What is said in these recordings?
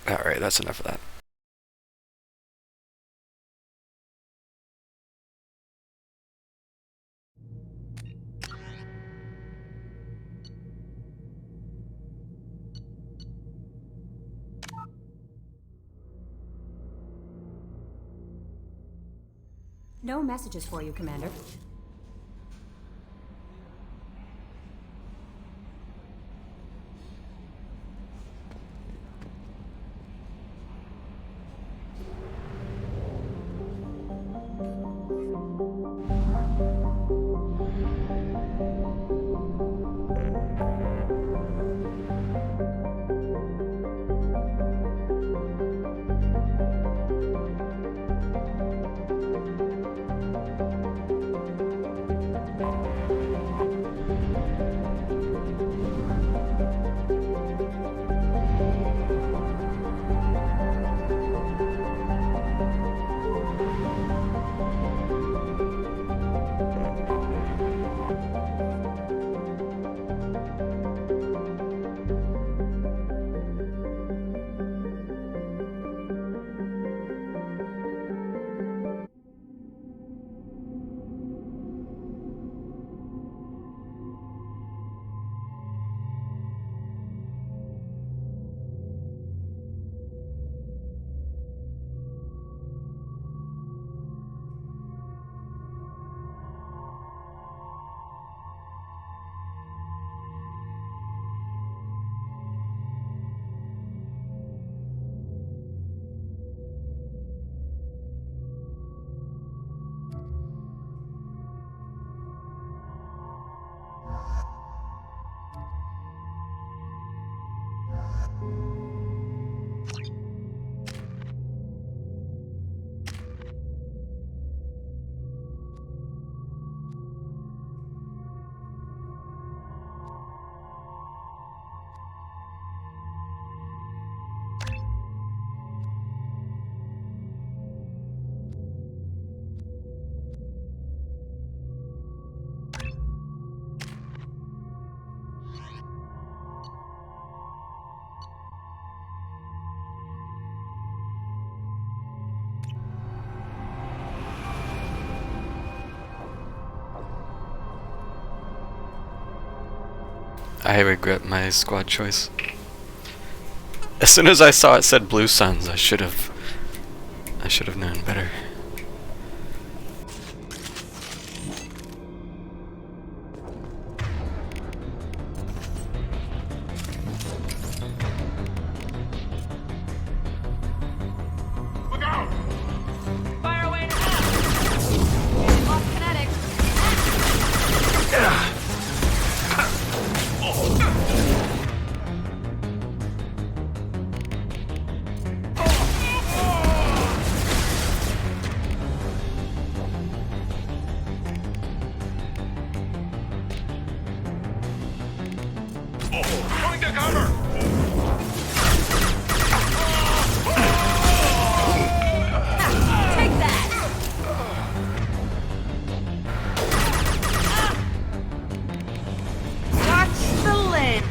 Alright, that's enough of that. No messages for you, Commander. I regret my squad choice. As soon as I saw it said Blue Suns, I should have known better. Look out! Fire away now! Lost kinetic. Going to cover! Take that! Watch the landing.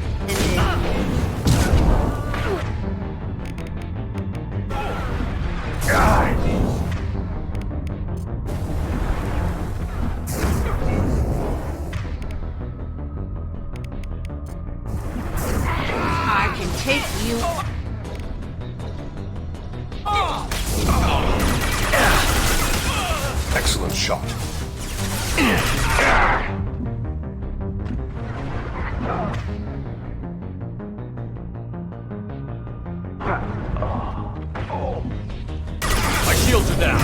I can take you. Excellent shot. My shields are down.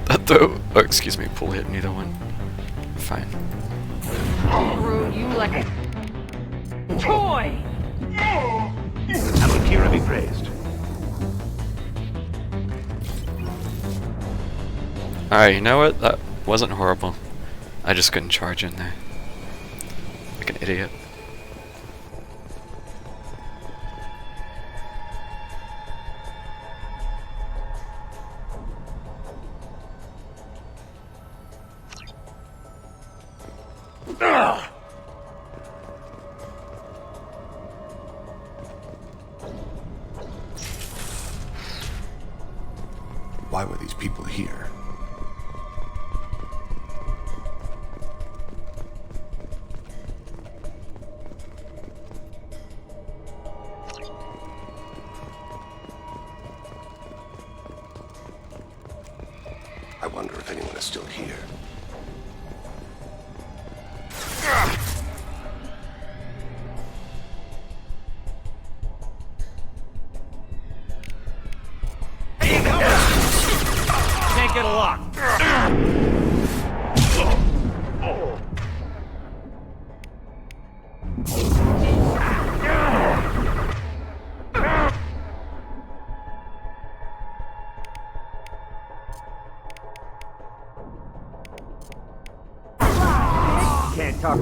That throw, oh excuse me, pull hit neither one. Fine. Throw you like a toy. Alakira be praised. Alright, you know what? That wasn't horrible. I just couldn't charge in there. Like an idiot. Why were these people here? I wonder if anyone is still here. Can't get a lock. Can't talk.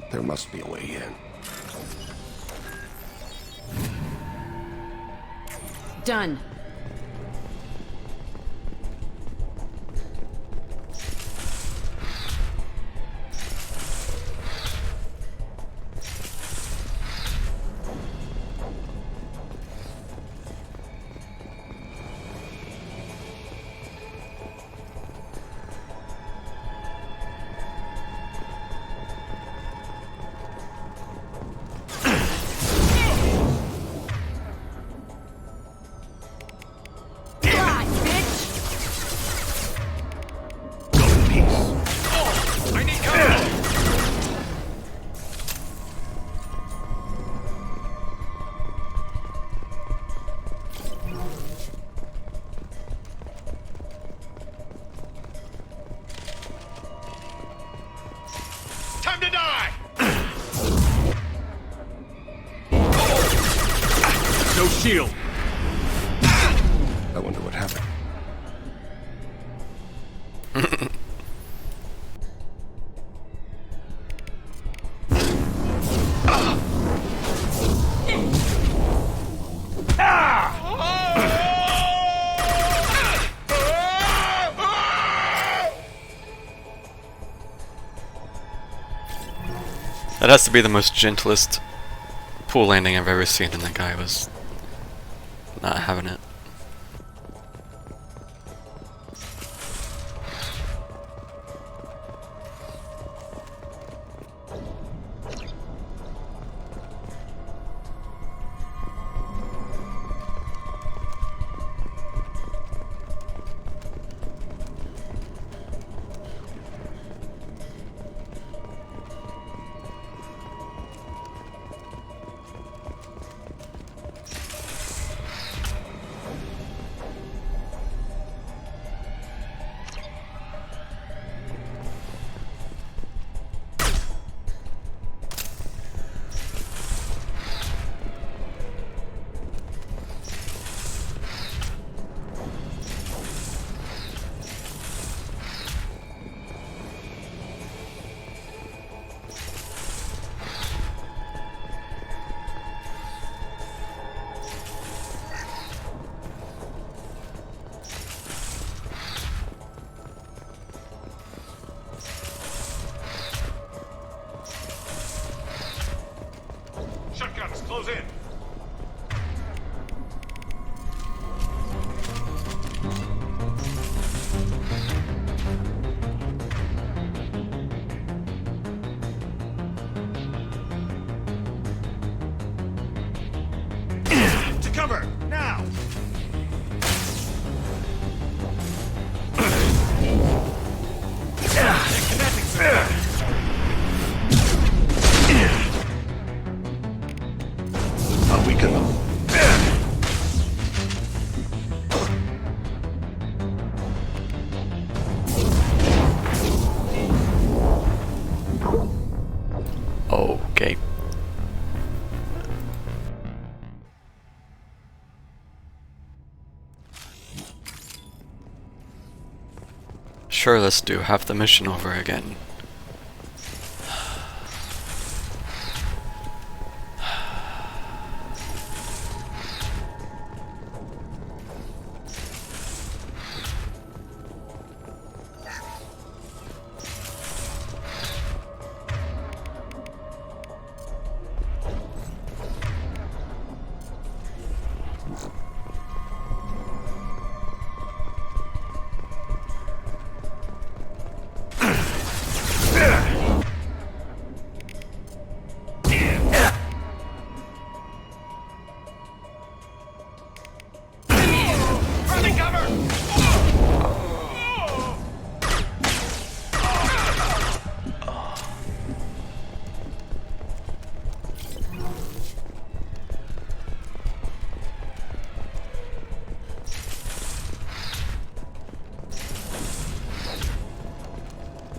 There must be a way in. Done. Time to die! No shield. I wonder what happened. That has to be the most gentlest pool landing I've ever seen, and the guy was not having it. Shotguns, close in. To cover, now! I'll weaken them. Okay. sure let's do half the mission over again.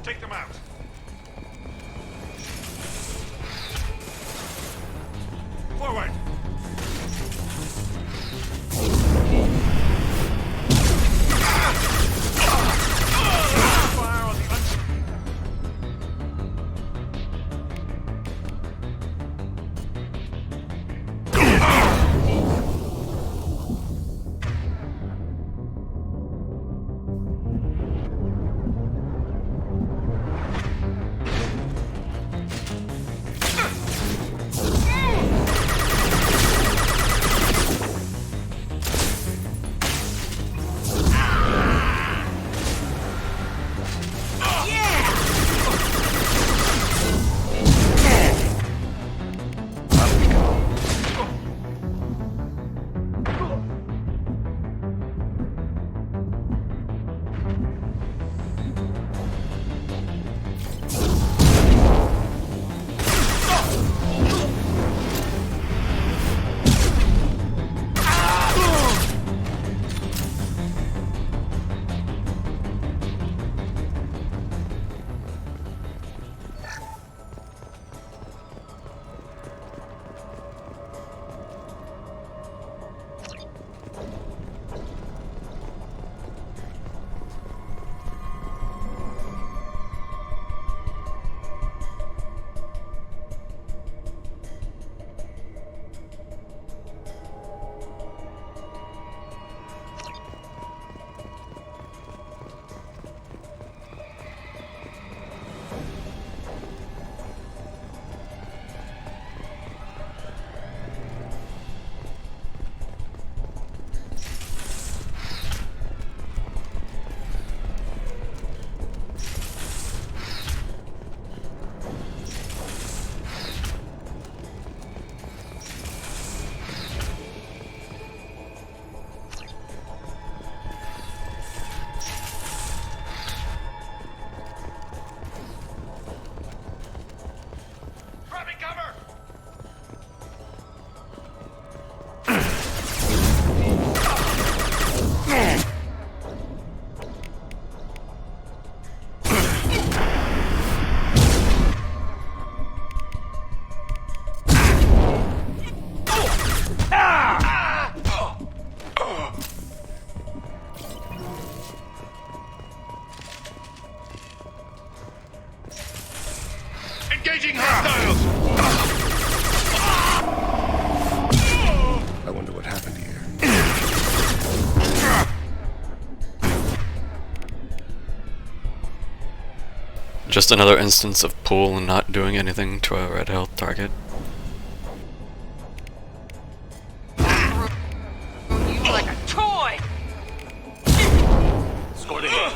Take them out. Forward. Fire on the Engaging hostiles! I wonder what happened here. Just another instance of pool not doing anything to a red health target. You like a toy! Score the hit.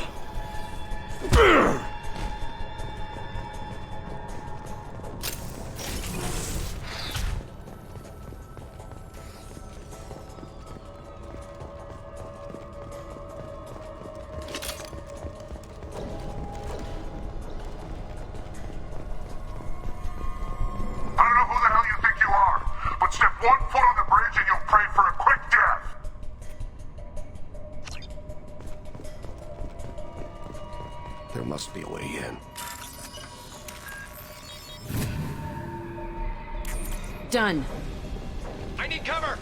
I don't know who the hell you think you are, but step 1 foot on the bridge and you'll pray for a quick death. There must be a way in. Done. I need cover!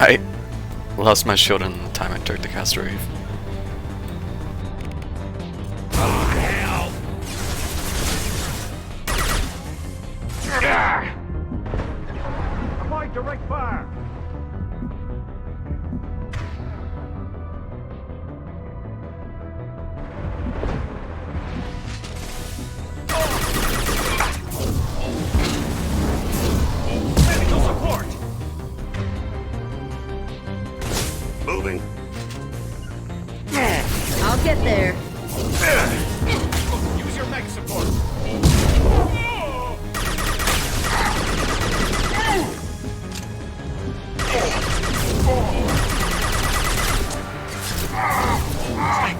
I lost my shield in the time I took the caster wave. Apply direct fire. Medical support. Moving. I'll get there. Use your mech support.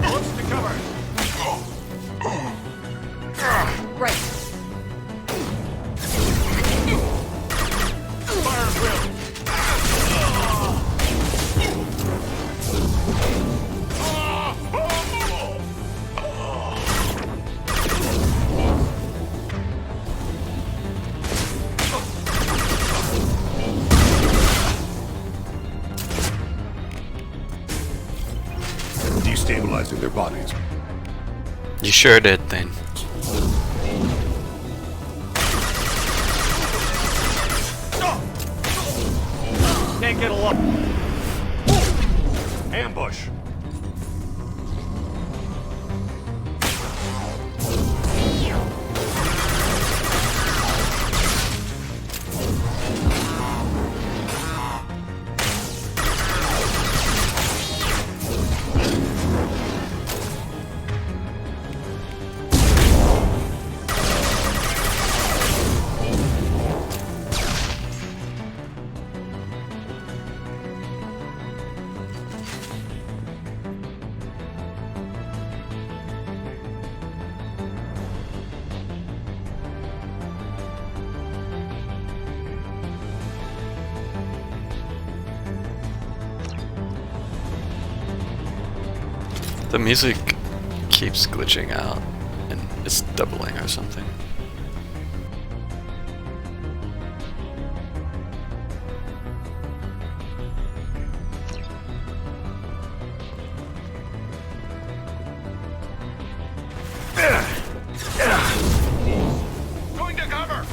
Close to cover. Right. Fire at will. Destabilizing their bodies. You sure did, Thane. Can't get a look. Ambush. The music keeps glitching out, and it's doubling or something. Going to cover.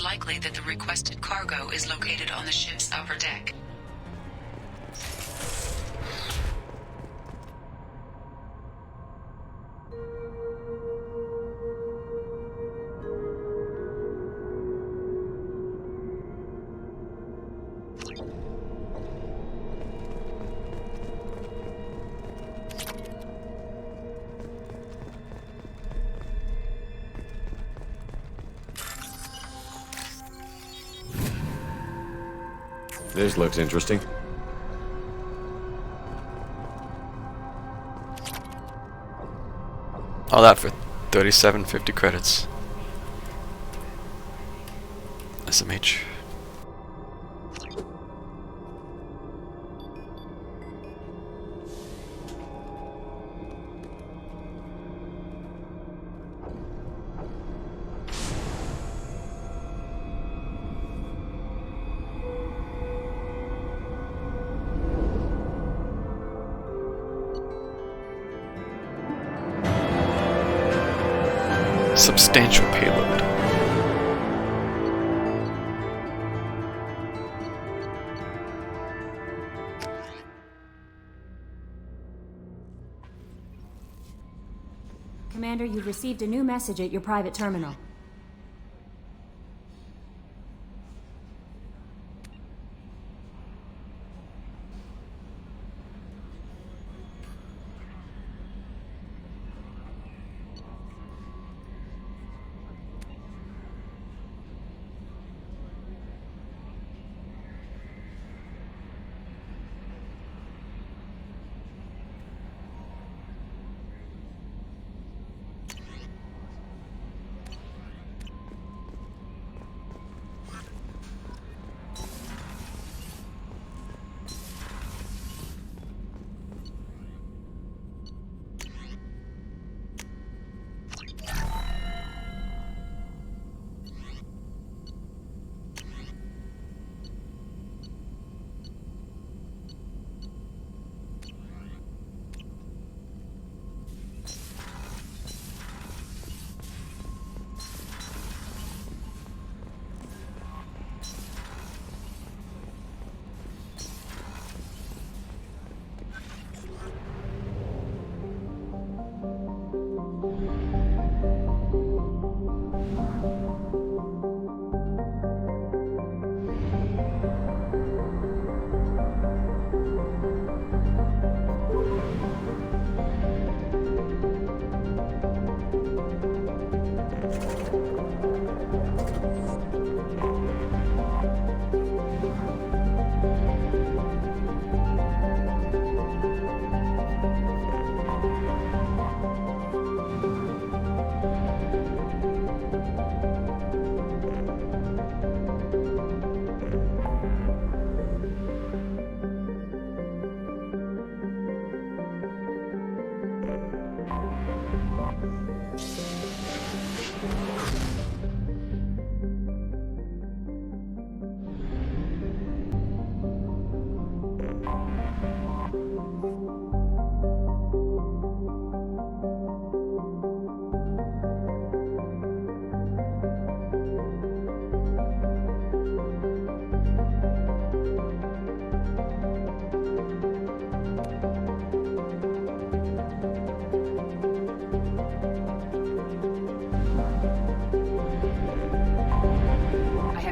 likely that the requested cargo is located on the ship's upper deck. This looks interesting. All that for 37.50 credits. SMH. Substantial payload. Commander, you've received a new message at your private terminal.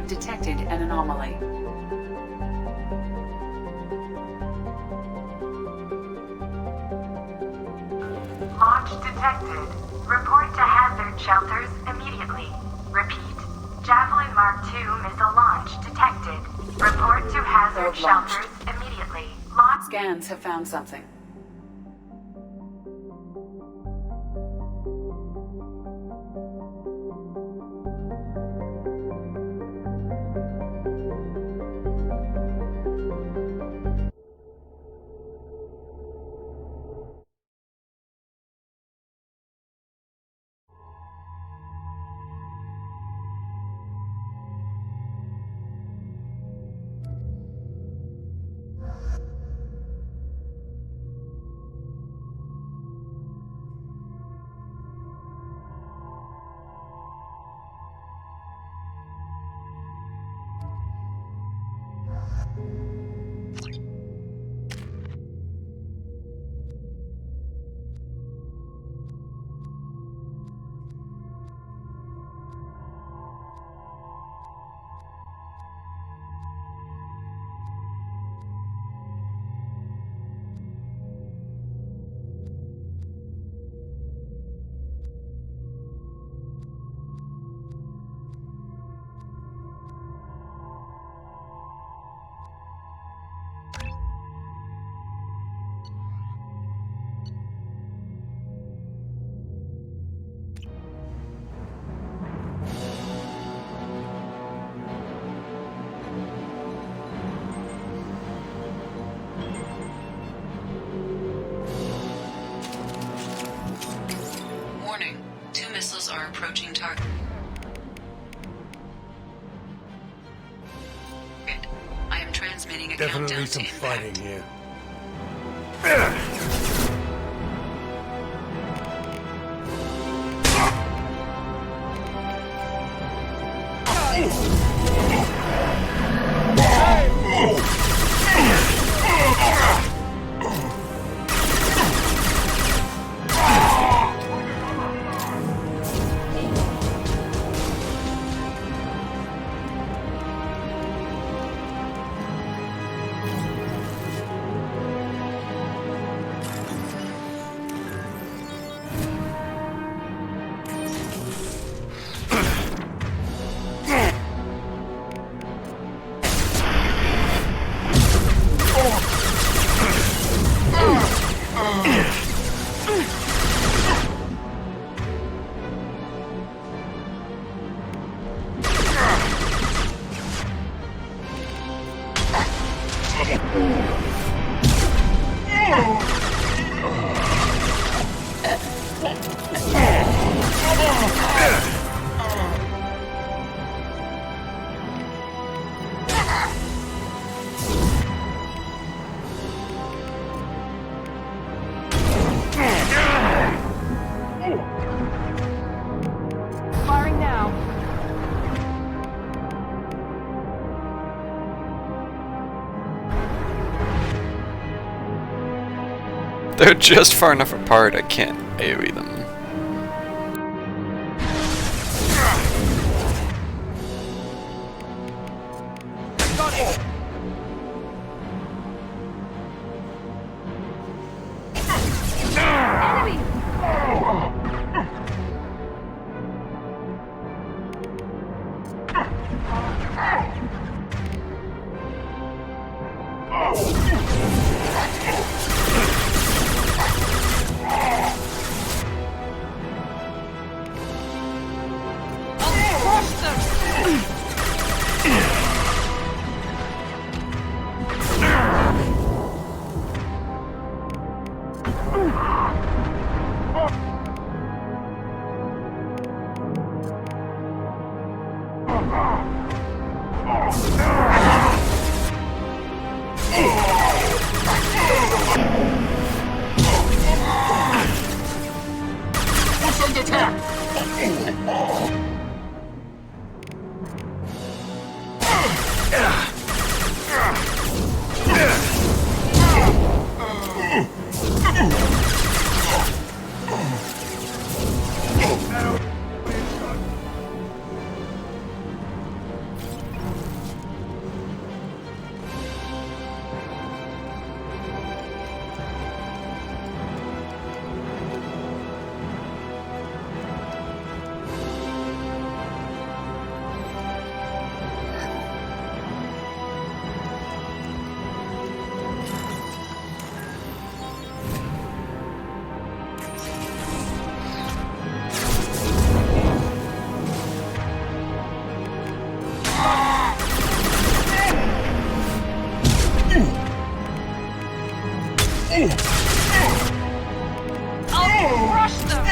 Detected an anomaly. Launch detected. Report to hazard shelters immediately. Repeat. Javelin Mark II missile launch detected. Report to hazard Probe launched. shelters immediately. Launch. Scans have found something. Warning. 2 missiles are approaching target. I am transmitting a Definitely countdown some to fighting impact. here. Firing now. They're just far enough apart, I can't AoE them. Enemy! What's under attack? I'll crush them!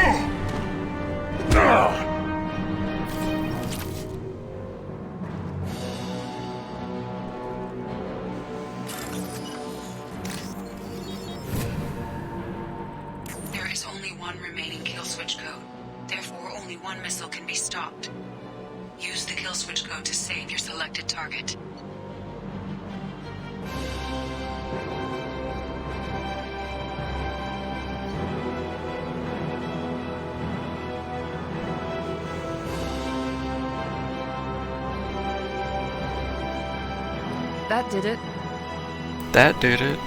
There is only one remaining kill switch code. Therefore, only one missile can be stopped. Use the kill switch code to save your selected target. That did it. That did it.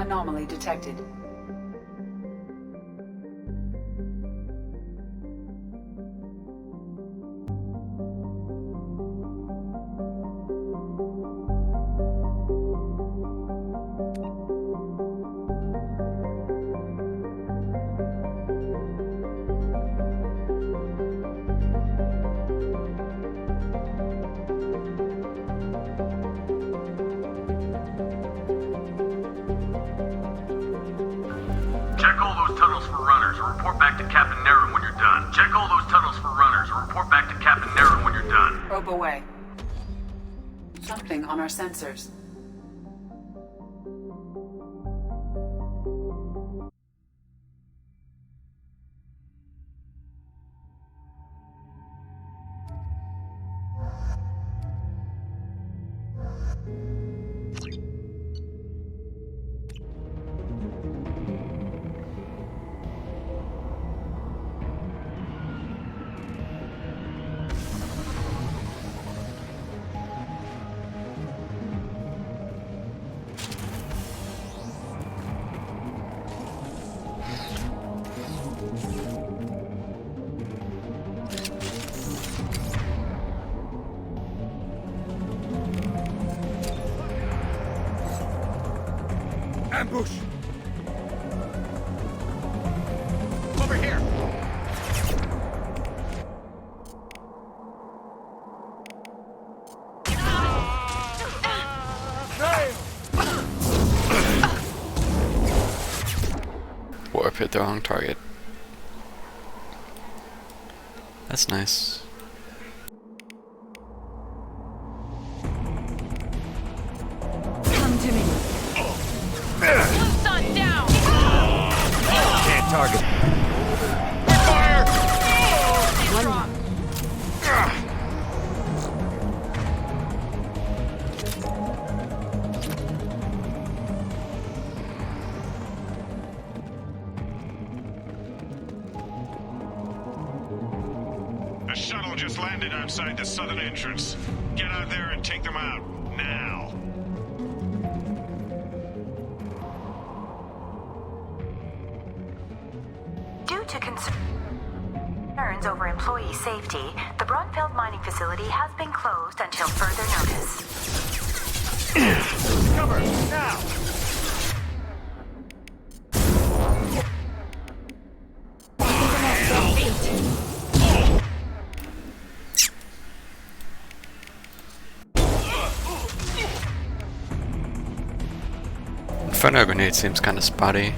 Anomaly detected. Check all those tunnels for runners and report back to Captain Naren when you're done. Check all those tunnels for runners and report back to Captain Naren when you're done. Probe away. Something on our sensors. Ambush! Over here! Warp hit the wrong target. That's nice. Come to me. Blue sun down! Can't target. A shuttle just landed outside the southern entrance. Get out there and take them out. Now. Due to concerns over employee safety, the Brunfeld mining facility has been closed until further notice. Cover! Now! Inferno grenade seems kind of spotty.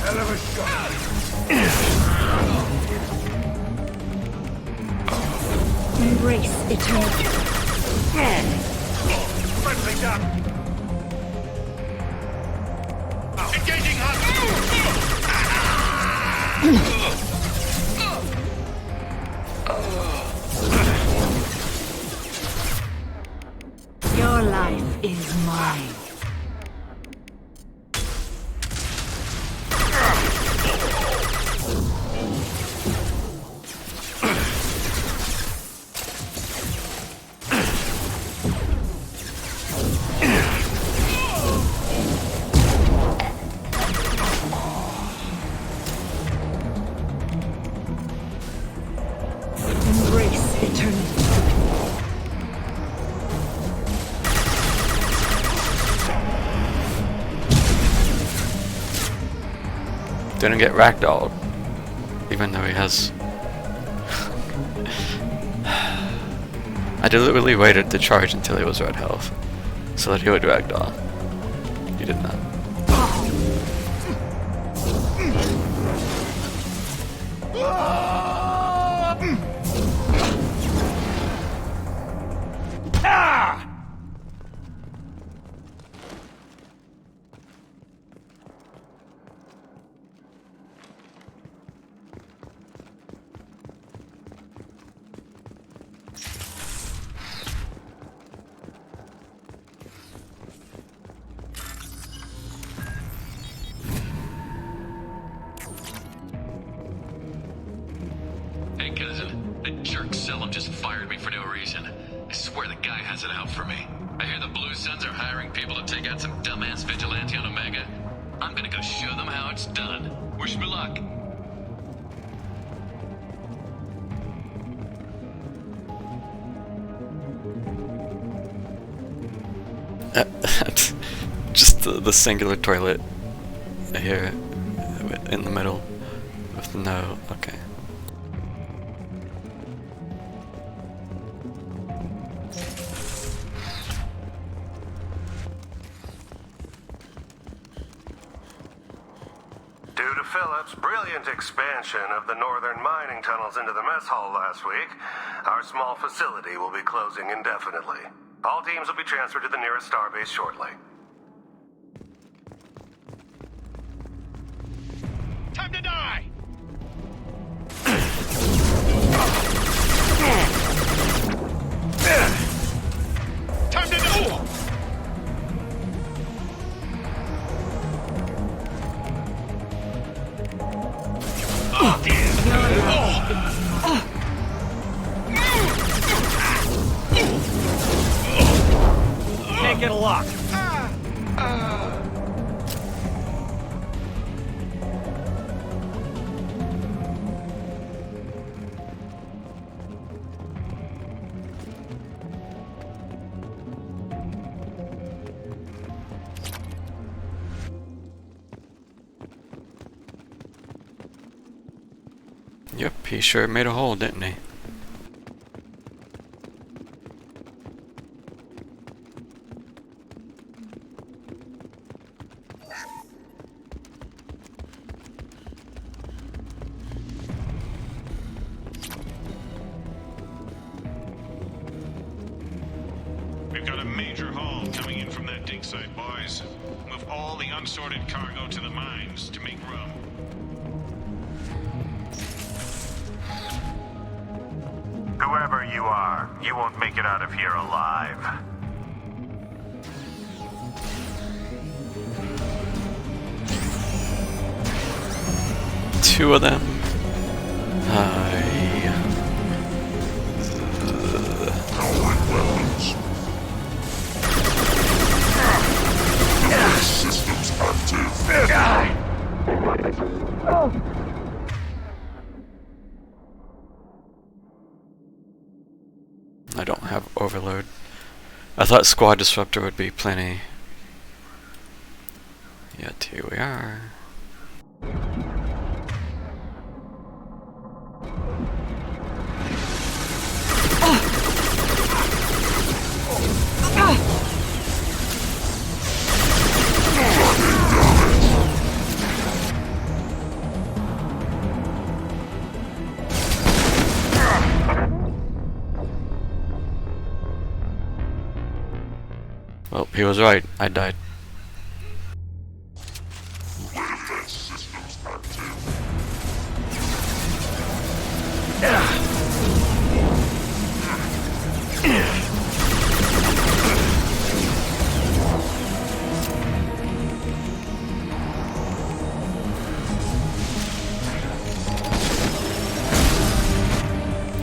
Hell of a shot! Embrace eternity. Friendly down! Engaging hunt! Your life is mine. Embrace eternity. Didn't get ragdolled, even though he has. I deliberately waited to charge until he was red health, so that he would ragdoll. He did not. for me. I hear the Blue Suns are hiring people to take out some dumbass vigilante on Omega. I'm gonna go show them how it's done. Wish me luck. Just the singular toilet here in the middle with no. Okay. Due to Phillips' brilliant expansion of the northern mining tunnels into the mess hall last week, our small facility will be closing indefinitely. All teams will be transferred to the nearest starbase shortly. Time to die! Time to die! Can't get a lock. Yep, he sure made a hole, didn't he? We've got a major haul coming in from that dig site, boys. Move all the unsorted cargo to the mines to make room. Whoever you are, you won't make it out of here alive. Two of them. Systems active. I don't have overload. I thought squad disruptor would be plenty. Yet here we are. Well, he was right. I died.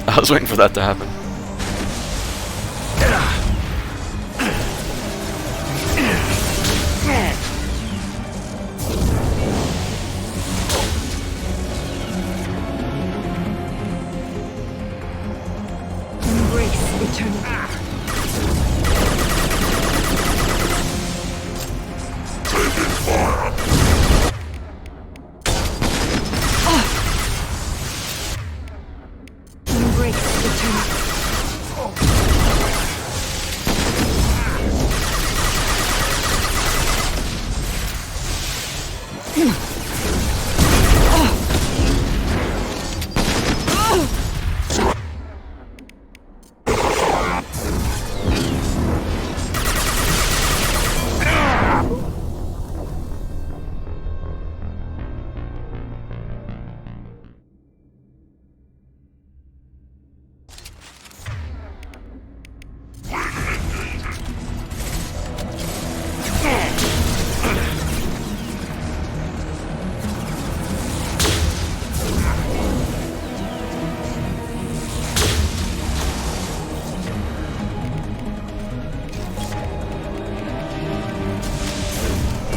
I was waiting for that to happen. Embrace eternity. Taking fire. Embrace eternity.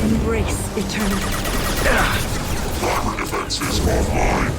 Embrace eternity. Armor defenses online.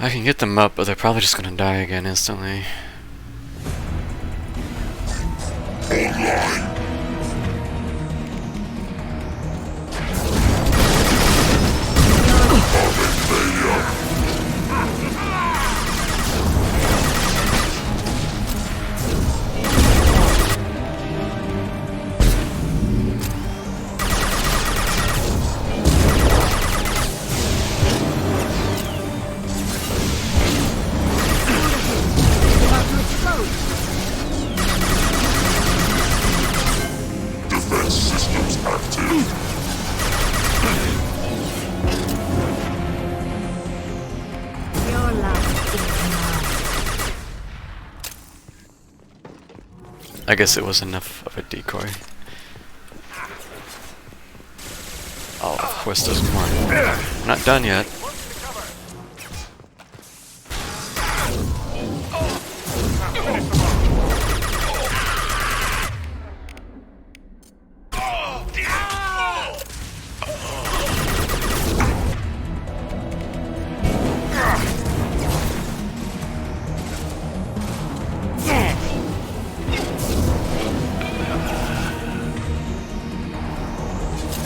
I can get them up, but they're probably just gonna die again instantly. Online. Defense systems active. Your last is mine. I guess it was enough of a decoy. Oh, of course there's more. I'm not done yet.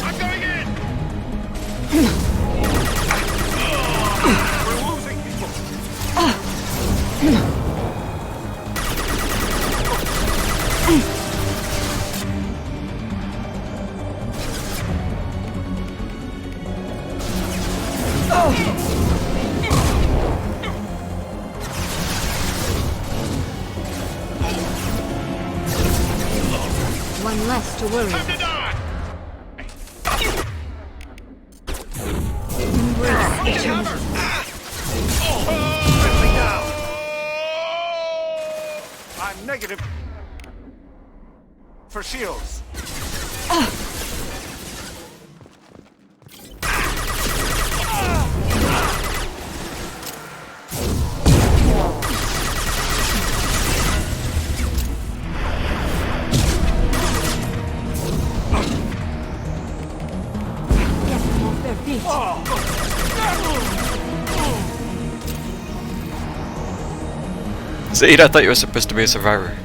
I'm going in! We're losing people! One less to worry Time to about. die! Embrace eternity. Cover! Let me down! I'm negative for shields. Get them off their feet. Zaid, I thought you were supposed to be a survivor.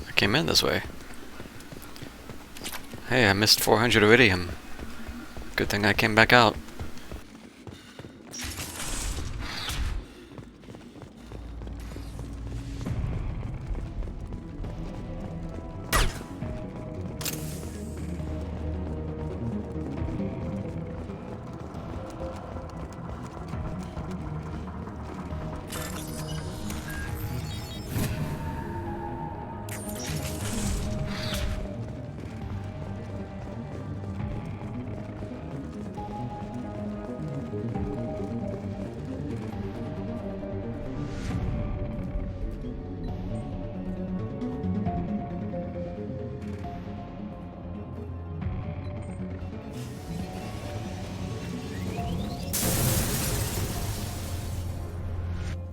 I came in this way. Hey, I missed 400 iridium. Good thing I came back out.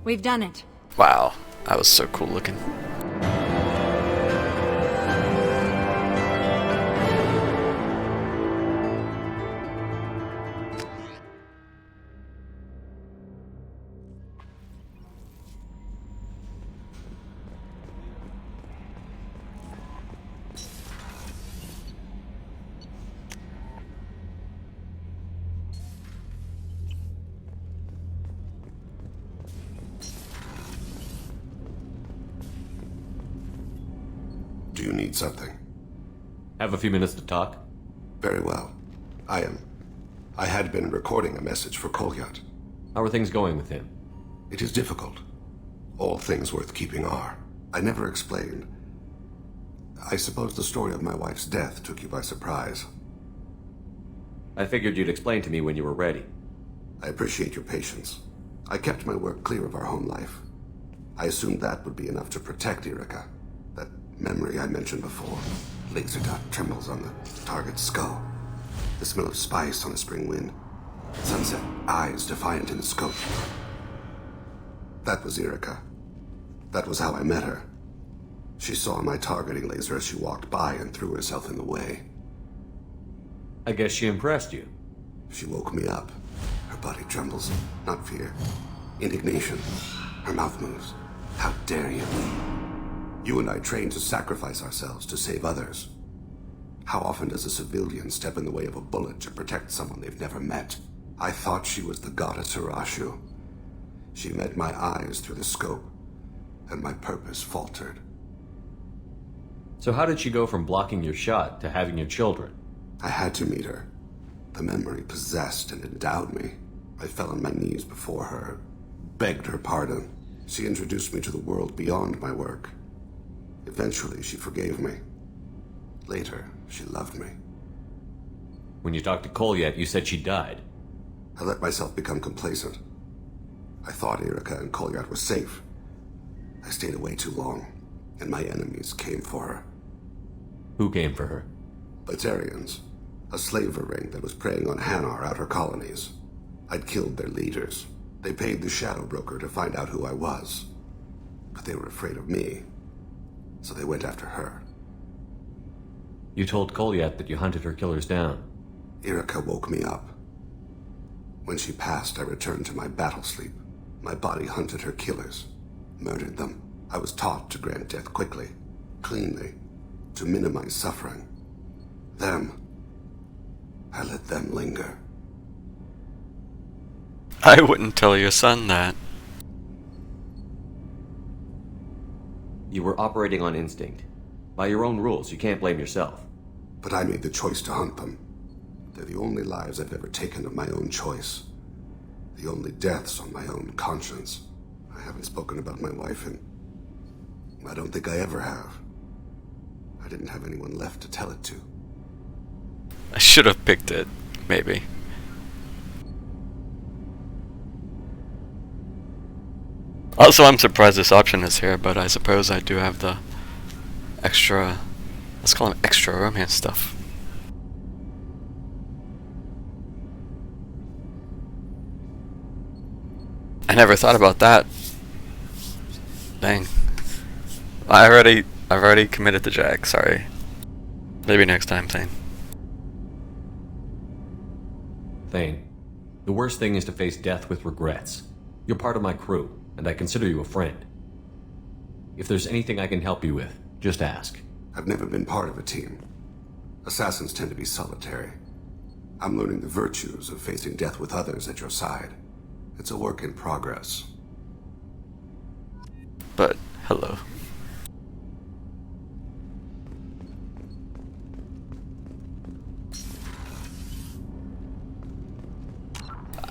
We've done it. Wow, that was so cool looking. Do you need something? Have a few minutes to talk? Very well. I had been recording a message for Kolyat. How are things going with him? It is difficult. All things worth keeping are. I never explained. I suppose the story of my wife's death took you by surprise. I figured you'd explain to me when you were ready. I appreciate your patience. I kept my work clear of our home life. I assumed that would be enough to protect Erica. That memory I mentioned before. Laser dot trembles on the target's skull. The smell of spice on a spring wind. Sunset eyes defiant in the scope. That was Erica. That was how I met her. She saw my targeting laser as she walked by and threw herself in the way. I guess she impressed you. She woke me up. Her body trembles. Not fear. Indignation. Her mouth moves. How dare you? You and I trained to sacrifice ourselves to save others. How often does a civilian step in the way of a bullet to protect someone they've never met? I thought she was the goddess Hirashu. She met my eyes through the scope, and my purpose faltered. So how did she go from blocking your shot to having your children? I had to meet her. The memory possessed and endowed me. I fell on my knees before her, begged her pardon. She introduced me to the world beyond my work. Eventually, she forgave me. Later, she loved me. When you talked to Kolyat, you said she died. I let myself become complacent. I thought Erica and Kolyat were safe. I stayed away too long, and my enemies came for her. Who came for her? Batarians, a slaver ring that was preying on Hanar outer colonies. I'd killed their leaders. They paid the shadow broker to find out who I was. But they were afraid of me, so they went after her. You told Kolyat that you hunted her killers down. Erica woke me up. When she passed, I returned to my battle sleep. My body hunted her killers, murdered them. I was taught to grant death quickly, cleanly, to minimize suffering. I let them linger. I wouldn't tell your son that. You were operating on instinct. By your own rules, you can't blame yourself. But I made the choice to hunt them. They're the only lives I've ever taken of my own choice. The only deaths on my own conscience. I haven't spoken about my wife, and I don't think I ever have. I didn't have anyone left to tell it to. I should have picked it, maybe. Also, I'm surprised this option is here, but I suppose I do have the extra, let's call them extra romance stuff. I never thought about that. Dang. I've already committed to Jack, sorry. Maybe next time, Thane. Thane, the worst thing is to face death with regrets. You're part of my crew, and I consider you a friend. If there's anything I can help you with, just ask. I've never been part of a team. Assassins tend to be solitary. I'm learning the virtues of facing death with others at your side. It's a work in progress. But, hello.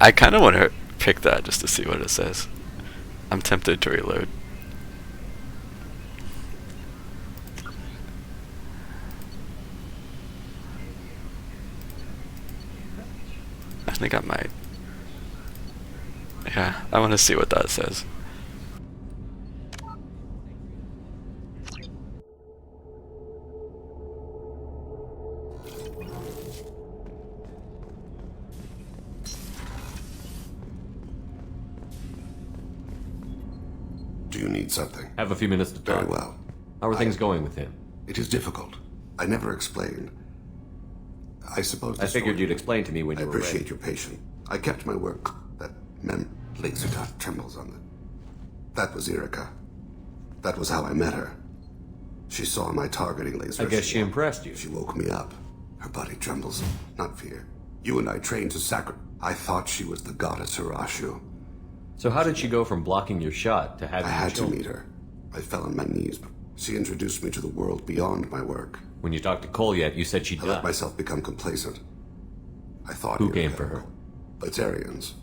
I kind of want to pick that just to see what it says. I'm tempted to reload. I think I might. Yeah, I want to see what that says. Do you need something? Have a few minutes to talk. Very well. How are things going with him? It is difficult. I never explained. I suppose I figured you'd explain to me when you were ready. I appreciate your patience. I kept my work. That laser dot trembles on the... That was Erica. That was how I met her. She saw my targeting laser. I guess she impressed you. She woke me up. Her body trembles. Not fear. You and I trained to sacrifice. I thought she was the goddess Hirashu. So how did she go from blocking your shot to having I had to children? meet her. I fell on my knees. She introduced me to the world beyond my work. When you talked to Kolyat, you said she'd I let died. myself become complacent. I thought Who came for her? Batarians.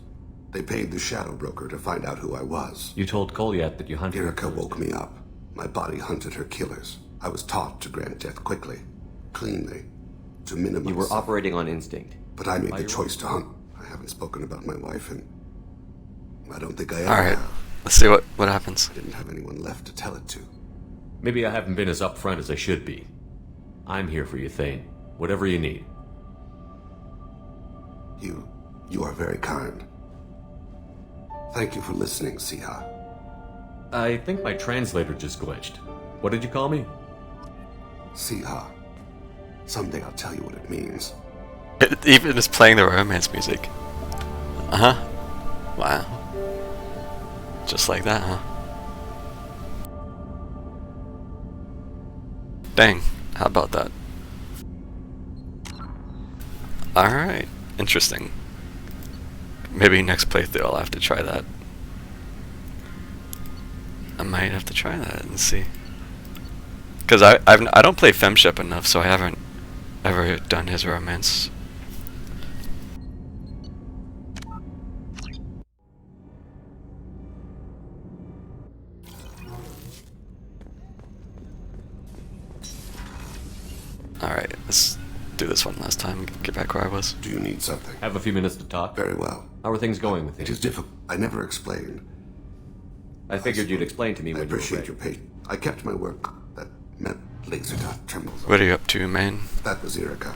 They paid the shadow broker to find out who I was. You told Kolyat that you hunted her. Erica woke me up. My body hunted her killers. I was taught to grant death quickly, cleanly, to minimize. You were operating on instinct. But I made the choice to hunt. I haven't spoken about my wife, and I don't think I ever Alright, have. let's see what happens. I didn't have anyone left to tell it to. Maybe I haven't been as upfront as I should be. I'm here for you, Thane. Whatever you need. You are very kind. Thank you for listening, Siha. I think my translator just glitched. What did you call me? Siha. Someday I'll tell you what it means. It even is playing the romance music. Uh-huh. Wow. Just like that, huh? Dang. How about that? Alright. Interesting. Maybe next playthrough I'll have to try that. I might have to try that and see. Because I don't play Femship enough, so I haven't ever done his romance. Alright, let's do this one last time and get back where I was. Do you need something? Have a few minutes to talk? Very well. How are things going with you? It is difficult. I never explained. I figured you'd explain to me I when you were appreciate ready. your patience. I kept my work. That meant laser dot trembles. What are you up to, man? That was Erica.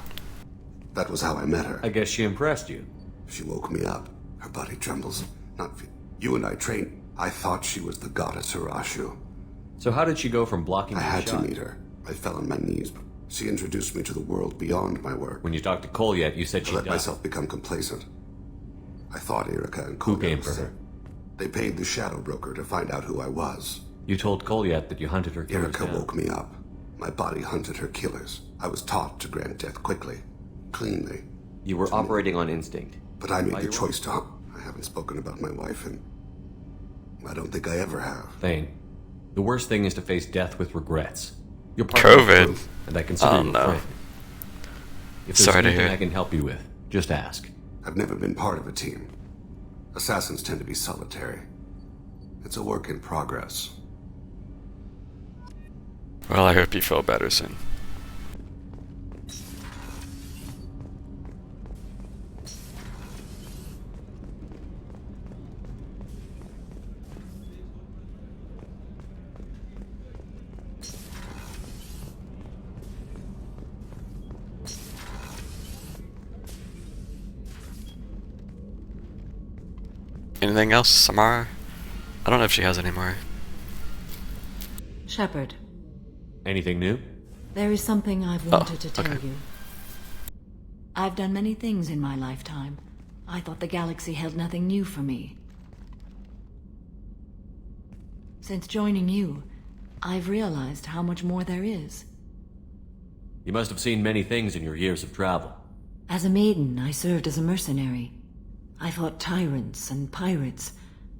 That was how I met her. I guess she impressed you. She woke me up. Her body trembles. You and I trained. I thought she was the goddess Hirashu. So how did she go from blocking I your had shot? to meet her. I fell on my knees, but she introduced me to the world beyond my work. When you talked to Kolyat, you said I she let died. myself become complacent. I thought Erica and Who Kolyat came was for sick. her? They paid the shadow broker to find out who I was. You told Kolyat that you hunted her killers Erica down. woke me up. My body hunted her killers. I was taught to grant death quickly, cleanly. You were operating on instinct. But I made Why the you choice to hunt. I haven't spoken about my wife, and I don't think I ever have. Thane, the worst thing is to face death with regrets. You're part of the COVID. crew, and I consider Oh, you a no. friend. If there's Sorry to anything hear. I can help you with, just ask. I've never been part of a team. Assassins tend to be solitary. It's a work in progress. Well, I hope you feel better soon. Anything else, Samara? I don't know if she has any more. Shepard, Anything new? there is something I've wanted to tell okay. you. I've done many things in my lifetime. I thought the galaxy held nothing new for me. Since joining you, I've realized how much more there is. You must have seen many things in your years of travel. As a maiden, I served as a mercenary. I fought tyrants and pirates.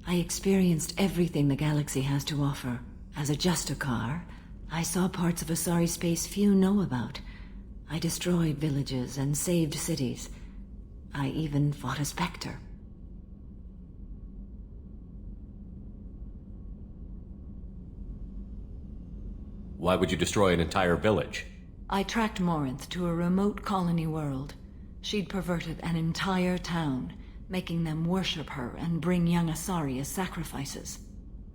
I experienced everything the galaxy has to offer. As a Justicar, I saw parts of Asari space few know about. I destroyed villages and saved cities. I even fought a Spectre. Why would you destroy an entire village? I tracked Morinth to a remote colony world. She'd perverted an entire town, making them worship her and bring young Asari as sacrifices.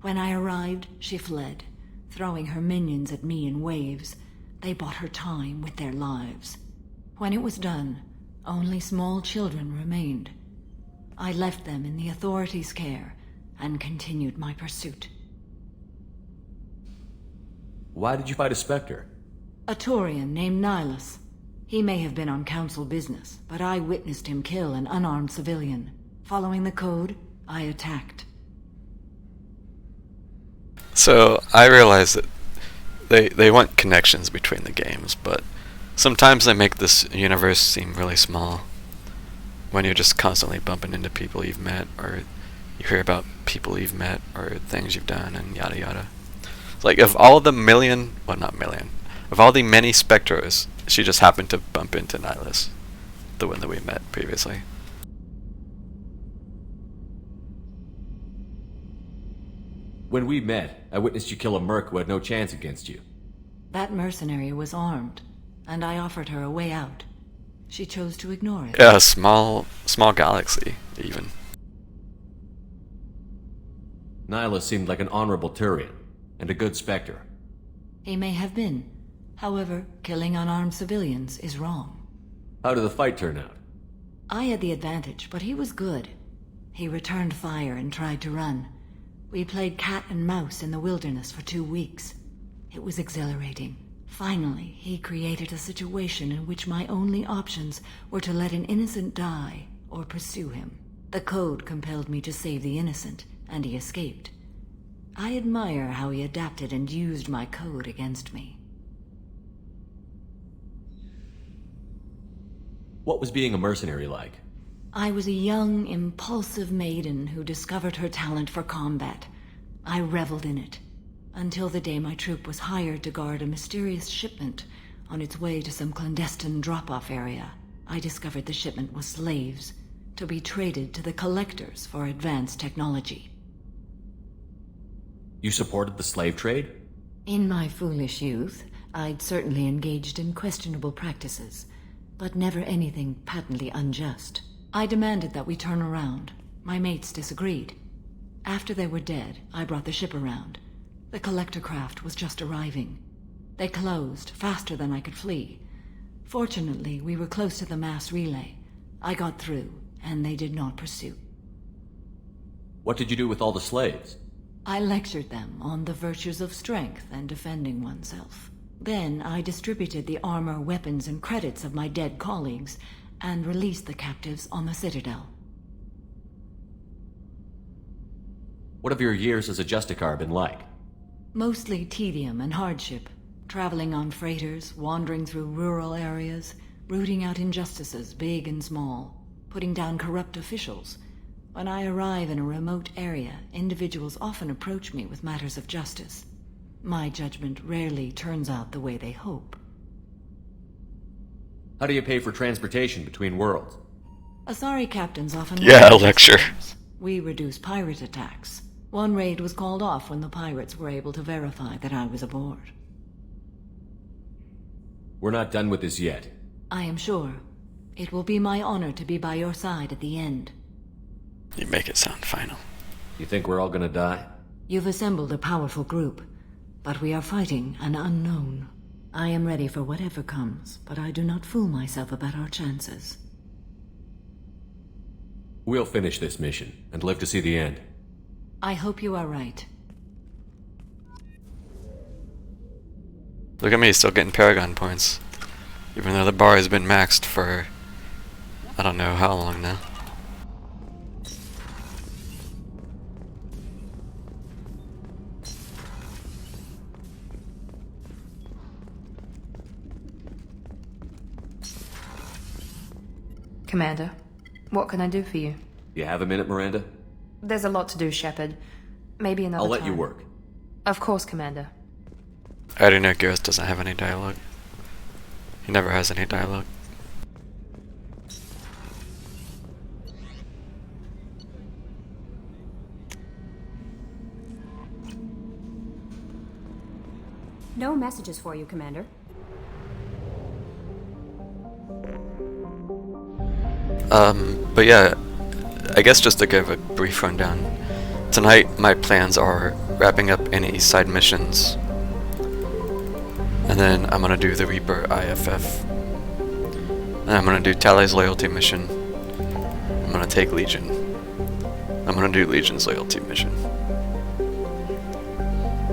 When I arrived, she fled, throwing her minions at me in waves. They bought her time with their lives. When it was done, only small children remained. I left them in the authorities' care and continued my pursuit. Why did you fight a Spectre? A Taurian named Nihilus. He may have been on council business, but I witnessed him kill an unarmed civilian. Following the code, I attacked. So, I realize that they want connections between the games, but sometimes they make this universe seem really small. When you're just constantly bumping into people you've met, or you hear about people you've met, or things you've done, and yada yada. It's like, of all the million, well, not million, of all the many Spectres, she just happened to bump into Nihilus, the one that we met previously. When we met, I witnessed you kill a merc who had no chance against you. That mercenary was armed, and I offered her a way out. She chose to ignore it. Yeah, small galaxy, even. Nihilus seemed like an honorable Turian, and a good Spectre. He may have been. However, killing unarmed civilians is wrong. How did the fight turn out? I had the advantage, but he was good. He returned fire and tried to run. We played cat and mouse in the wilderness for 2 weeks. It was exhilarating. Finally, he created a situation in which my only options were to let an innocent die or pursue him. The code compelled me to save the innocent, and he escaped. I admire how he adapted and used my code against me. What was being a mercenary like? I was a young, impulsive maiden who discovered her talent for combat. I reveled in it, until the day my troop was hired to guard a mysterious shipment on its way to some clandestine drop-off area. I discovered the shipment was slaves, to be traded to the collectors for advanced technology. You supported the slave trade? In my foolish youth, I'd certainly engaged in questionable practices, but never anything patently unjust. I demanded that we turn around. My mates disagreed. After they were dead, I brought the ship around. The collector craft was just arriving. They closed faster than I could flee. Fortunately, we were close to the mass relay. I got through, and they did not pursue. What did you do with all the slaves? I lectured them on the virtues of strength and defending oneself. Then I distributed the armor, weapons, and credits of my dead colleagues and released the captives on the Citadel. What have your years as a Justicar been like? Mostly tedium and hardship. Traveling on freighters, wandering through rural areas, rooting out injustices, big and small, putting down corrupt officials. When I arrive in a remote area, individuals often approach me with matters of justice. My judgment rarely turns out the way they hope. How do you pay for transportation between worlds? Asari captains often... Yeah, lecture. We reduce pirate attacks. One raid was called off when the pirates were able to verify that I was aboard. We're not done with this yet. I am sure. It will be my honor to be by your side at the end. You make it sound final. You think we're all gonna die? You've assembled a powerful group, but we are fighting an unknown. I am ready for whatever comes, but I do not fool myself about our chances. We'll finish this mission and live to see the end. I hope you are right. Look at me, still getting Paragon points. Even though the bar has been maxed for... I don't know how long now. Commander, what can I do for you? You have a minute, Miranda? There's a lot to do, Shepard. Maybe another time. I'll let you work. Of course, Commander. I already know Garrus doesn't have any dialogue. He never has any dialogue. No messages for you, Commander. But yeah, I guess just to give a brief rundown. Tonight, my plans are wrapping up any side missions, and then I'm gonna do the Reaper IFF, and I'm gonna do Tally's loyalty mission, I'm gonna take Legion, I'm gonna do Legion's loyalty mission,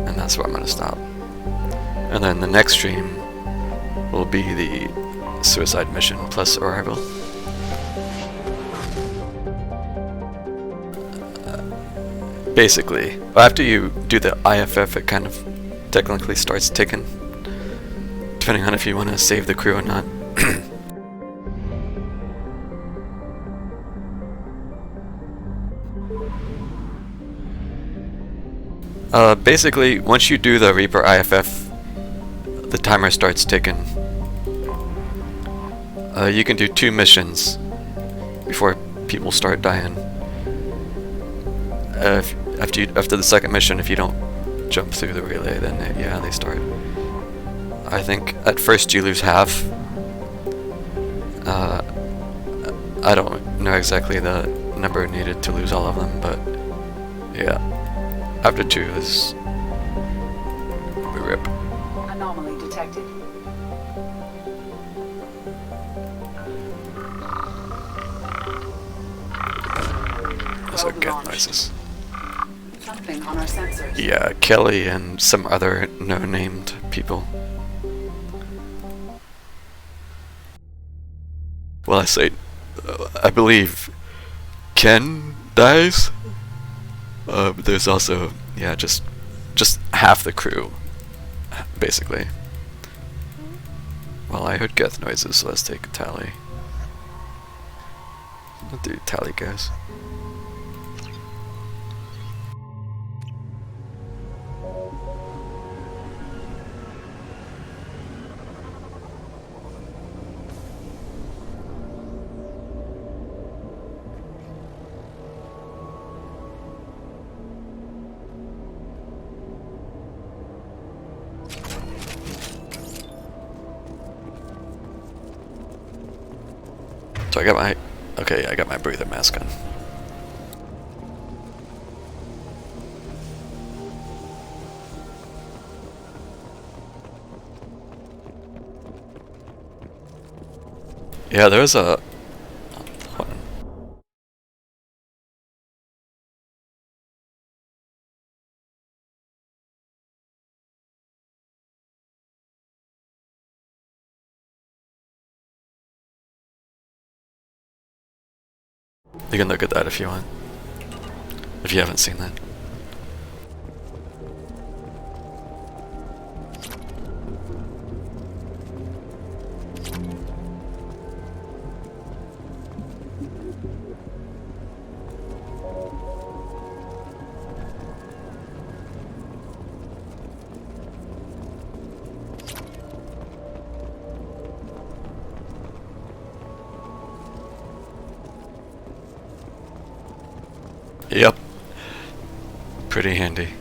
and that's where I'm gonna stop. And then the next stream will be the suicide mission plus Arrival. Basically, after you do the IFF, it kind of technically starts ticking, depending on if you want to save the crew or not. Basically, once you do the Reaper IFF, the timer starts ticking. You can do 2 missions before people start dying. After the second mission, if you don't jump through the relay, then they start. I think at first you lose half. I don't know exactly the number needed to lose all of them, but yeah. After 2 is we rip. Anomaly detected. Those are good noises. Something on our sensors. Yeah, Kelly and some other no-named people. Well, I say, I believe Ken dies. But there's also, yeah, just half the crew, basically. Well, I heard Geth noises, so let's take a tally. What do tally guys? So I got my breather mask on. Yeah, there's a... Hold on. You can look at that if you want. If you haven't seen that. Yep. Pretty handy.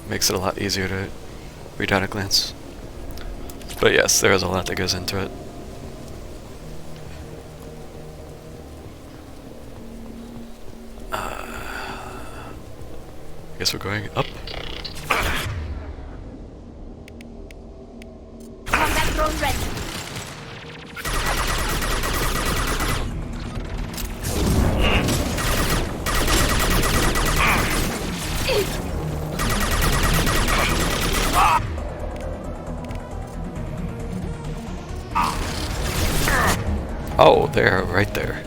Makes it a lot easier to read at a glance. But yes, there is a lot that goes into it. I guess we're going up. Combat drone ready. Oh, they're right there.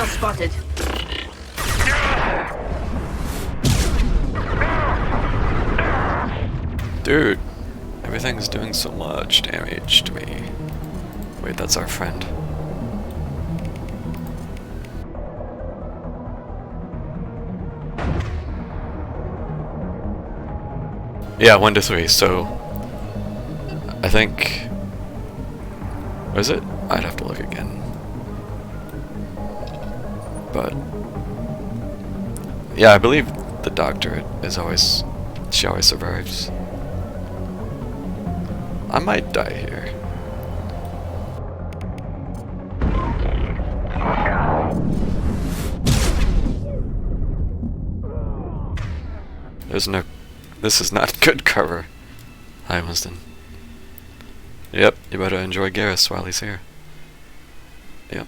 Spotted. Dude, everything's doing so much damage to me. Wait, that's our friend. Yeah, 1 to 3, so I think... Was it? I'd have to look again. But yeah, I believe the doctor is always... She always survives. I might die here. There's no... This is not good cover. Hi, Winston. Yep, you better enjoy Garrus while he's here. Yep.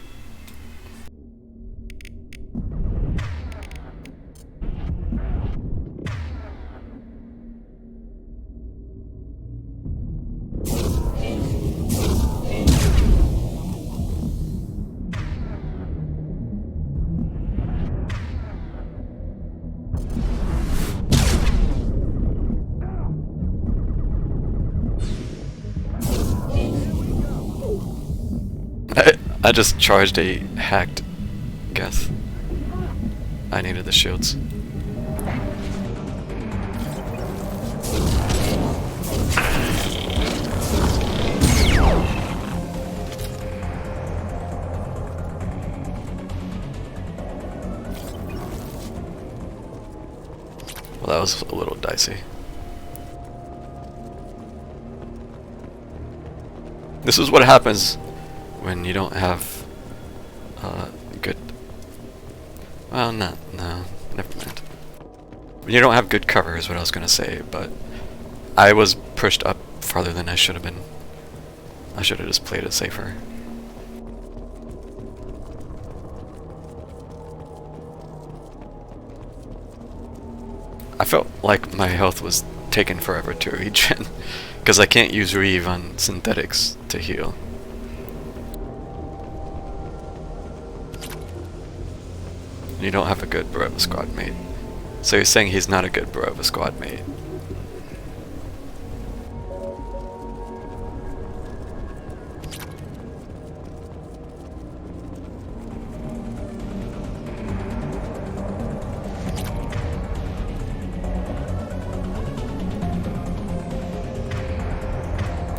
I just charged a hacked Geth. I needed the shields. Well, that was a little dicey. This is what happens when you don't have good... Well, no, never mind. When you don't have good cover is what I was going to say, but I was pushed up farther than I should have been. I should have just played it safer. I felt like my health was taking forever to regen, because I can't use Reeve on synthetics to heal. You don't have a good Barova squad mate. So you're saying he's not a good Barova squad mate.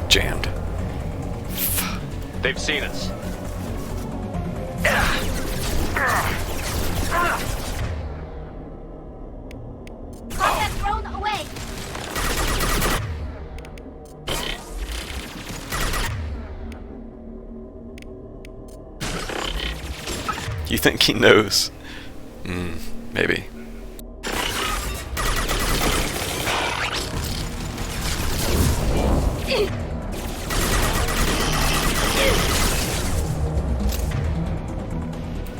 Jammed. They've seen us. Thrown away. You think he knows? Maybe.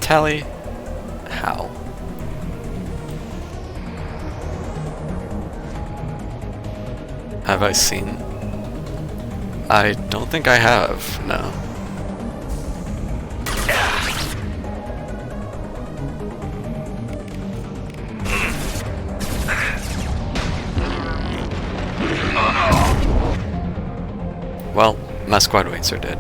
Tally? How? Have I seen? I don't think I have, no. Well, my squad mates are dead.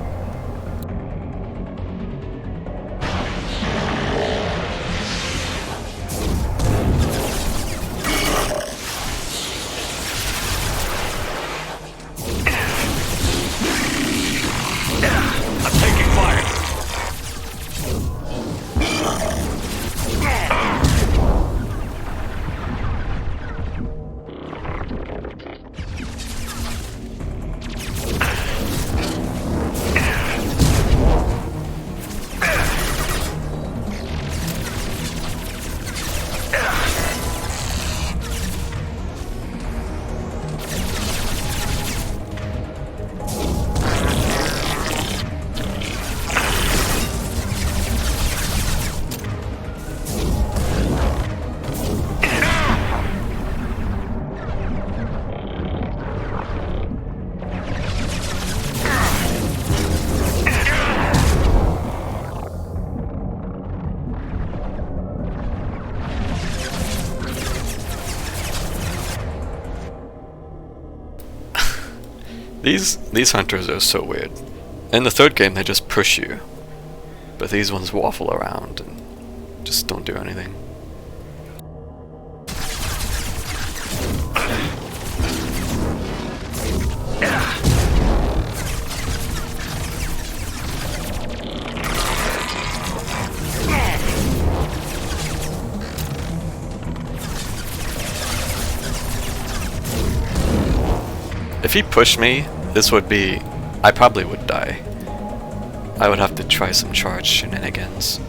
These hunters are so weird. In the third game they just push you, but these ones waffle around and just don't do anything. If he pushed me, this would be... I probably would die. I would have to try some charge shenanigans.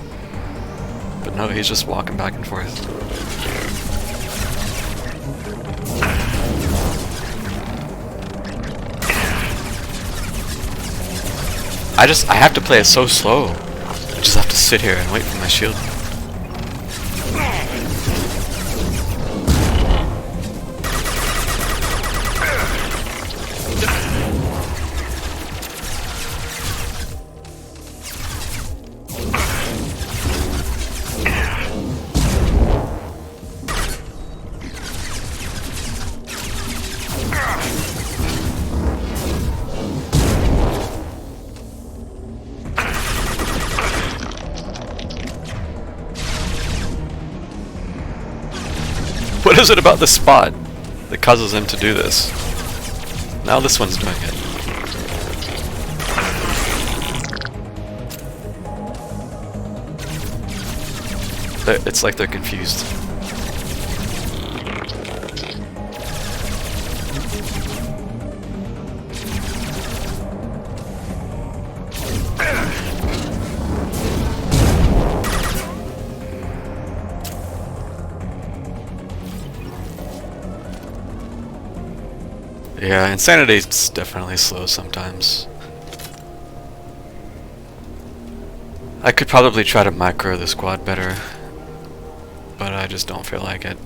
But no, he's just walking back and forth. I have to play it so slow. I just have to sit here and wait for my shield. What is it about the spot that causes him to do this? Now this one's doing it. It's like they're confused. Yeah, Insanity's definitely slow sometimes. I could probably try to micro the squad better, but I just don't feel like it.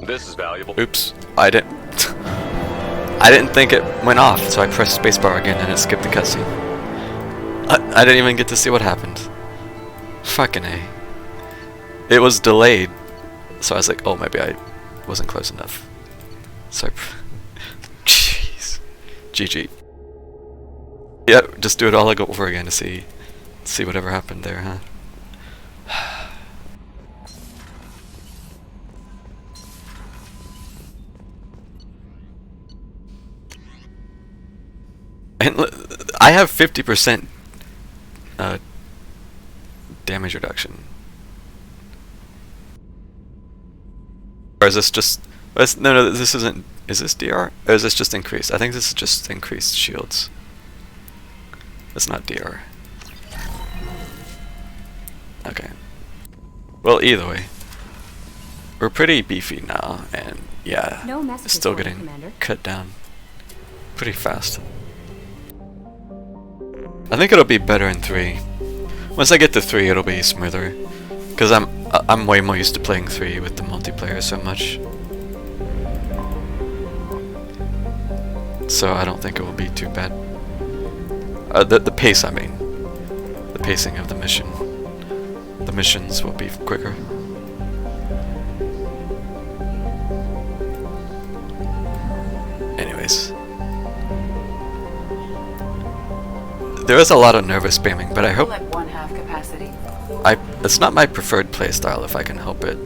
This is valuable. Oops, I didn't think it went off, so I pressed spacebar again and it skipped the cutscene. I didn't even get to see what happened. Fucking A. It was delayed, so I was like, oh, maybe I wasn't close enough. So, jeez. GG. Yeah, just do it all over again to see whatever happened there, huh? And I have 50% damage reduction. Or is this just... No, this isn't... Is this DR? Or is this just increased? I think this is just increased shields. It's not DR. Okay. Well, either way. We're pretty beefy now, and yeah, No messages still for you, getting Commander. cut down pretty fast. I think it'll be better in 3. Once I get to 3, it'll be smoother, because I'm way more used to playing 3 with the multiplayer so much. So I don't think it will be too bad. The pace, I mean. The pacing of the mission. The missions will be quicker. Anyways. There is a lot of nervous spamming, but I hope... At 1/2 capacity. It's not my preferred playstyle if I can help it.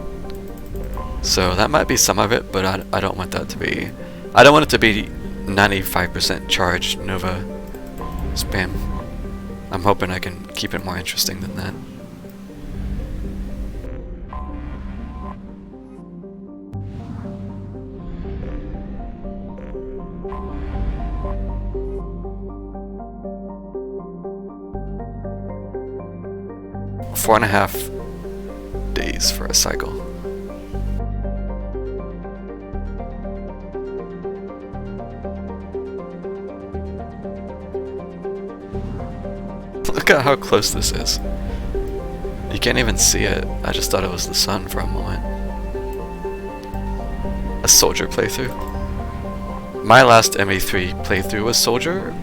So that might be some of it, but I don't want that to be... I don't want it to be 95% charged Nova spam. I'm hoping I can keep it more interesting than that. Four and a half days for a cycle. Look at how close this is. You can't even see it. I just thought it was the sun for a moment. A soldier playthrough. My last ME3 playthrough was soldier.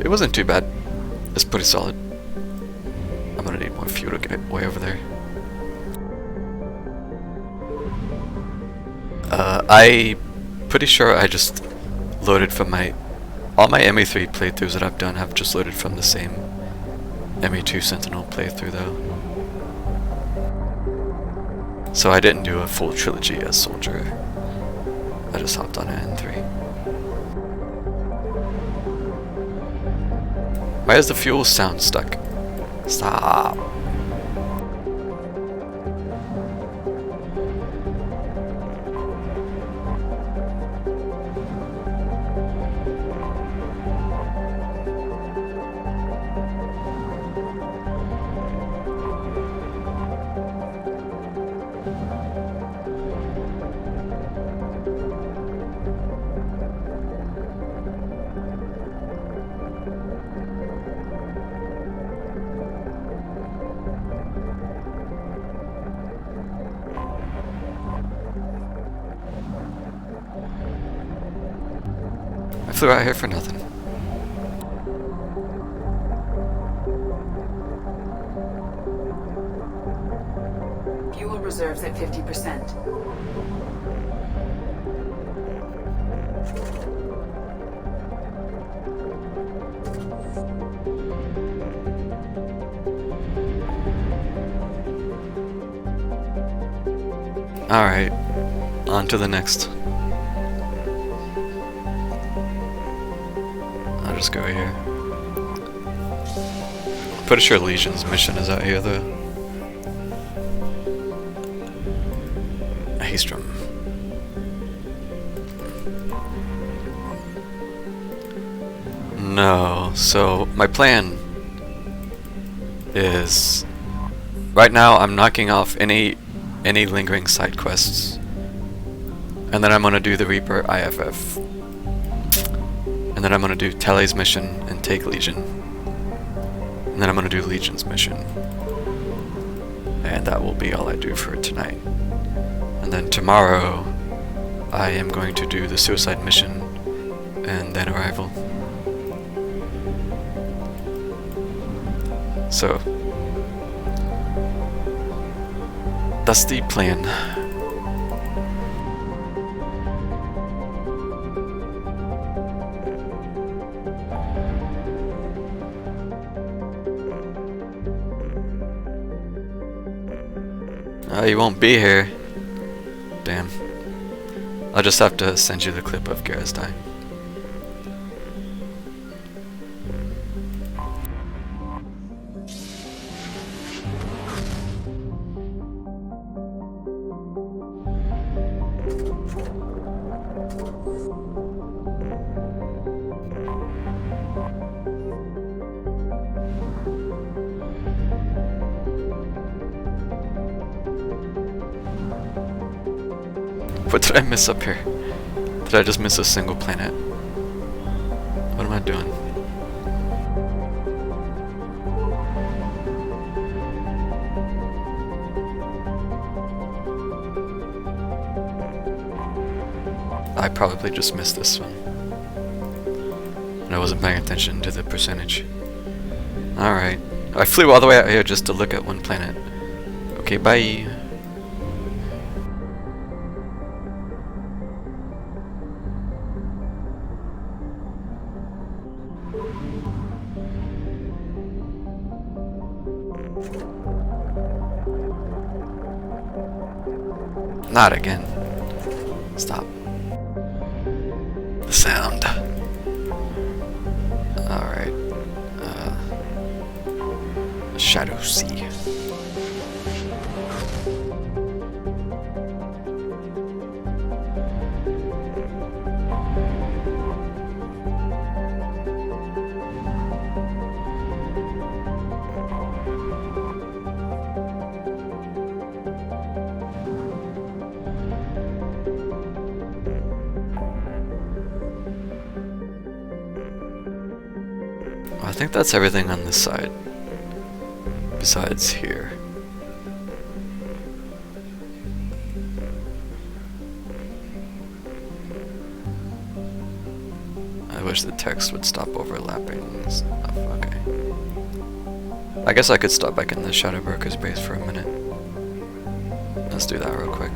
It wasn't too bad. It's pretty solid. I'm gonna need more fuel to get way over there. I'm pretty sure I just loaded from all my ME3 playthroughs that I've done have just loaded from the same ME2 Sentinel playthrough though. So I didn't do a full trilogy as soldier. I just hopped on it in 3. Why does the fuel sound stuck? Stop. flew out here for nothing. Fuel reserves at 50%. Alright, on to the next. I'll just go here. Pretty sure Legion's mission is out here though. Haystrom. No, so my plan is right now I'm knocking off any lingering side quests, and then I'm gonna do the Reaper IFF, and then I'm gonna do Telly's mission and take Legion, and then I'm gonna do Legion's mission, and that will be all I do for tonight. And then tomorrow I am going to do the suicide mission and then Arrival. So that's the plan. You won't be here. Damn. I'll just have to send you the clip of Garrus dying. What did I miss up here? Did I just miss a single planet? What am I doing? I probably just missed this one. And I wasn't paying attention to the percentage. Alright. I flew all the way out here just to look at one planet. Okay, bye. Not again. Stop. The sound. Alright. Shadow Sea. I think that's everything on this side, besides here. I wish the text would stop overlapping and stuff. Okay. I guess I could stop back in the Shadow Broker's base for a minute. Let's do that real quick.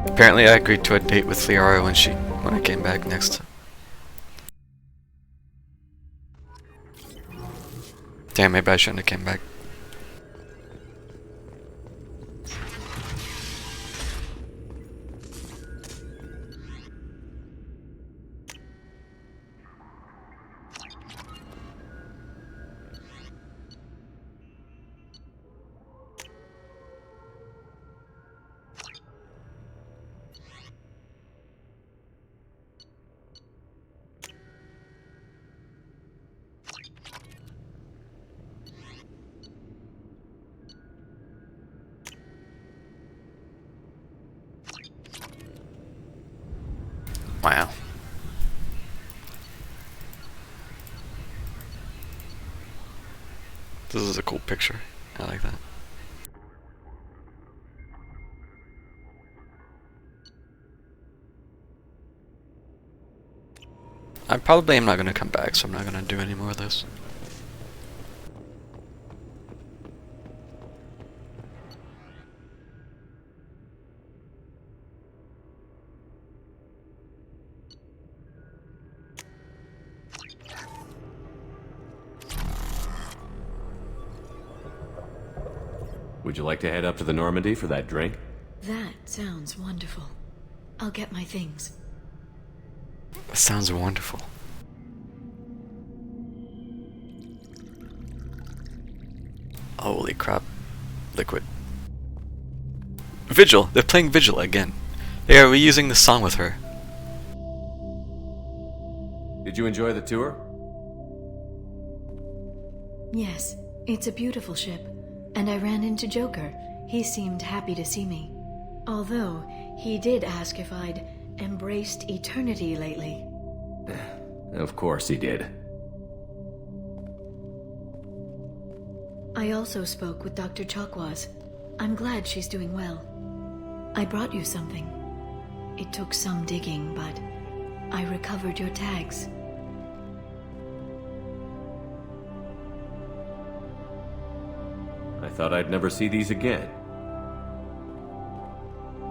Apparently I agreed to a date with Liara when I came back next. Damn, maybe I shouldn't have came back. Wow. This is a cool picture. I like that. I probably am not going to come back, so I'm not going to do any more of this. Would you like to head up to the Normandy for that drink? That sounds wonderful. I'll get my things. That sounds wonderful. Holy crap. Liquid. Vigil! They're playing Vigil again. They are reusing the song with her. Did you enjoy the tour? Yes, it's a beautiful ship. And I ran into Joker. He seemed happy to see me. Although, he did ask if I'd embraced eternity lately. Of course he did. I also spoke with Dr. Chakwas. I'm glad she's doing well. I brought you something. It took some digging, but I recovered your tags. I thought I'd never see these again.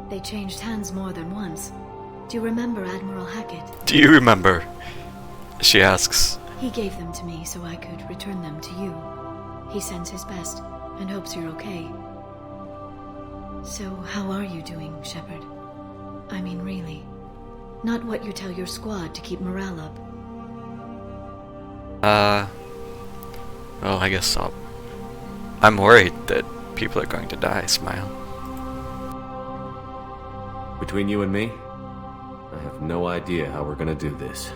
They changed hands more than once. Do you remember Admiral Hackett? Do you remember? She asks. He gave them to me so I could return them to you. He sends his best and hopes you're okay. So, how are you doing, Shepard? I mean, really. Not what you tell your squad to keep morale up. Well, I guess so. I'm worried that people are going to die. Smile. Between you and me, I have no idea how we're gonna do this.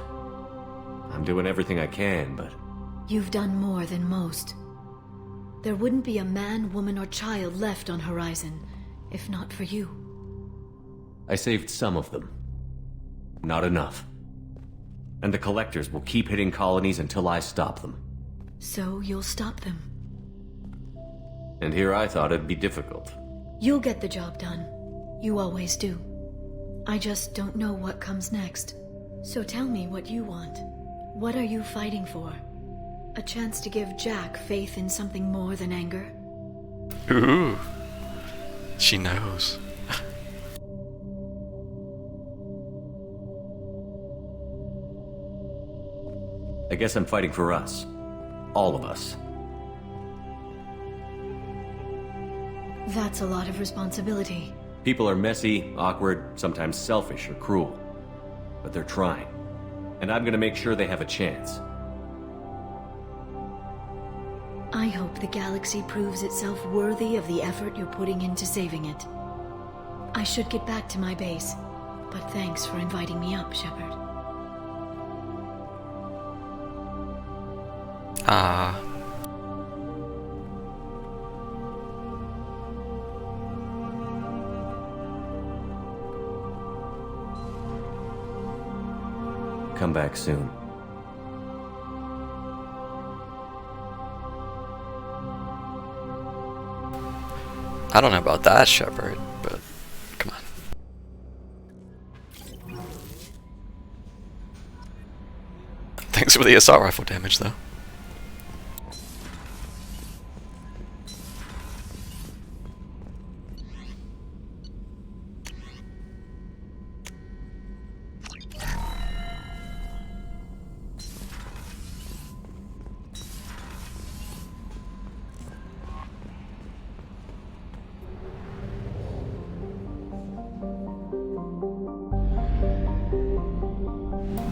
I'm doing everything I can, but... You've done more than most. There wouldn't be a man, woman, or child left on Horizon, if not for you. I saved some of them. Not enough. And the Collectors will keep hitting colonies until I stop them. So you'll stop them. And here I thought it'd be difficult. You'll get the job done. You always do. I just don't know what comes next. So tell me what you want. What are you fighting for? A chance to give Jack faith in something more than anger? Ooh. She knows. I guess I'm fighting for us. All of us. That's a lot of responsibility. People are messy, awkward, sometimes selfish or cruel. But they're trying. And I'm gonna make sure they have a chance. I hope the galaxy proves itself worthy of the effort you're putting into saving it. I should get back to my base, but thanks for inviting me up, Shepard. Come back soon. I don't know about that, Shepard, but come on. Thanks for the assault rifle damage, though.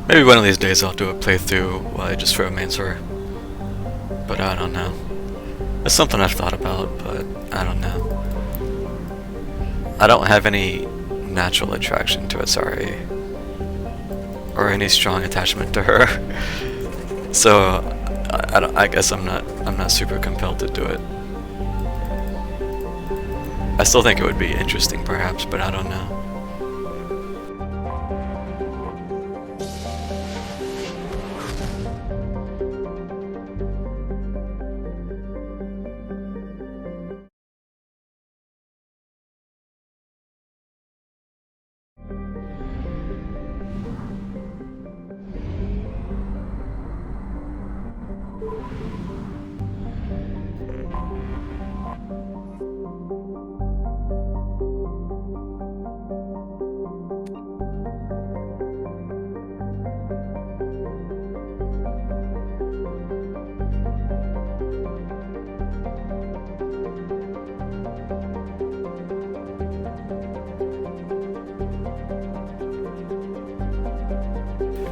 Maybe one of these days I'll do a playthrough while I just romance her. But I don't know. It's something I've thought about, but I don't know. I don't have any natural attraction to Asari. Or any strong attachment to her. So I guess I'm not super compelled to do it. I still think it would be interesting perhaps, but I don't know.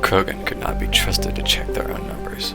Krogan could not be trusted to check their own numbers.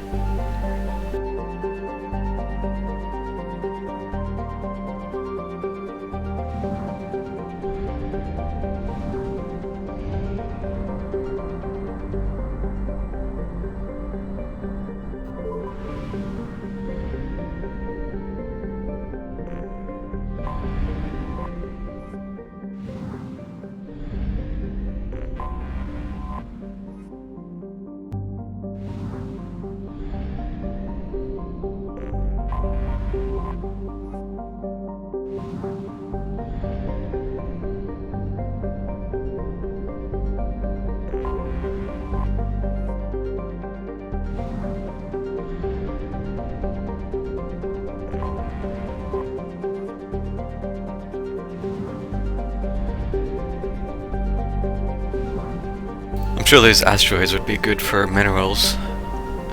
I'm sure these asteroids would be good for minerals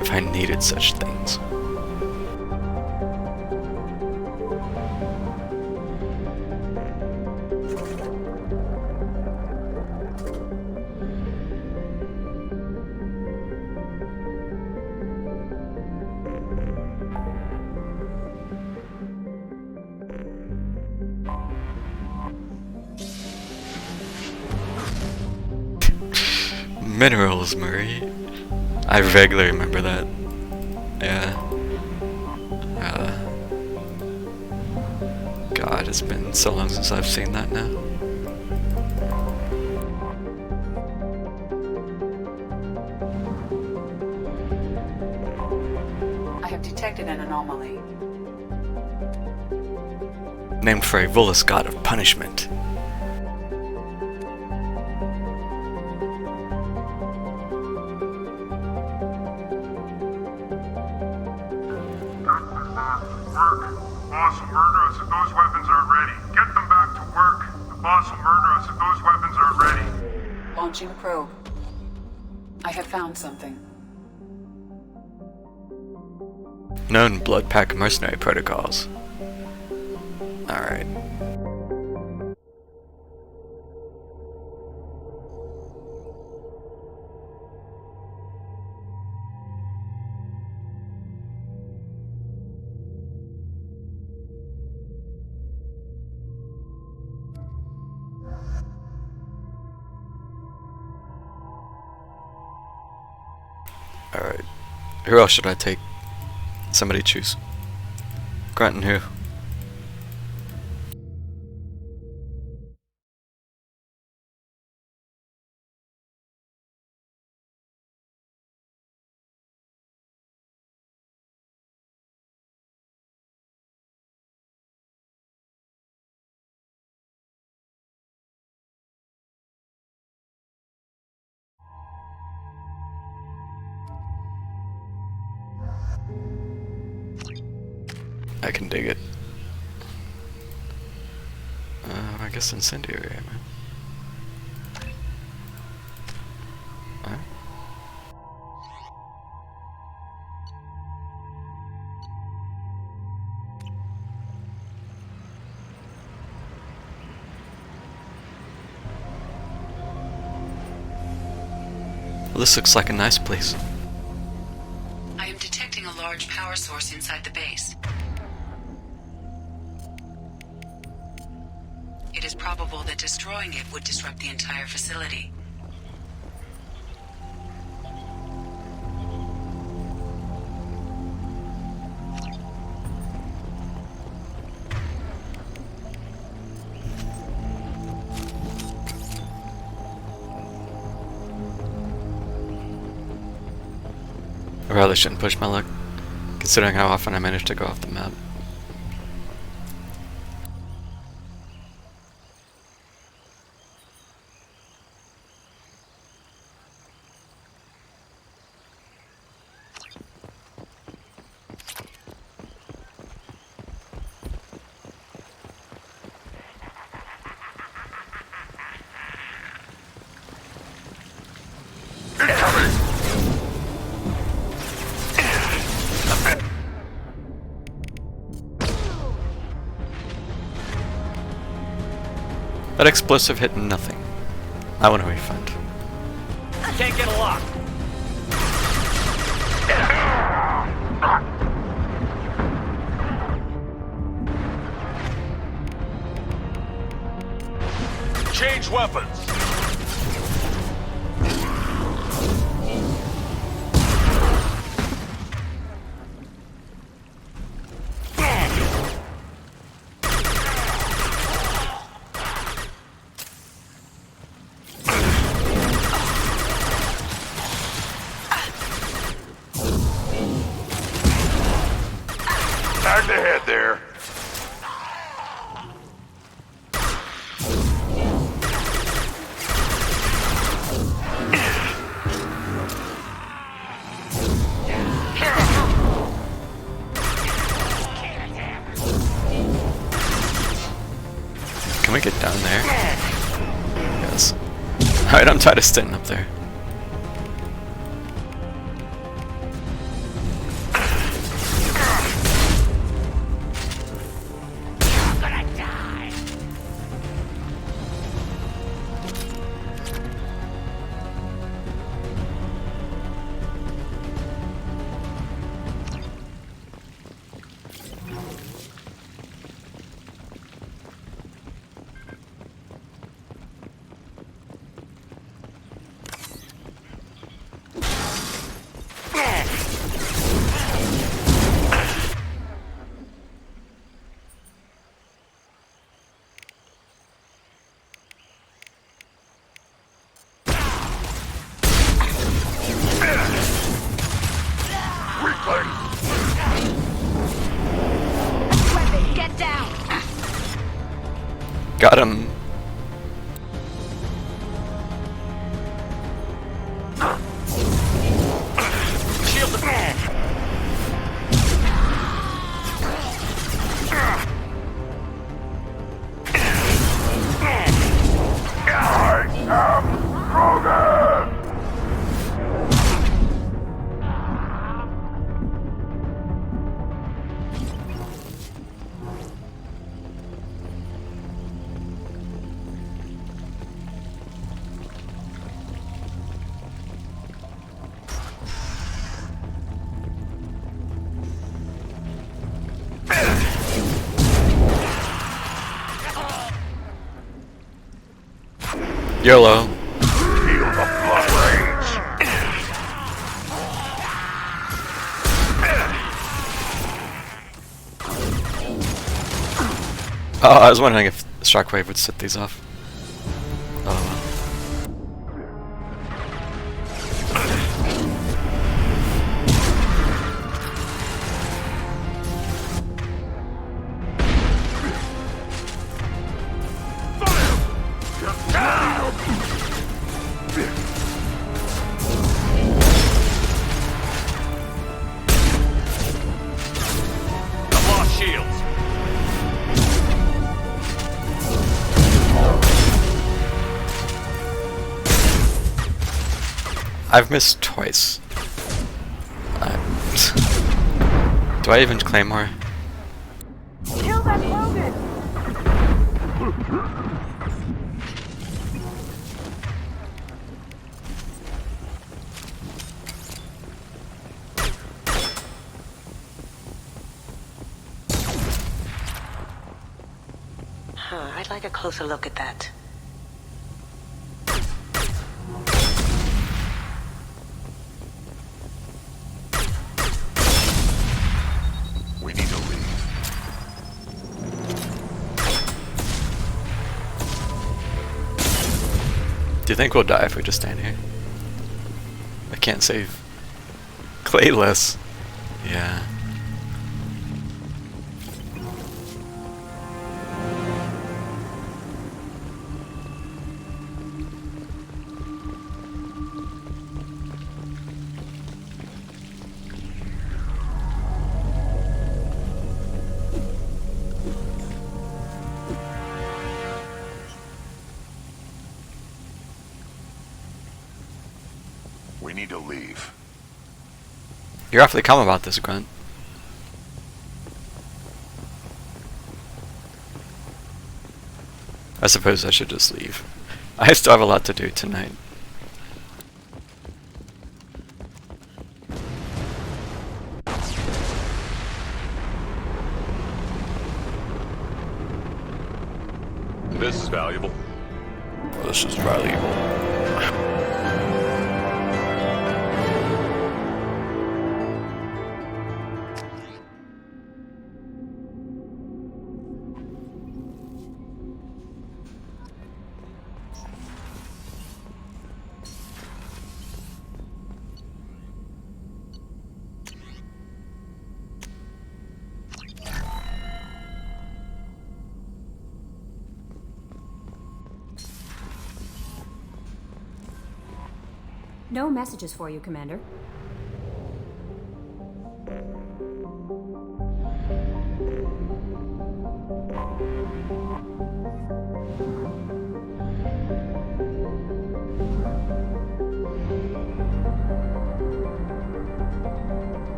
if I needed such things. Minerals, Murray. I vaguely remember that. Yeah. God, it's been so long since I've seen that now. I have detected an anomaly. Named for a Volus god of punishment. Boss will murder us if those weapons aren't ready. Get them back to work. The boss will murder us if those weapons aren't ready. Launching probe. I have found something. Known blood pack mercenary protocols. Alright. Alright. Who else should I take? Somebody choose. Grunt and who? I can dig it. I guess incendiary, man. Alright. Well, this looks like a nice place. I am detecting a large power source inside the base. It is probable that destroying it would disrupt the entire facility. I probably shouldn't push my luck, considering how often I manage to go off the map. That explosive hit nothing. I want a refund. Can't get a lock. Change weapons. Back to head there. Can we get down there? Yes. Alright, I'm tired of standing up there. Get down! Got him. Shield the man. YOLO. Feel the blood rage. Oh, I was wondering if Shockwave would set these off. Oh I've lost shields. I've missed twice. Do I even Claymore? Kill that Logan! I'd like a closer look at that. We need to leave. Do you think we'll die if we just stand here? I can't save Clayless. Yeah. We need to leave. You're awfully calm about this, Grunt. I suppose I should just leave. I still have a lot to do tonight. This is valuable. This is Riley. No messages for you, Commander.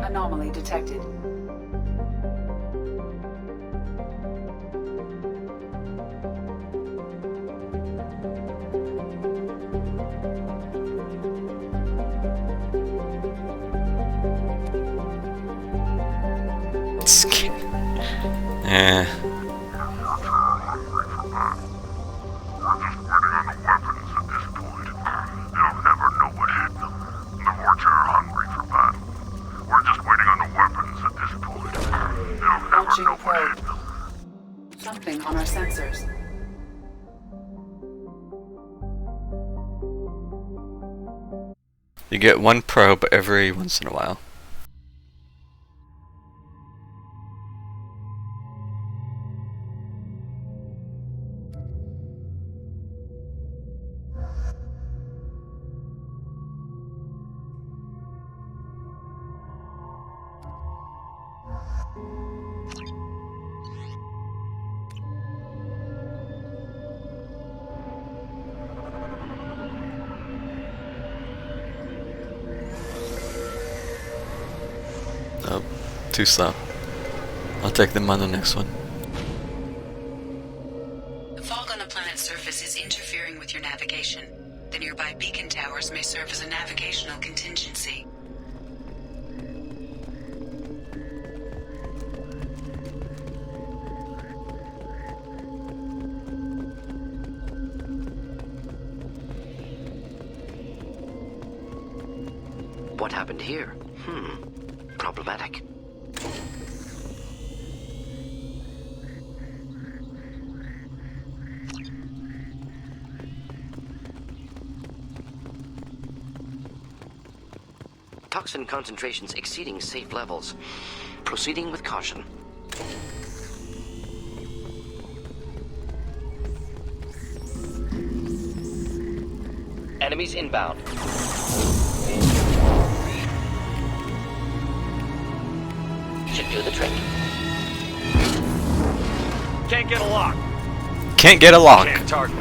Anomaly detected. Eh. Something on our sensors. You get one probe every once in a while. Oh, too slow. I'll take them on the next one. The fog on the planet's surface is interfering with your navigation. The nearby beacon towers may serve as a navigational contingency. What happened here? Problematic. Toxin concentrations exceeding safe levels. Proceeding with caution. Enemies inbound. Should do the trick. Can't get a lock. Can't get a lock. Can't target.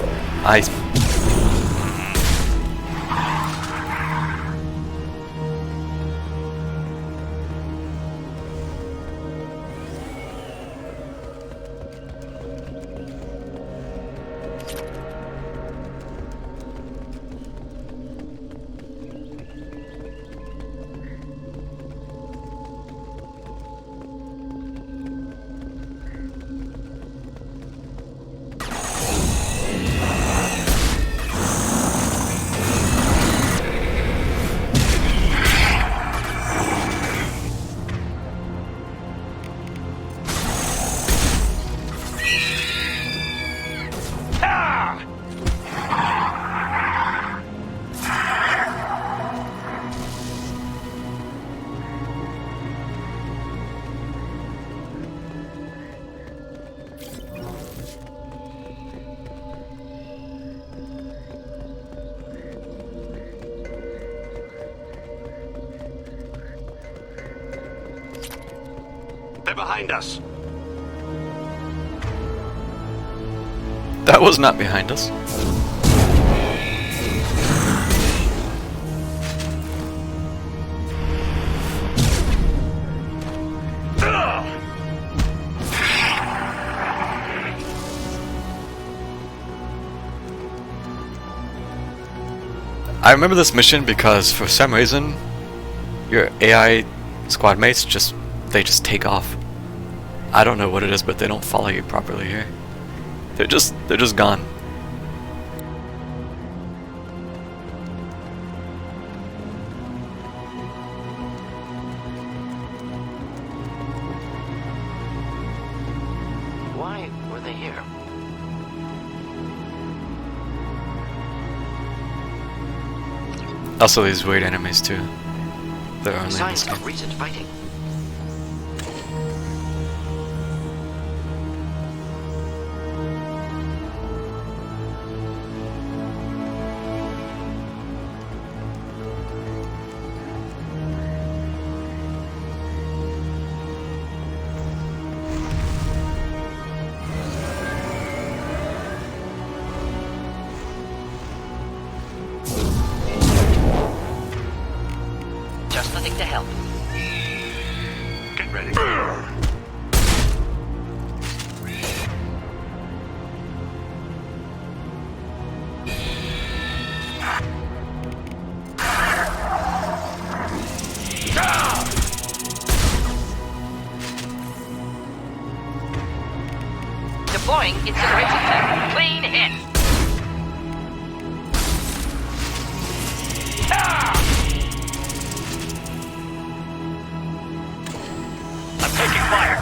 They're behind us. That was not behind us. I remember this mission because for some reason your AI squad mates just take off. I don't know what it is, but they don't follow you properly here. They're just gone. Why were they here? Also these weird enemies too. They're only in this Signs game. of recent fighting. Just the thing to help. Get ready. Deploying incineration tech. Clean hit. I'm taking fire.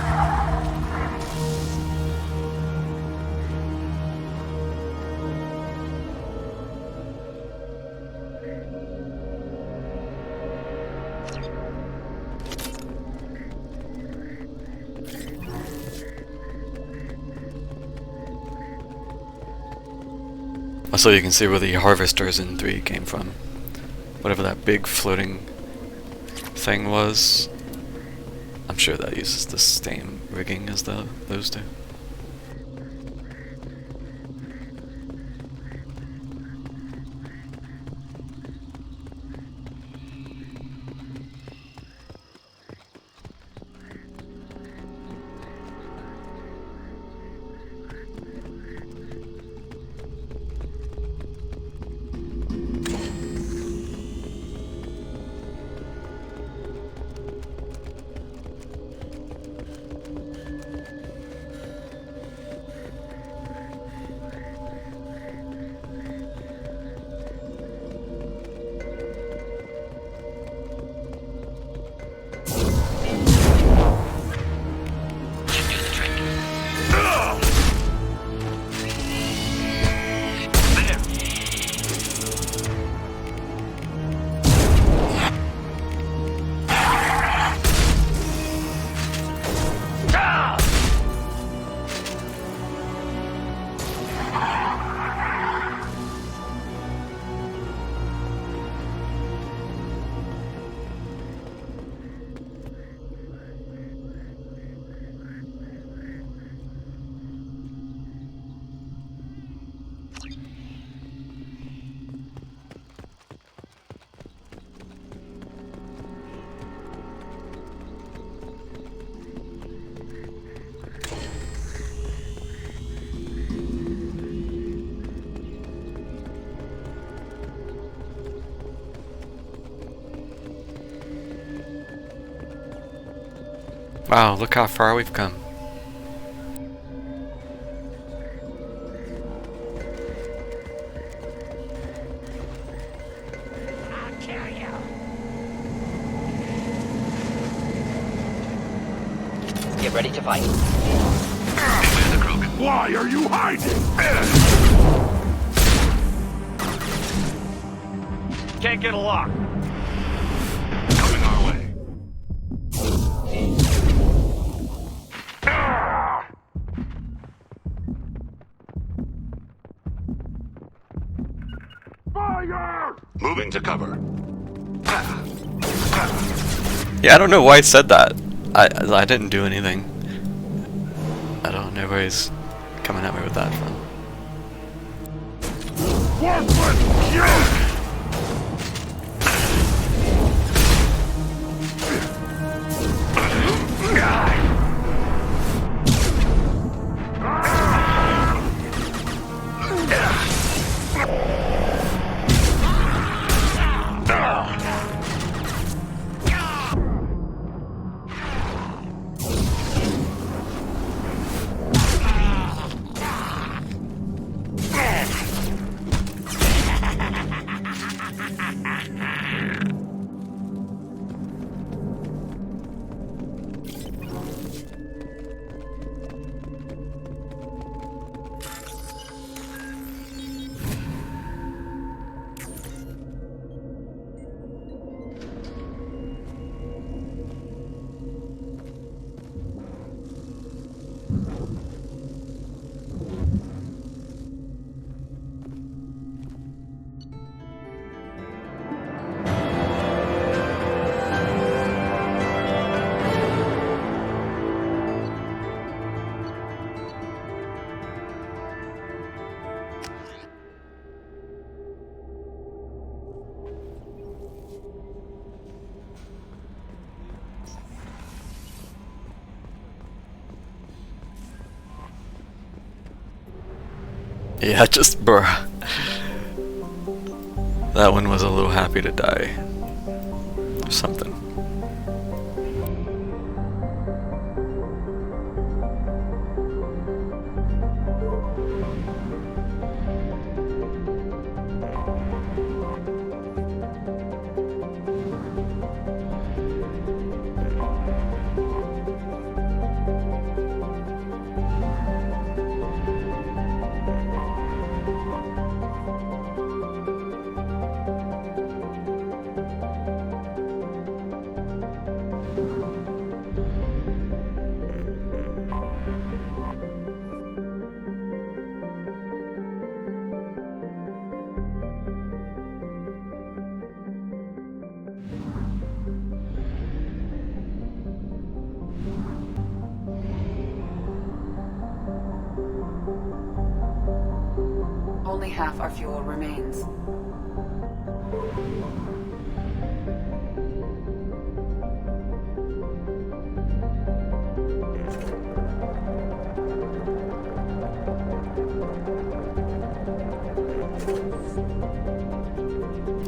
Also you can see where the harvesters in 3 came from. Whatever that big floating thing was. I'm sure that uses the same rigging as those do. Wow, look how far we've come. Get ready to fight. Why are you hiding? Can't get a lock. Coming our way. Fire! Moving to cover. Yeah, I don't know why it said that. I didn't do anything. I don't know where he's coming at me with that from. Worthless joke! Yeah, just bruh. That one was a little happy to die. Or something. Only half our fuel remains.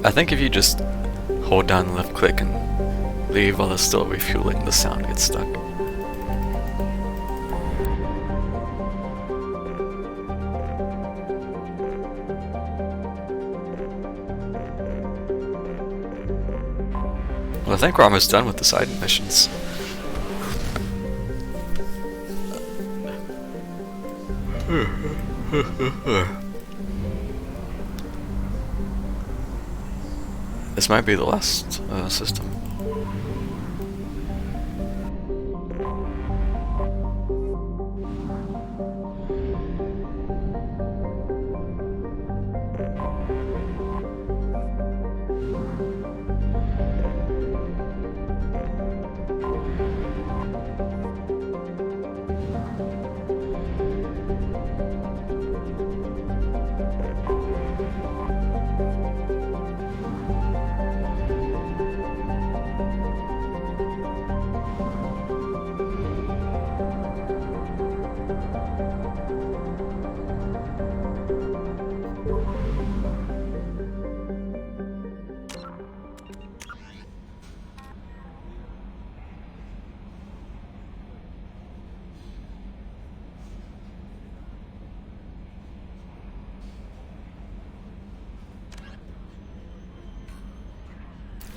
I think if you just hold down left click and leave while it's still refueling, the sound gets stuck. Well, I think we're almost done with the side missions. This might be the last system.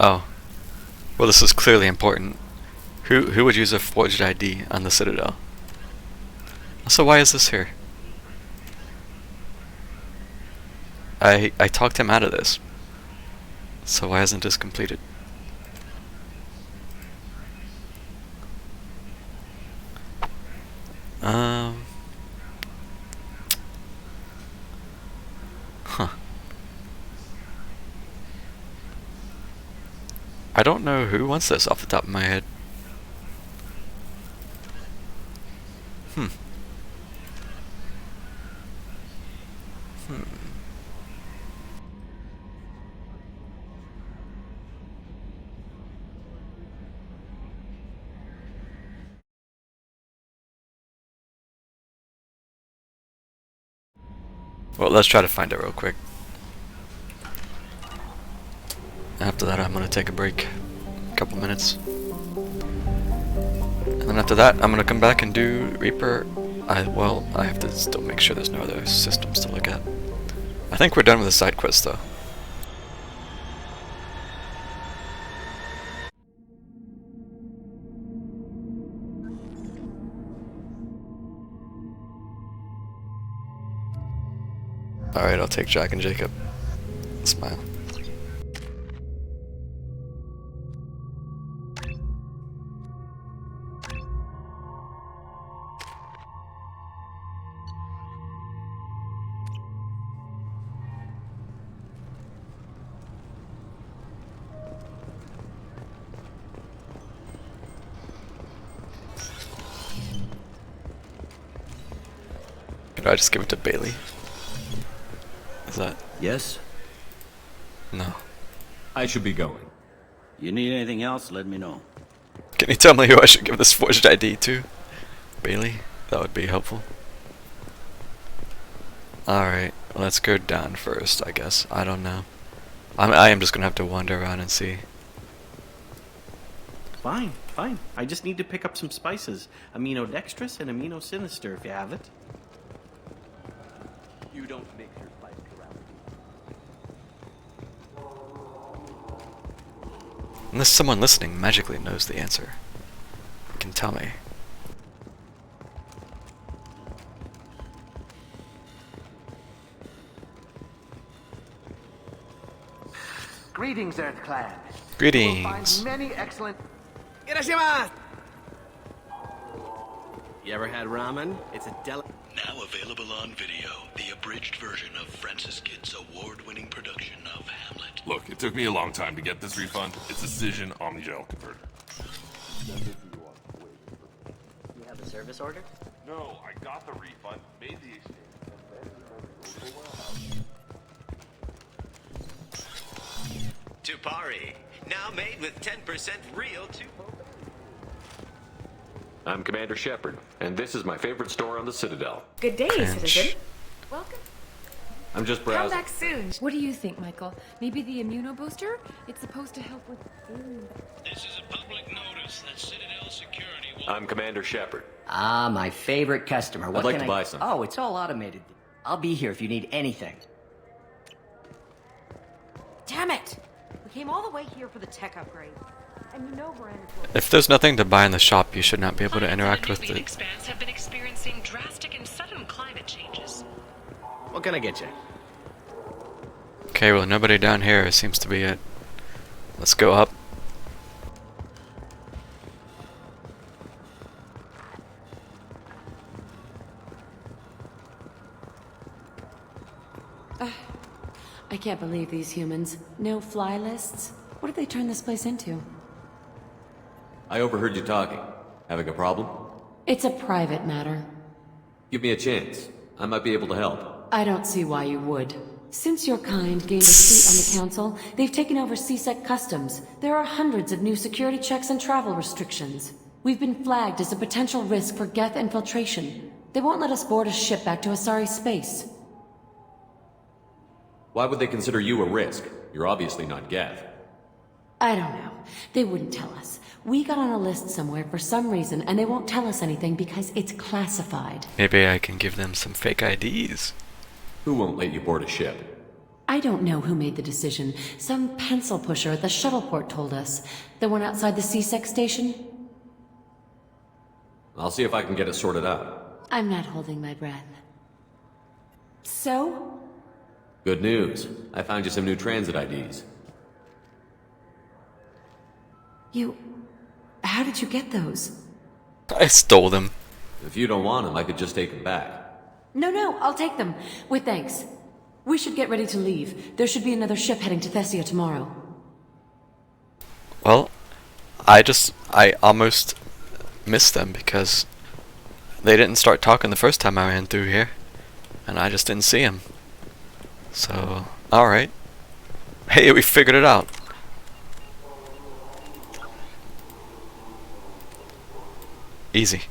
Oh. Well, this is clearly important. Who would use a forged ID on the Citadel? Also, why is this here? I talked him out of this. So why isn't this completed? Huh. I don't know who wants this off the top of my head. Hmm. Well, let's try to find it real quick. After that, I'm gonna take a break. A couple minutes. And then after that, I'm gonna come back and do Reaper. Well, I have to still make sure there's no other systems to look at. I think we're done with the side quest, though. Alright, I'll take Jack and Jacob. Smile. Could I just give it to Bailey? Is that... Yes? No. I should be going. You need anything else, let me know. Can you tell me who I should give this forged ID to? Bailey? That would be helpful. Alright, let's go down first, I guess. I don't know. I am just gonna have to wander around and see. Fine, fine. I just need to pick up some spices. Aminodextrous and aminosinister if you have it. You don't mix your spice around. Unless someone listening magically knows the answer. You can tell me. Greetings, Earth Clan. Greetings. You will find many excellent... You ever had ramen? It's a Now available on video, the abridged version of Francis Kidd's award-winning production of Hamlet. Look, it took me a long time to get this refund. It's a Cision Omnigel converter. You have a service order? No, I got the refund, made the exchange, Tupari, now made with 10% real I'm Commander Shepard, and this is my favorite store on the Citadel. Good day, citizen. Welcome. I'm just Come browsing. back soon. What do you think, Michael? Maybe the immuno booster? It's supposed to help with... This is a public notice that Citadel Security will... I'm Commander Shepard. Ah, my favorite customer. What I'd like can to I... buy some. Oh, it's all automated. I'll be here if you need anything. Damn it! We came all the way here for the tech upgrade. And you know Brandon. If there's nothing to buy in the shop, you should not be able to interact with The it. expanse have been experiencing drastic and sudden climate changes. What can I get you? Okay, well, nobody down here seems to be it. Let's go up. I can't believe these humans. No fly lists? What did they turn this place into? I overheard you talking. Having a problem? It's a private matter. Give me a chance. I might be able to help. I don't see why you would. Since your kind gained a seat on the council, they've taken over CSEC customs. There are hundreds of new security checks and travel restrictions. We've been flagged as a potential risk for Geth infiltration. They won't let us board a ship back to Asari space. Why would they consider you a risk? You're obviously not Geth. I don't know. They wouldn't tell us. We got on a list somewhere for some reason, and they won't tell us anything because it's classified. Maybe I can give them some fake IDs. Who won't let you board a ship? I don't know who made the decision. Some pencil pusher at the shuttle port told us. The one outside the C-Sec station? I'll see if I can get it sorted out. I'm not holding my breath. So? Good news. I found you some new transit IDs. How did you get those? I stole them. If you don't want them, I could just take them back. No, I'll take them. With thanks. We should get ready to leave. There should be another ship heading to Thessia tomorrow. Well, I almost missed them because they didn't start talking the first time I ran through here. And I just didn't see them. So, alright. Hey, we figured it out. Easy.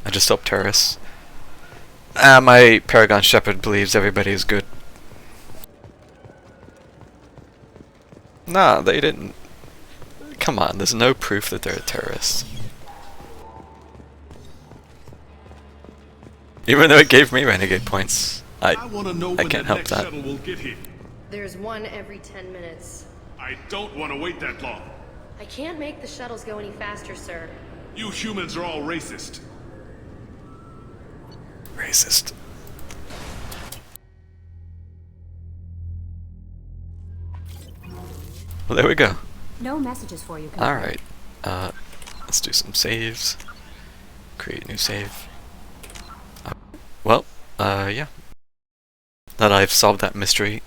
I just hope terrorists. My Paragon Shepherd believes everybody is good. Nah, they didn't. Come on, there's no proof that they're terrorists. Even though it gave me renegade points, I can't help that. Will get here. There's one every 10 minutes. I don't want to wait that long. I can't make the shuttles go any faster, sir. You humans are all racist. Racist. Well, there we go. No messages for you, Commander. Alright. Let's do some saves. Create new save. Yeah. Now that I've solved that mystery,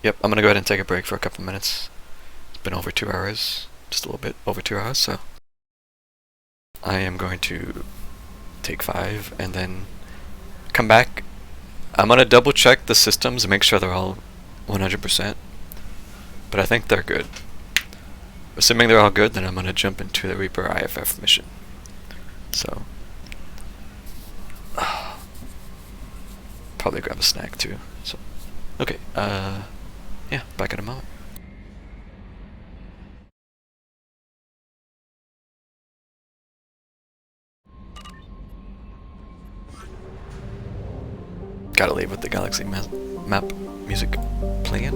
yep, I'm gonna go ahead and take a break for a couple minutes. It's been over 2 hours. Just a little bit over 2 hours, so I am going to take 5 and then come back. I'm gonna double check the systems and make sure they're all 100%, but I think they're good. Assuming they're all good, then I'm gonna jump into the Reaper IFF mission. So probably grab a snack too. So okay, yeah, back in a moment. Gotta leave with the galaxy map music playing.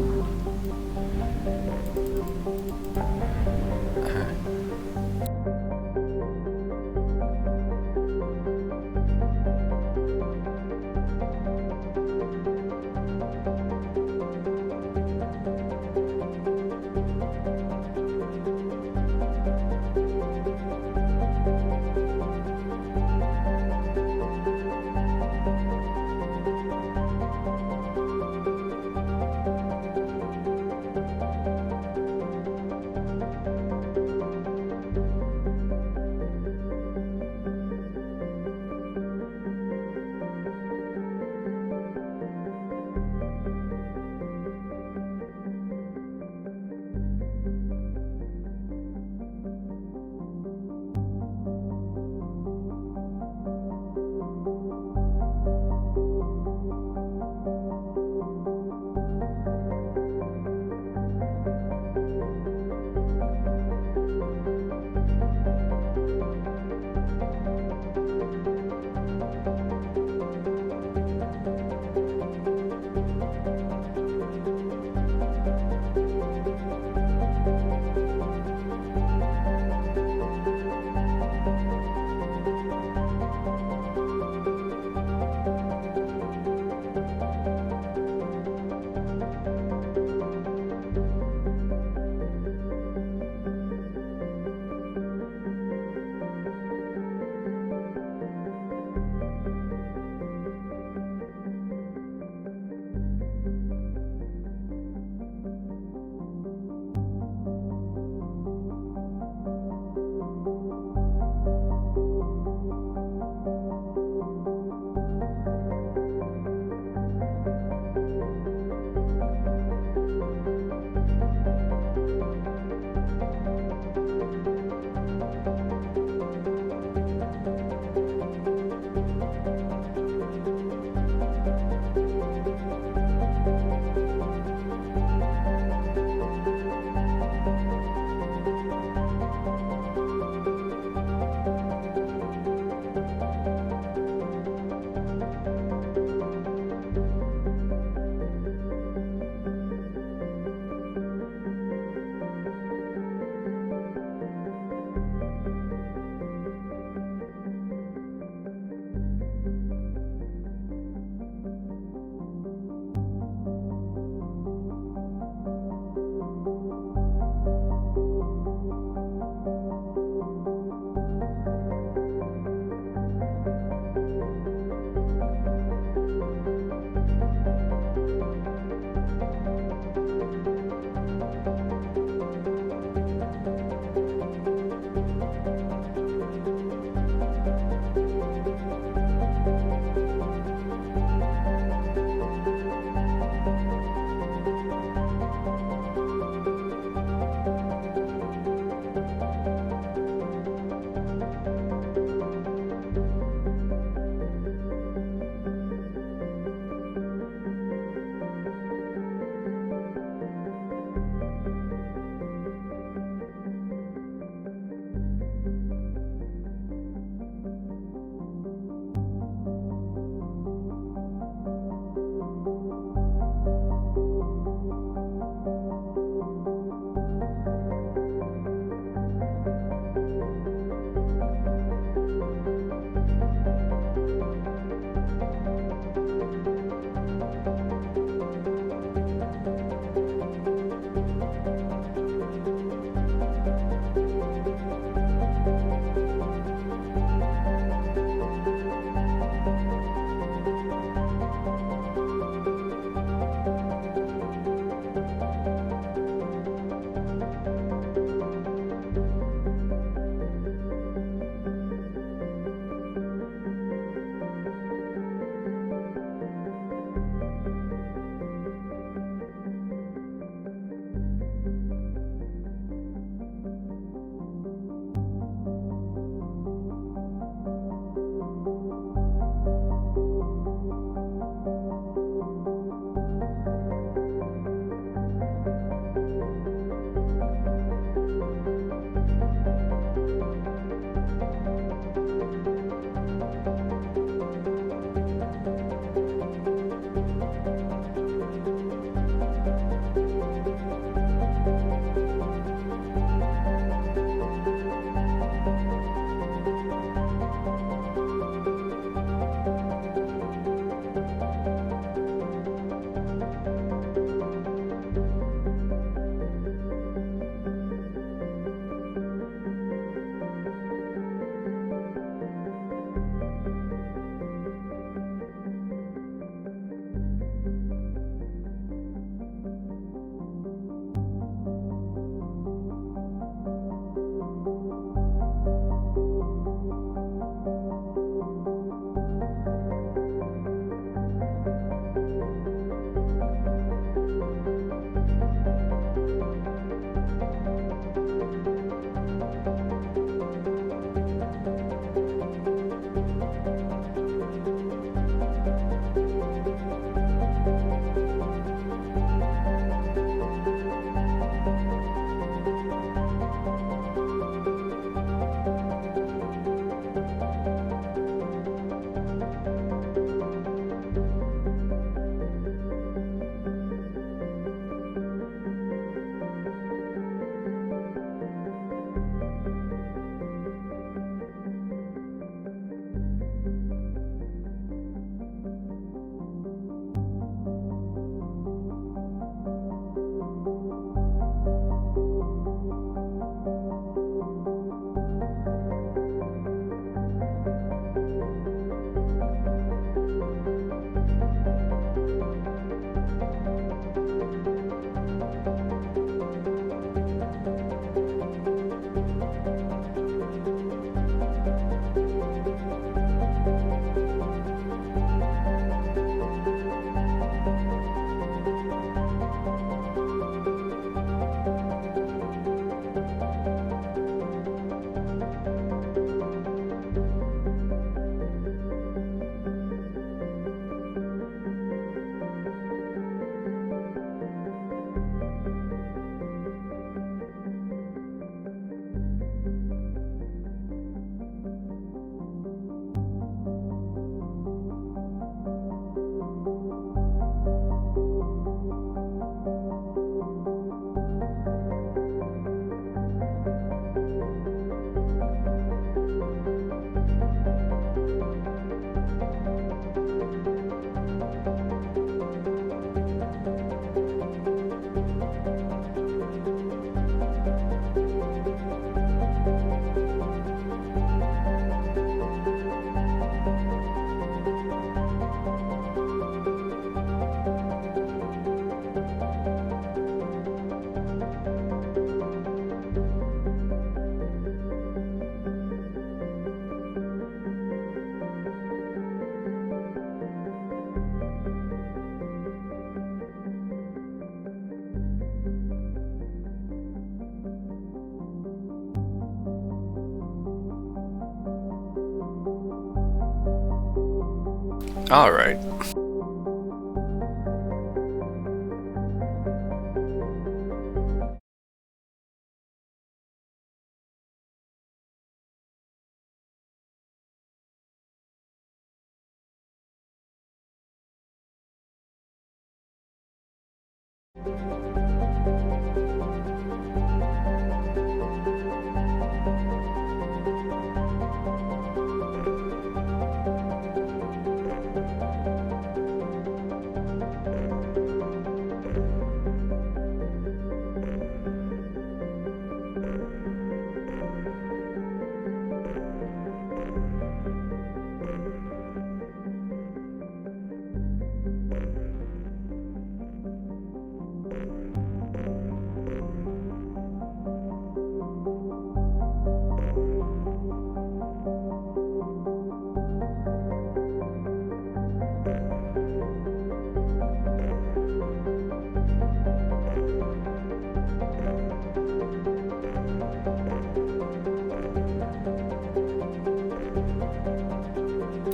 Alright.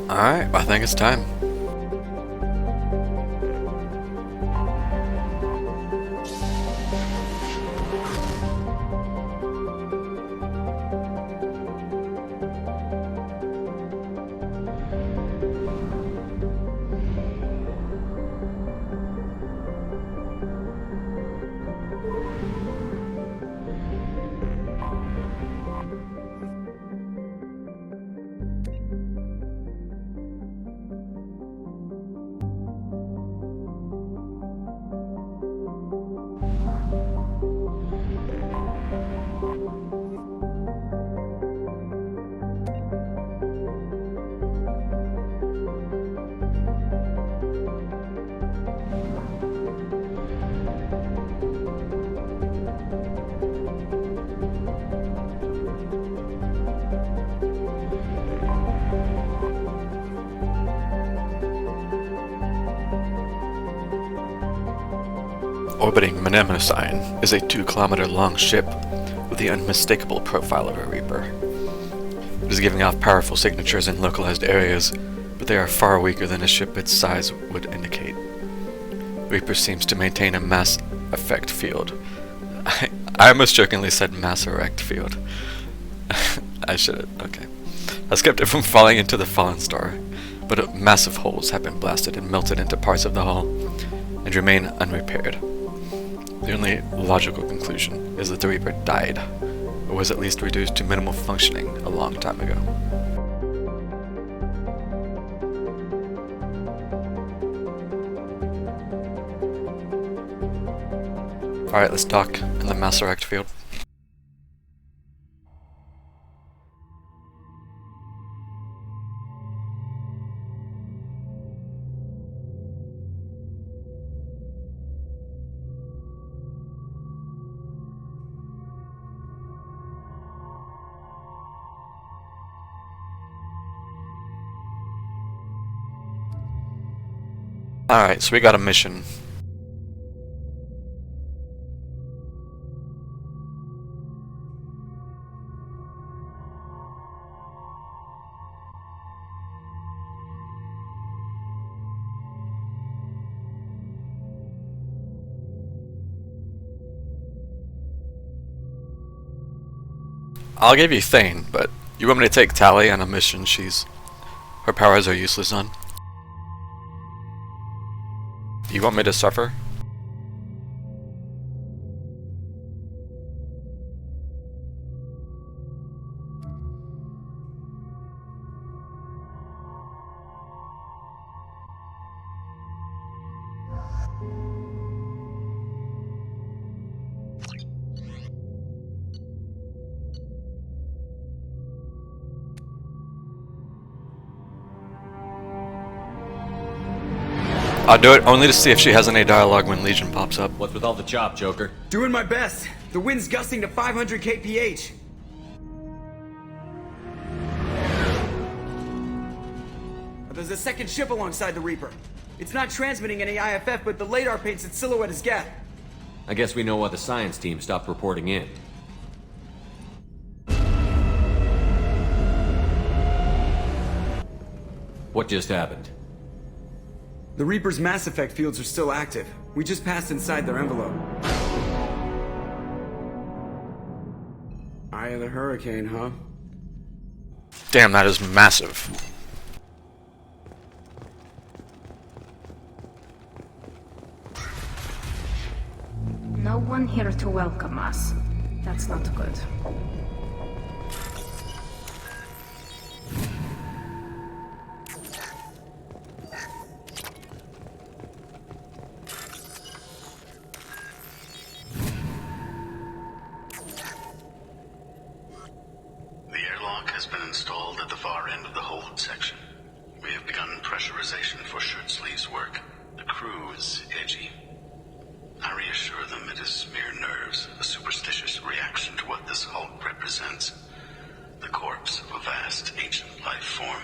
Alright, I think it's time. Orbiting ME2 is a 2-kilometer-long ship with the unmistakable profile of a Reaper. It is giving off powerful signatures in localized areas, but they are far weaker than a ship its size would indicate. Reaper seems to maintain a mass effect field. I almost jokingly said mass erect field. I should have, okay. That's kept it from falling into the fallen star, but massive holes have been blasted and melted into parts of the hull, and remain unrepaired. The only logical conclusion is that the Reaper died, or was at least reduced to minimal functioning a long time ago. Alright, let's dock in the mass erect field. Alright, so we got a mission. I'll give you Thane, but you want me to take Tally on a mission her powers are useless on? You want me to suffer? I'll do it only to see if she has any dialogue when Legion pops up. What's with all the chop, Joker? Doing my best. The wind's gusting to 500 kph. There's a second ship alongside the Reaper. It's not transmitting any IFF, but the radar paints its silhouette as Geth. I guess we know why the science team stopped reporting in. What just happened? The Reaper's Mass Effect fields are still active. We just passed inside their envelope. Eye of the Hurricane, huh? Damn, that is massive. No one here to welcome us. That's not good. The airlock has been installed at the far end of the hold section. We have begun pressurization for shirt sleeves work. The crew is edgy. I reassure them it is mere nerves, a superstitious reaction to what this hulk represents. The corpse of a vast, ancient life form.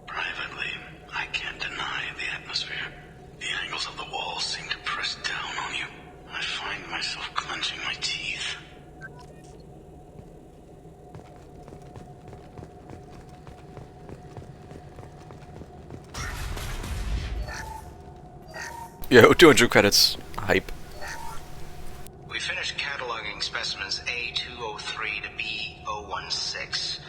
Privately, I can't deny the atmosphere. The angles of the walls seem to press down on you. I find myself clenching my teeth. Yo, 200 credits. Hype. We finished cataloging specimens A203 to B016.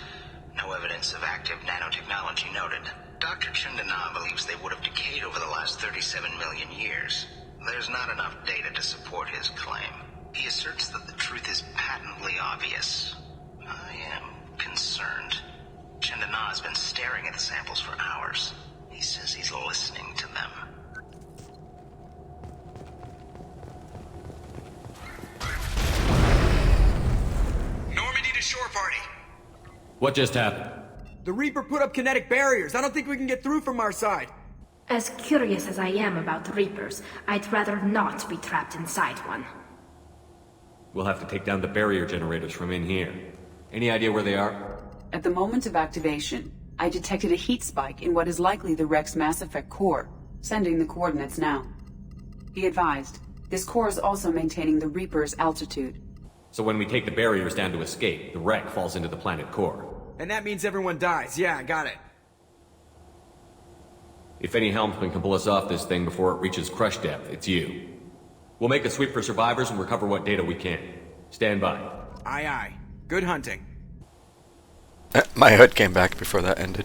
No evidence of active nanotechnology noted. Dr. Chandana believes they would have decayed over the last 37 million years. There's not enough data to support his claim. He asserts that the truth is patently obvious. I am concerned. Chandana has been staring at the samples for hours. He says he's listening to them. Normandy to shore party. What just happened? The Reaper put up kinetic barriers. I don't think we can get through from our side. As curious as I am about Reapers, I'd rather not be trapped inside one. We'll have to take down the barrier generators from in here. Any idea where they are? At the moment of activation, I detected a heat spike in what is likely the Rex Mass Effect core, sending the coordinates now. Be advised, this core is also maintaining the Reaper's altitude. So when we take the barriers down to escape, the wreck falls into the planet core. And that means everyone dies. Yeah, got it. If any helmsman can pull us off this thing before it reaches crush depth, it's you. We'll make a sweep for survivors and recover what data we can. Stand by. Aye, aye. Good hunting. My HUD came back before that ended.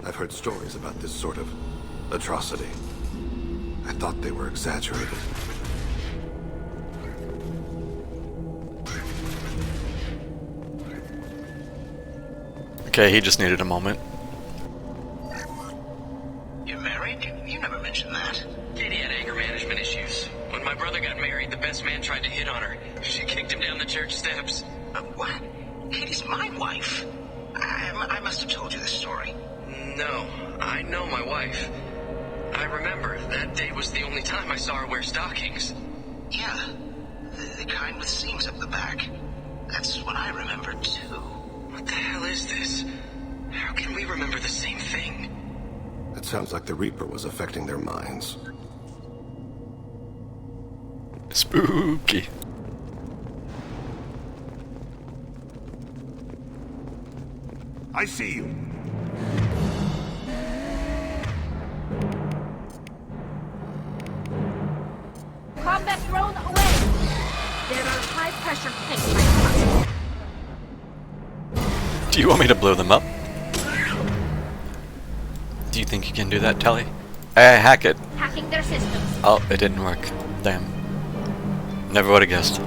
I've heard stories about this sort of atrocity. I thought they were exaggerated. Okay, he just needed a moment. You're married? You never mentioned that. Katie had anger management issues. When my brother got married, the best man tried to hit on her. She kicked him down the church steps. What? Katie's my wife. I must have told you this story. No, I know my wife. I remember, that day was the only time I saw her wear stockings. Yeah, the kind with seams up the back. That's what I remember, too. What the hell is this? How can we remember the same thing? It sounds like the Reaper was affecting their minds. Spooky. I see you. Combat drone away! There are high-pressure tanks. Do you want me to blow them up? Do you think you can do that, Telly? Hack it. Hacking their systems. Oh, it didn't work. Damn. Never would have guessed.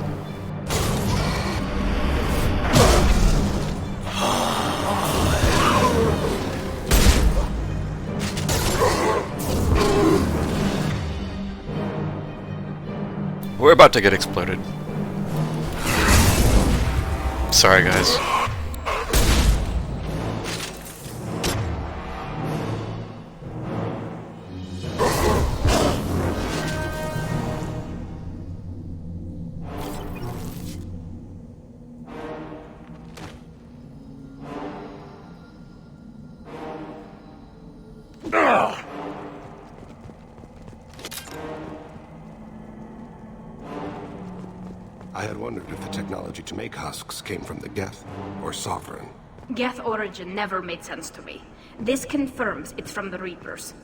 We're about to get exploded. Sorry, guys. I had wondered if the technology to make husks came from the Geth or Sovereign. Geth origin never made sense to me. This confirms it's from the Reapers.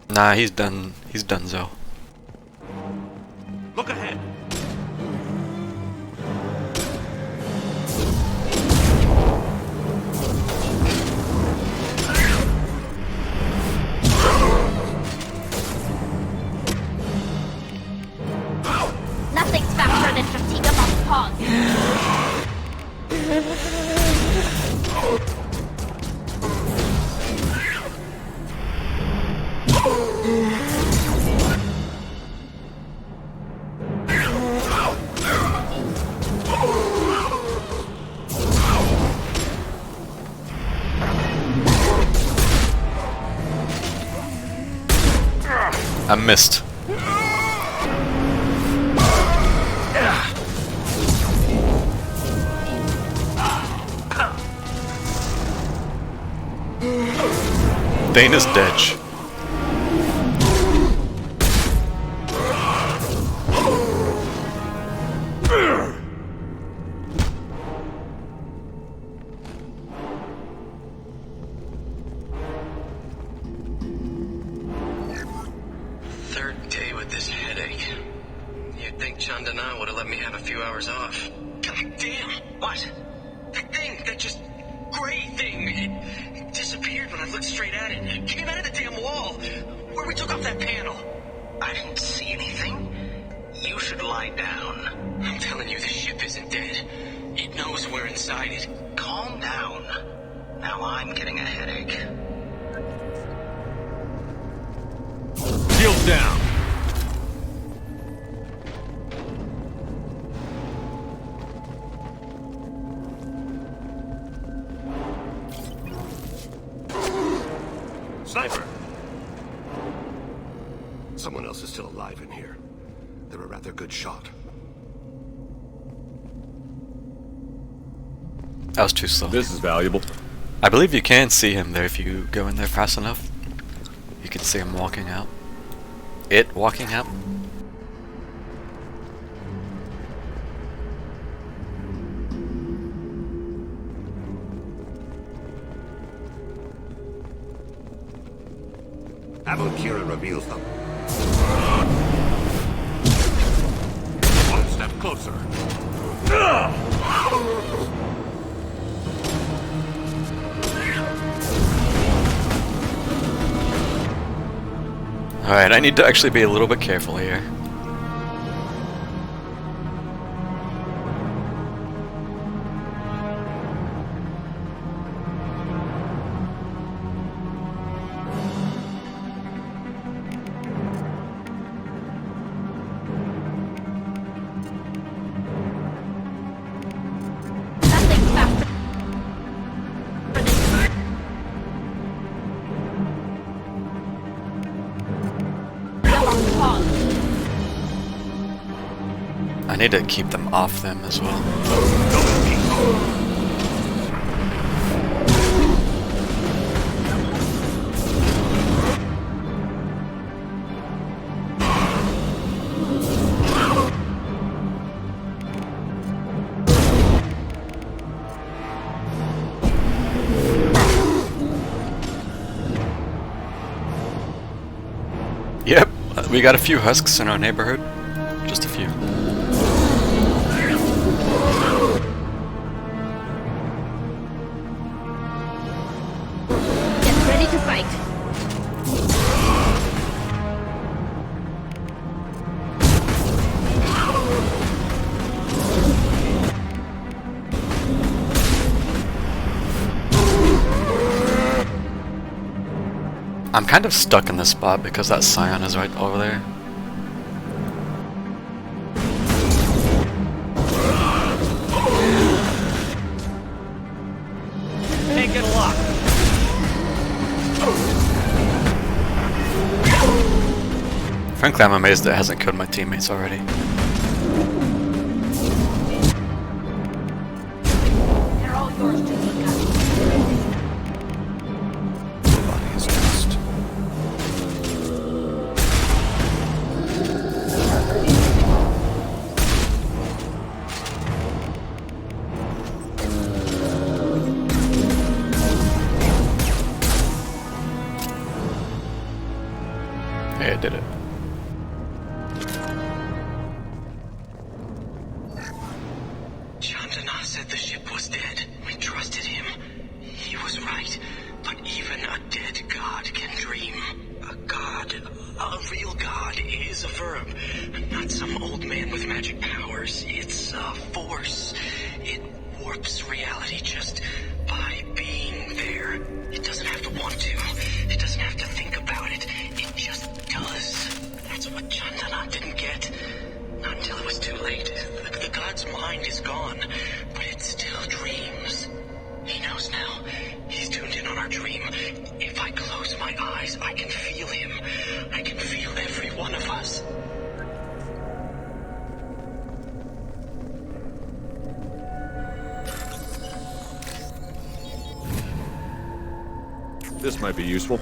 Nah, he's done. He's donezo. Look ahead. Nothing's faster than fatigue among pawns. I missed. Dana's dead. Third day with this headache. You'd think Chandana would have let me have a few hours off. God damn! What? That thing, that just gray thing, it disappeared when I looked straight at it. It came out of the damn wall, where we took off that panel. I didn't see anything. You should lie down. I'm telling you, the ship isn't dead. It knows we're inside it. Calm down. Now I'm getting a headache. Shields down. Sniper! Someone else is still alive in here. They're a rather good shot. That was too slow. This is valuable. I believe you can see him there if you go in there fast enough. You can see him walking out. It walking out. Avalkira reveals them. One step closer. Alright, I need to actually be a little bit careful here. I need to keep them off them as well. Yep, we got a few husks in our neighborhood. Just a few. Get ready to fight. I'm kind of stuck in this spot because that Scion is right over there. Can't get a lock. Frankly, I'm amazed it hasn't killed my teammates already. They're all yours to take up. Body is dust. Hey, I did it. Chandana said the ship was dead. We trusted him. He was right. But even a dead god can dream. A god, a real god, is a verb. Not some old man with magic powers. It's a force. It warps reality just by being there. It doesn't have to want to. It doesn't have to think about it. It just does. That's what Chandana didn't get. Not until it was too late. The god's mind is gone, but it still dreams. He knows now. He's tuned in on our dream. If I close my eyes, I can feel him. I can feel every one of us. This might be useful.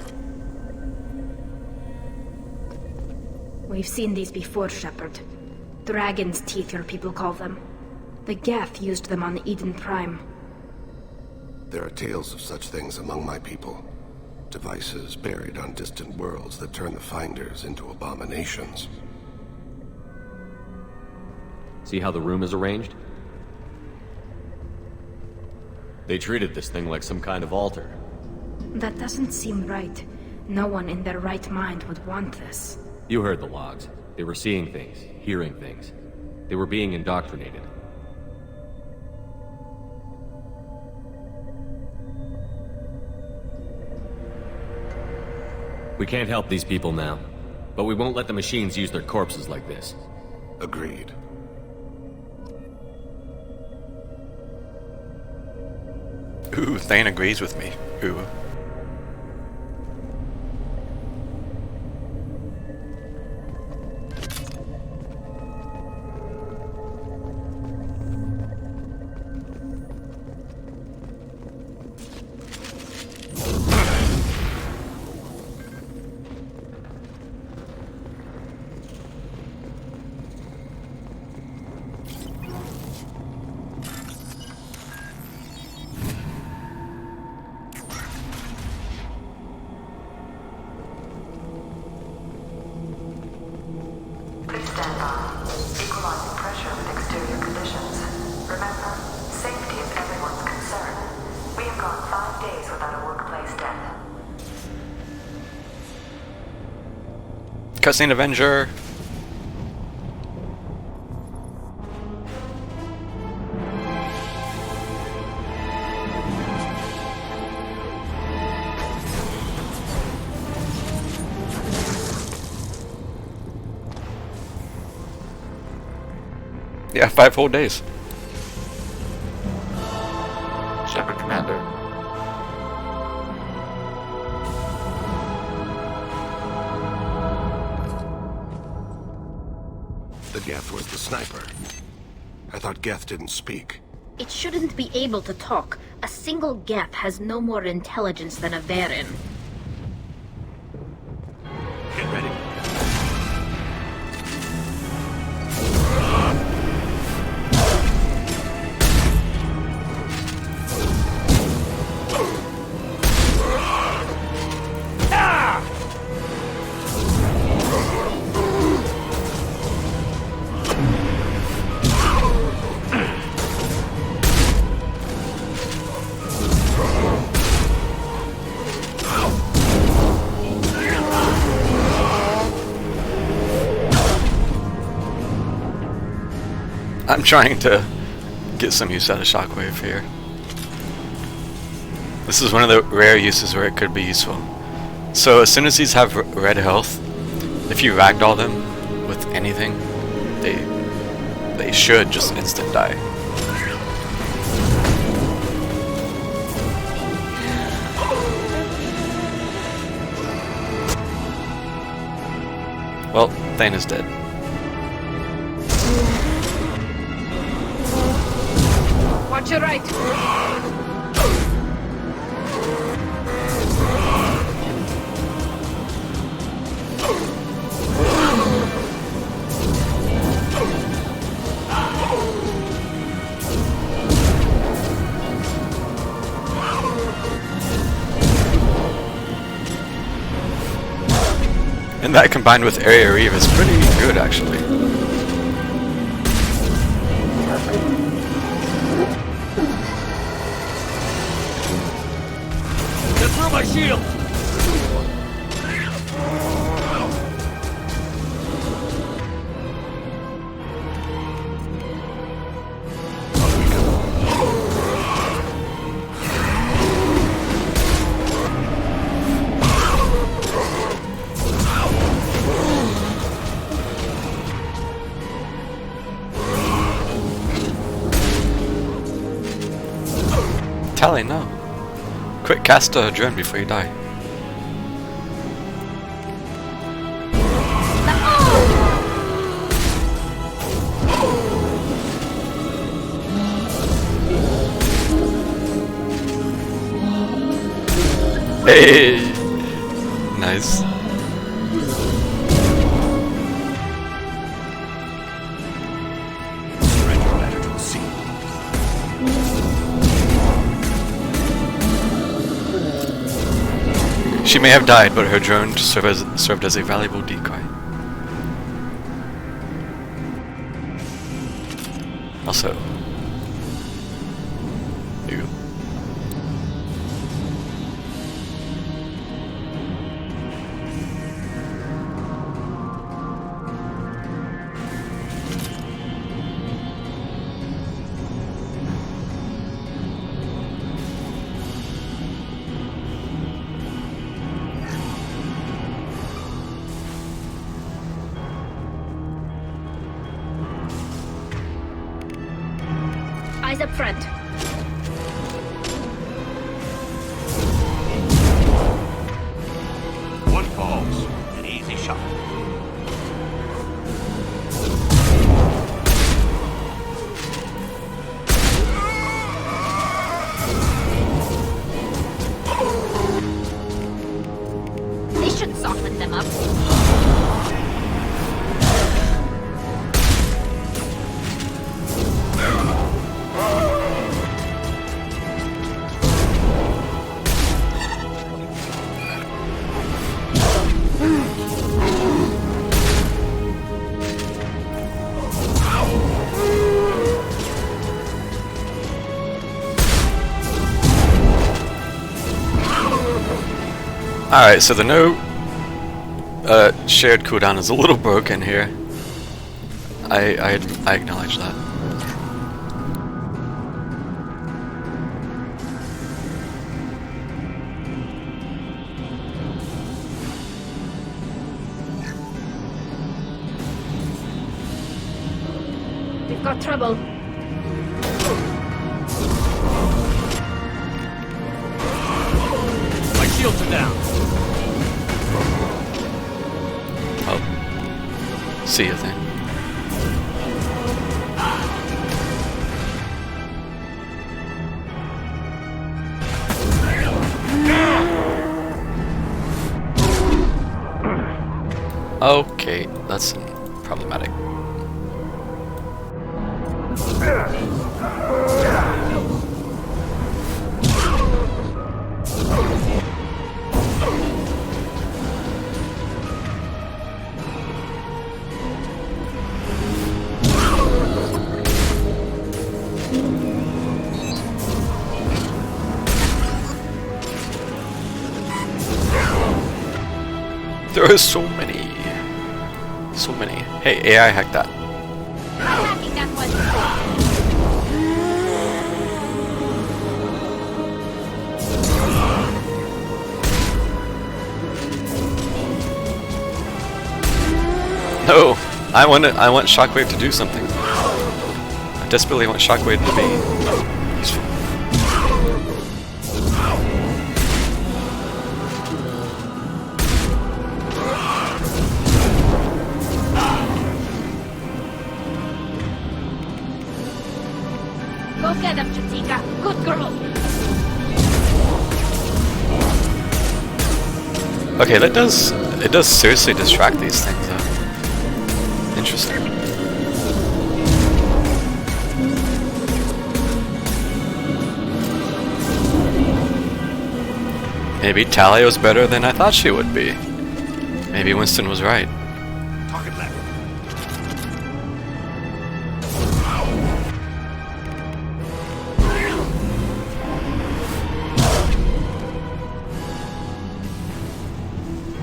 We've seen these before, Shepard. Dragon's teeth, your people call them. The Geth used them on Eden Prime. There are tales of such things among my people. Devices buried on distant worlds that turn the finders into abominations. See how the room is arranged? They treated this thing like some kind of altar. That doesn't seem right. No one in their right mind would want this. You heard the logs. They were seeing things, hearing things. They were being indoctrinated. We can't help these people now, but we won't let the machines use their corpses like this. Agreed. Ooh, Thane agrees with me. Ooh. Cutscene Avenger. Yeah, 5 whole days. Shepard, Commander. The Geth was the sniper. I thought Geth didn't speak. It shouldn't be able to talk. A single Geth has no more intelligence than a Varen. Get ready. I'm trying to get some use out of Shockwave here. This is one of the rare uses where it could be useful. So as soon as these have red health, if you ragdoll them with anything, they should just instant die. Well, Thane is dead. Watch your right. And that combined with Area Reeve is pretty good, actually. Get through my shield! Tally, no. Quick, cast a drone before you die. Hey! Nice. She may have died, but her drone served as a valuable decoy. Also, here you go. Eyes up front. One falls. An easy shot. They should soften them up. Alright, so the no shared cooldown is a little broken here. I acknowledge that. We've got trouble. My shields are down. Oh. See you then. Okay, that's problematic. There are so many. So many. Hey, AI, hack that. Hacking that one. No! I want Shockwave to do something. I desperately want Shockwave to be useful. Go get them, Chatika. Good girl. Okay, it does seriously distract these things though. Interesting. Maybe Talia was better than I thought she would be. Maybe Winston was right. Target left.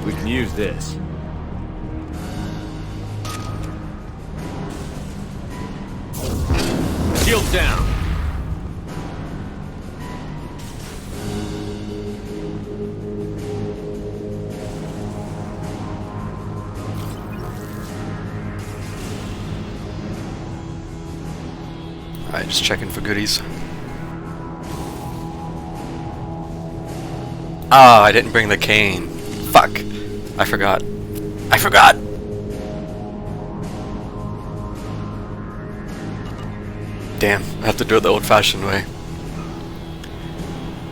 We can use this. Shield down. Alright, just checking for goodies. Ah, I didn't bring the cane. Fuck. I forgot. I forgot! Damn, I have to do it the old-fashioned way.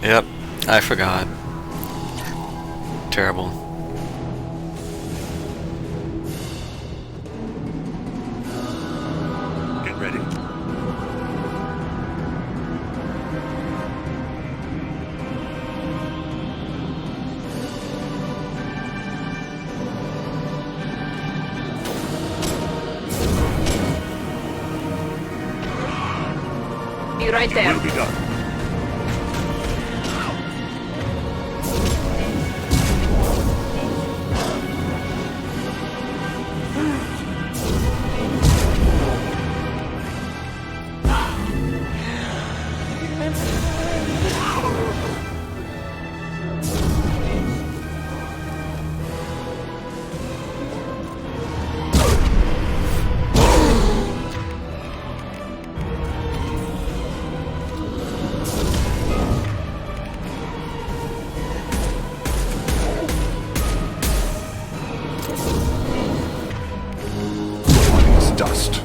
Yep, I forgot. Terrible. Get ready. Be right there. Will be done. Dust.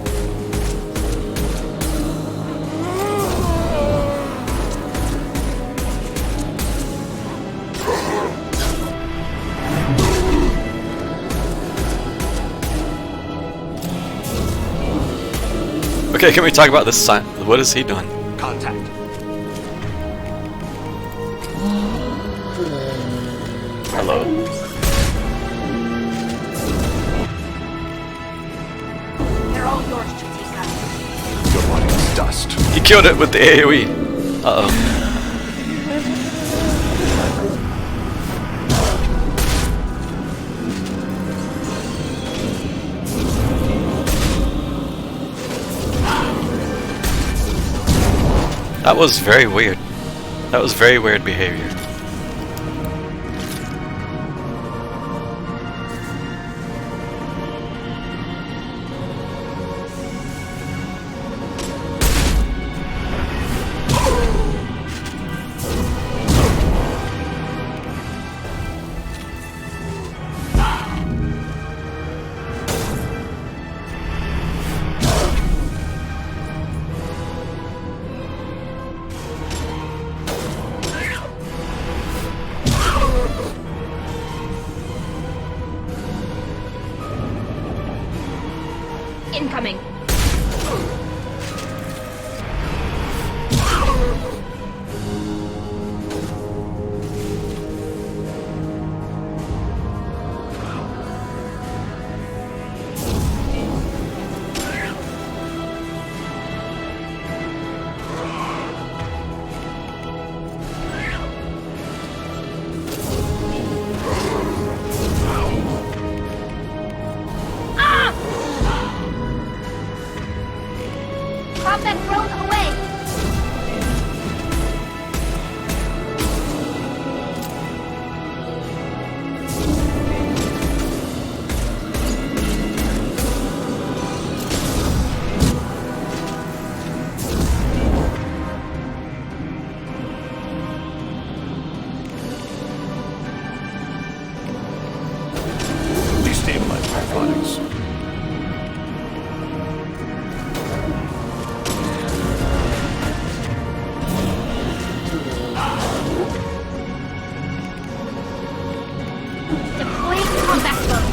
Okay, can we talk about this sign? What has he done? Contact. Hello. They're all yours, Chitika. Your body is dust. He killed it with the AoE. Uh-oh. That was very weird. That was very weird behavior. Incoming. Combat drone away! Destabilize hydraulics. Deploying combat drone.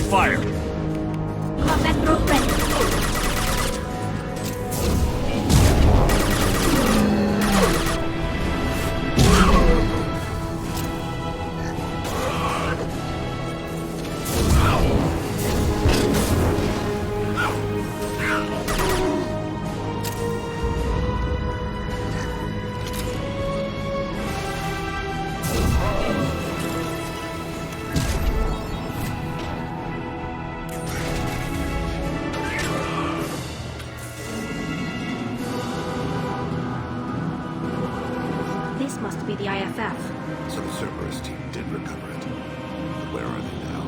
fire. Combat group ready. This must be the IFF. So the Cerberus team did recover it. But where are they now?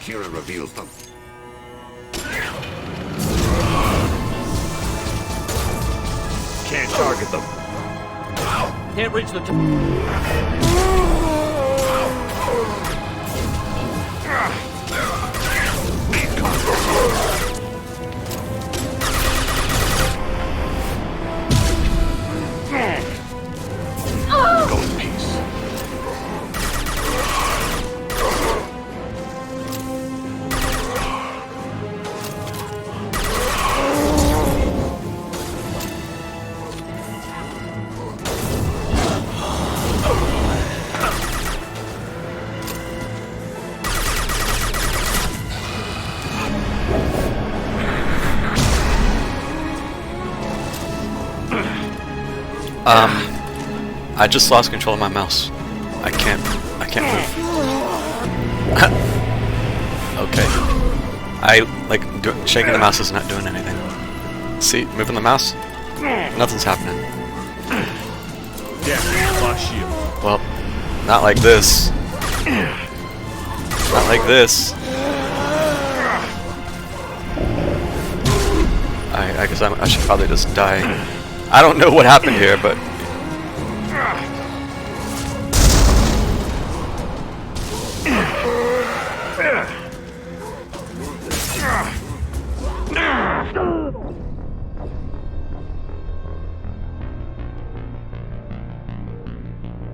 Kira reveals them. Can't target them. Can't reach the Go in peace. I just lost control of my mouse. I can't move. Okay. Shaking the mouse is not doing anything. See, moving the mouse? Nothing's happening. Yeah, lost shield. Well, not like this. Not like this. I guess I should probably just die. I don't know what happened here, but...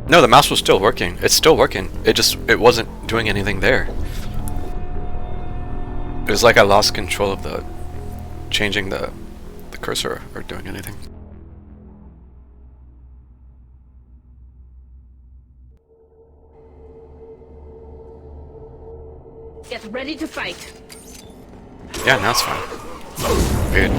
No, the mouse was still working. It's still working. It wasn't doing anything there. It was like I lost control of the changing the cursor or doing anything. Get ready to fight. Yeah, now it's fine. Weird.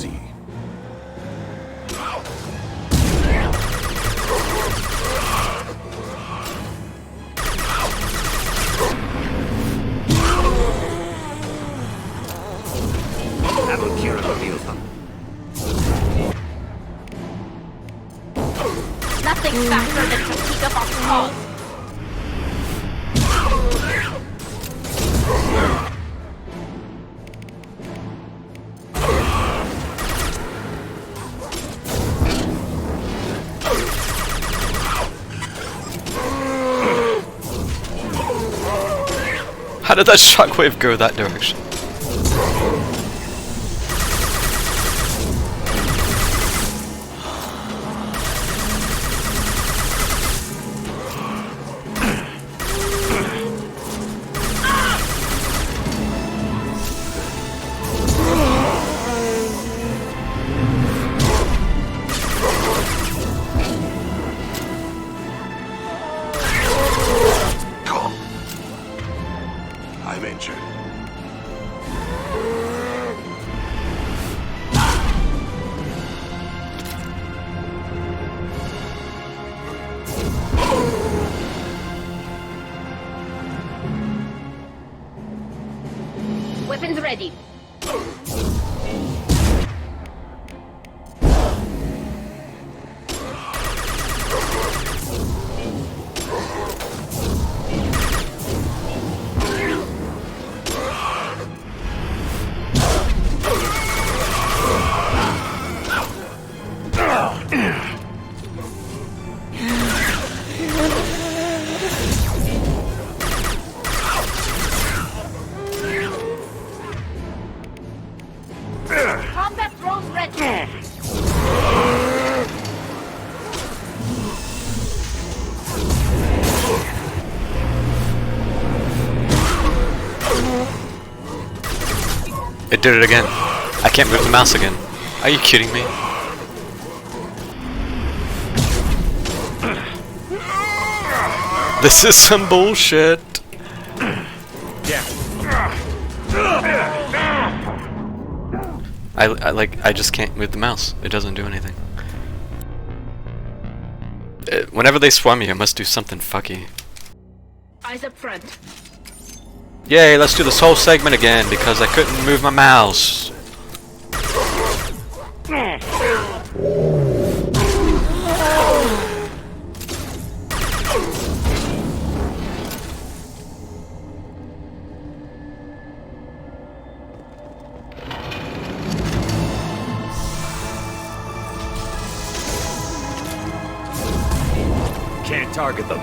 see. That'll cure the feels them. Nothing faster than fatigue of our cause. How did that shockwave go that direction? I'm injured. Weapons ready. Combat drones ready. It did it again. I can't move the mouse again. Are you kidding me? This is some bullshit. I just can't move the mouse. It doesn't do anything. Whenever they swarm you, I must do something fucky. Eyes up front. Yay, let's do this whole segment again because I couldn't move my mouse. Can't target them.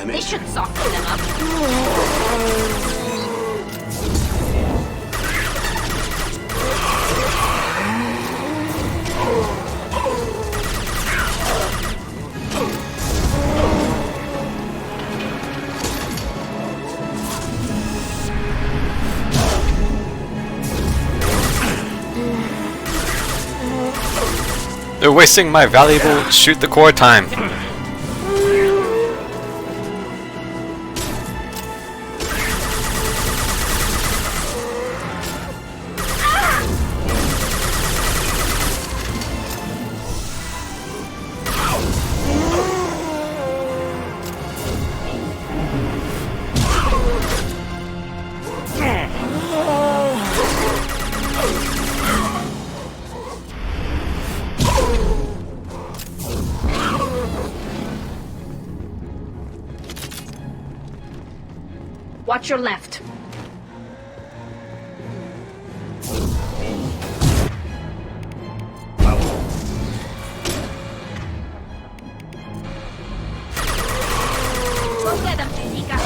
They should soften them up. They're wasting my valuable shoot the core time. Watch your left. Go get them, Nika.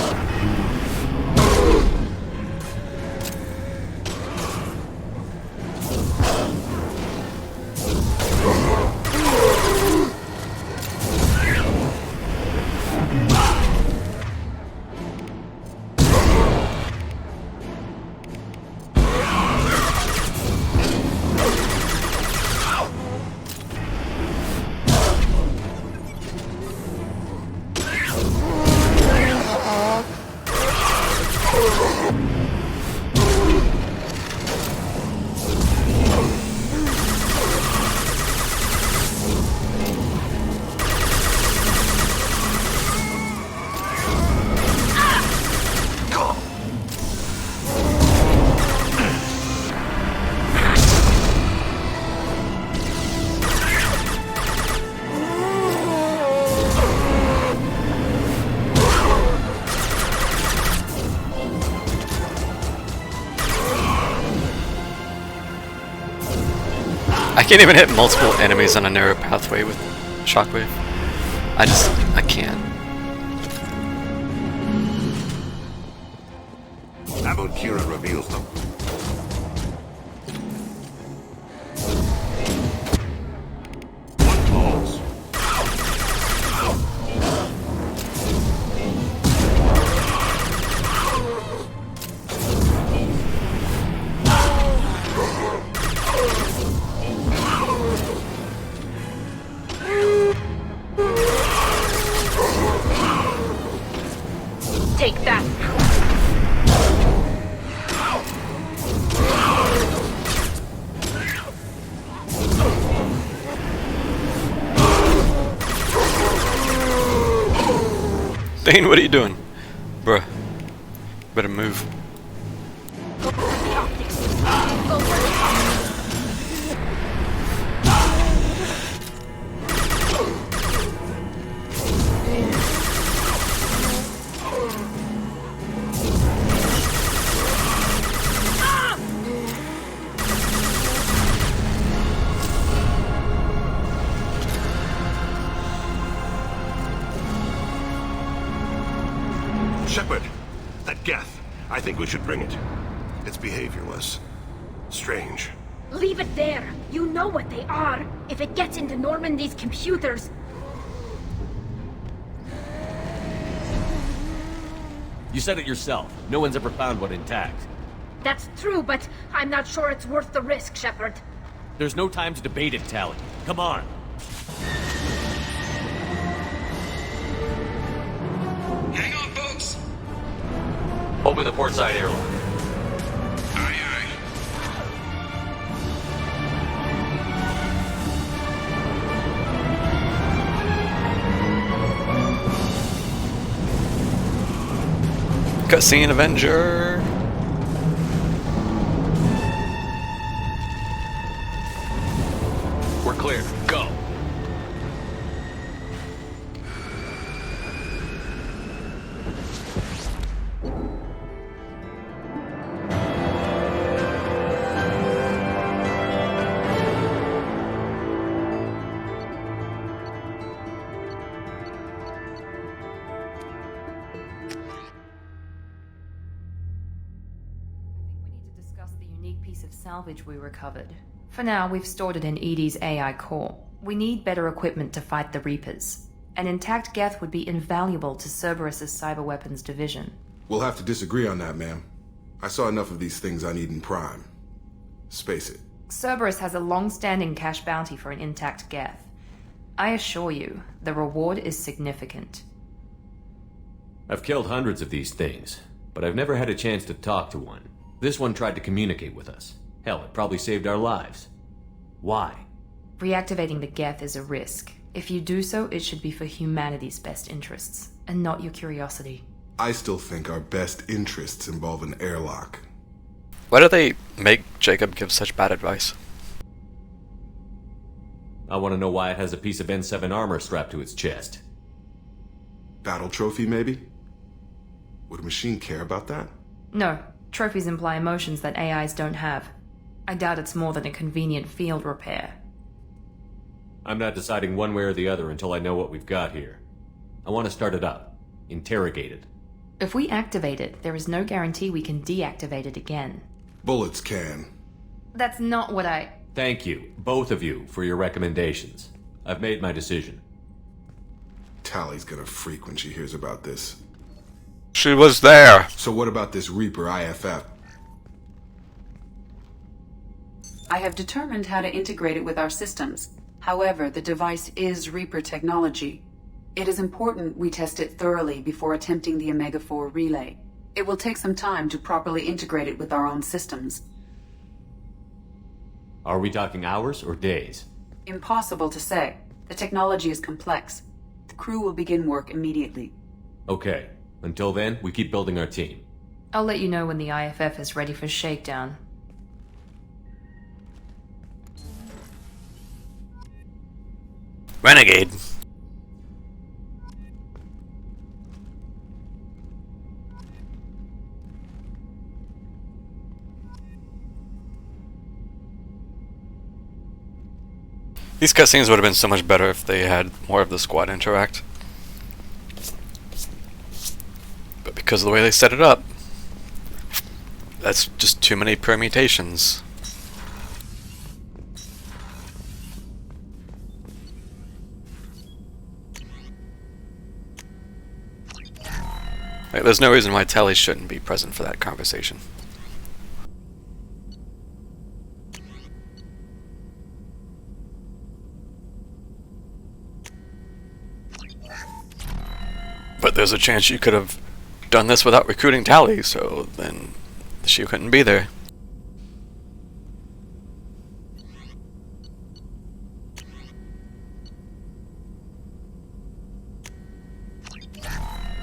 I can't even hit multiple enemies on a narrow pathway with Shockwave. I can't. Kira reveals them. One falls. Take that. Dane, what are you doing? Bruh. Better move. Shepard, that Geth. I think we should bring it. Its behavior was strange. Leave it there. You know what they are. If it gets into Normandy's computers. You said it yourself. No one's ever found one intact. That's true, but I'm not sure it's worth the risk, Shepard. There's no time to debate it, Tally. Come on. Hang on, folks. Open the port side airlock. Aye, aye. Cutscene Avenger. We're clear. Go. Piece of salvage we recovered. For now, we've stored it in Edie's AI core. We need better equipment to fight the Reapers. An intact Geth would be invaluable to Cerberus's cyber weapons division. We'll have to disagree on that, ma'am. I saw enough of these things I need in Prime. Space it. Cerberus has a long-standing cash bounty for an intact Geth. I assure you, the reward is significant. I've killed hundreds of these things, but I've never had a chance to talk to one. This one tried to communicate with us. Hell, it probably saved our lives. Why? Reactivating the Geth is a risk. If you do so, it should be for humanity's best interests, and not your curiosity. I still think our best interests involve an airlock. Why do they make Jacob give such bad advice? I want to know why it has a piece of N7 armor strapped to its chest. Battle trophy, maybe? Would a machine care about that? No. Trophies imply emotions that AIs don't have. I doubt it's more than a convenient field repair. I'm not deciding one way or the other until I know what we've got here. I want to start it up. Interrogate it. If we activate it, there is no guarantee we can deactivate it again. Bullets can. That's not what I... Thank you, both of you, for your recommendations. I've made my decision. Tally's gonna freak when she hears about this. She was there. So what about this Reaper IFF? I have determined how to integrate it with our systems. However, the device is Reaper technology. It is important we test it thoroughly before attempting the Omega-4 relay. It will take some time to properly integrate it with our own systems. Are we talking hours or days? Impossible to say. The technology is complex. The crew will begin work immediately. Okay. Until then, we keep building our team. I'll let you know when the IFF is ready for shakedown. Renegade. These cutscenes would have been so much better if they had more of the squad interact. But because of the way they set it up, that's just too many permutations. Like, there's no reason why Tally shouldn't be present for that conversation. But there's a chance you could have done this without recruiting Tally, so then she couldn't be there.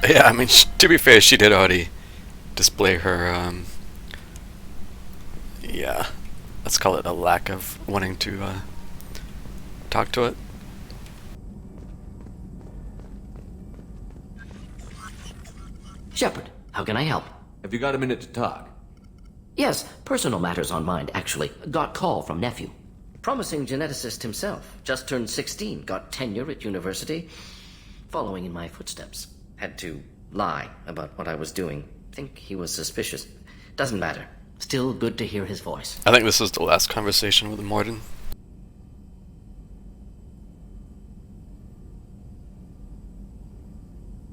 Yeah, I mean, to be fair, she did already display her, yeah, let's call it a lack of wanting to, talk to it. Shepard, how can I help? Have you got a minute to talk? Yes, personal matters on mind, actually. Got call from nephew. Promising geneticist himself. Just turned 16, got tenure at university. Following in my footsteps. Had to lie about what I was doing. Think he was suspicious. Doesn't matter. Still good to hear his voice. I think this is the last conversation with Morden.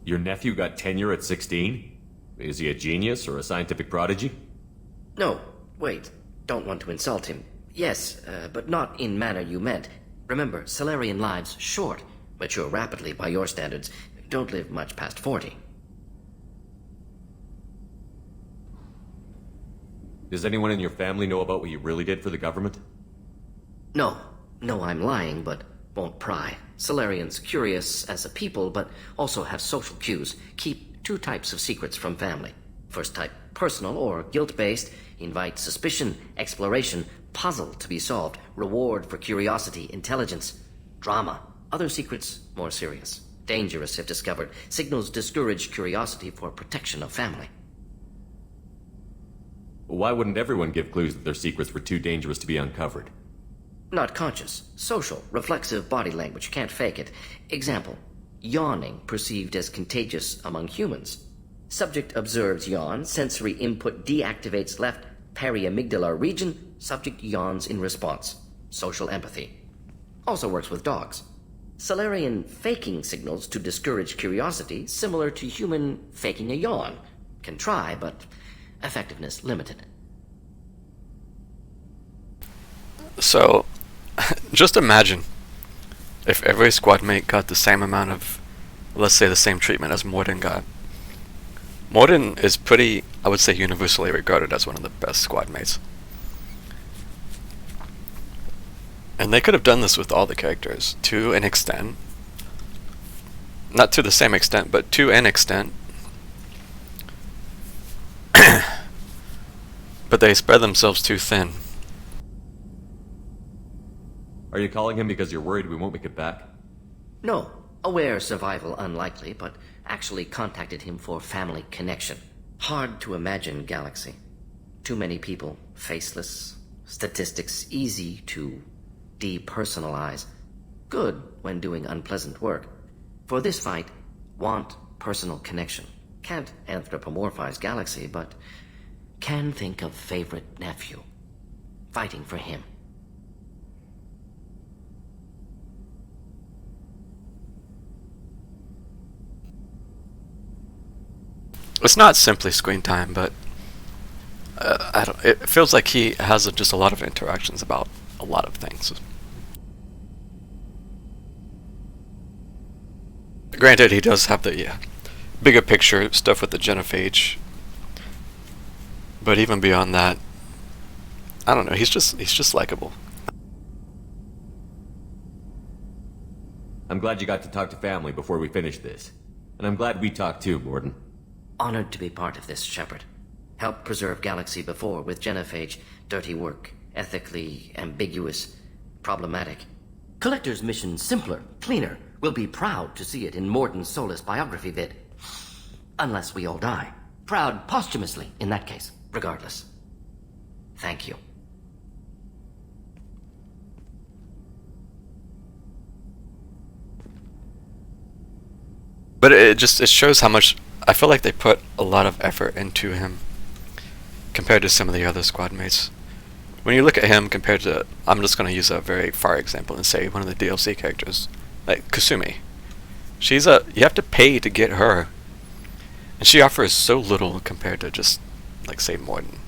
Your nephew got tenure at 16? Is he a genius or a scientific prodigy? No, wait. Don't want to insult him. Yes, but not in manner you meant. Remember, Salarian lives short. Mature rapidly by your standards. Don't live much past 40. Does anyone in your family know about what you really did for the government? No. No, I'm lying, but won't pry. Salarians curious as a people, but also have social cues. Keep two types of secrets from family. First type, personal or guilt-based. Invite suspicion, exploration, puzzle to be solved. Reward for curiosity, intelligence. Drama. Other secrets, more serious. Dangerous if discovered. Signals discourage curiosity for protection of family. Why wouldn't everyone give clues that their secrets were too dangerous to be uncovered? Not conscious. Social. Reflexive body language. Can't fake it. Example. Yawning perceived as contagious among humans. Subject observes yawn. Sensory input deactivates left periamygdalar region. Subject yawns in response. Social empathy. Also works with dogs. Salarian faking signals to discourage curiosity, similar to human faking a yawn. Can try, but effectiveness limited. So, just imagine if every squad mate got the same amount of, let's say, the same treatment as Morden got. Morden is pretty, I would say, universally regarded as one of the best squad mates. And they could have done this with all the characters, to an extent. Not to the same extent, but to an extent. But they spread themselves too thin. Are you calling him because you're worried we won't make it back? No. Aware survival unlikely, but actually contacted him for family connection. Hard to imagine galaxy. Too many people, faceless, statistics easy to depersonalize. Good when doing unpleasant work. For this fight, want personal connection. Can't anthropomorphize galaxy, but can think of favorite nephew. Fighting for him. It's not simply screen time, but it feels like he has just a lot of interactions about a lot of things. Granted, he does have the bigger picture stuff with the genophage, but even beyond that, I don't know. He's just likable. I'm glad you got to talk to family before we finish this, and I'm glad we talked too, Morden. Honored to be part of this, Shepard. Helped preserve Galaxy before with genophage. Dirty work. Ethically ambiguous. Problematic. Collector's mission simpler, cleaner. We'll be proud to see it in Morden Solis biography vid. Unless we all die. Proud posthumously, in that case. Regardless. Thank you. But it shows how much, I feel like they put a lot of effort into him compared to some of the other squad mates. When you look at him compared to, I'm just going to use a very far example and say one of the DLC characters, like Kasumi. You have to pay to get her, and she offers so little compared to just, like, say, Morden.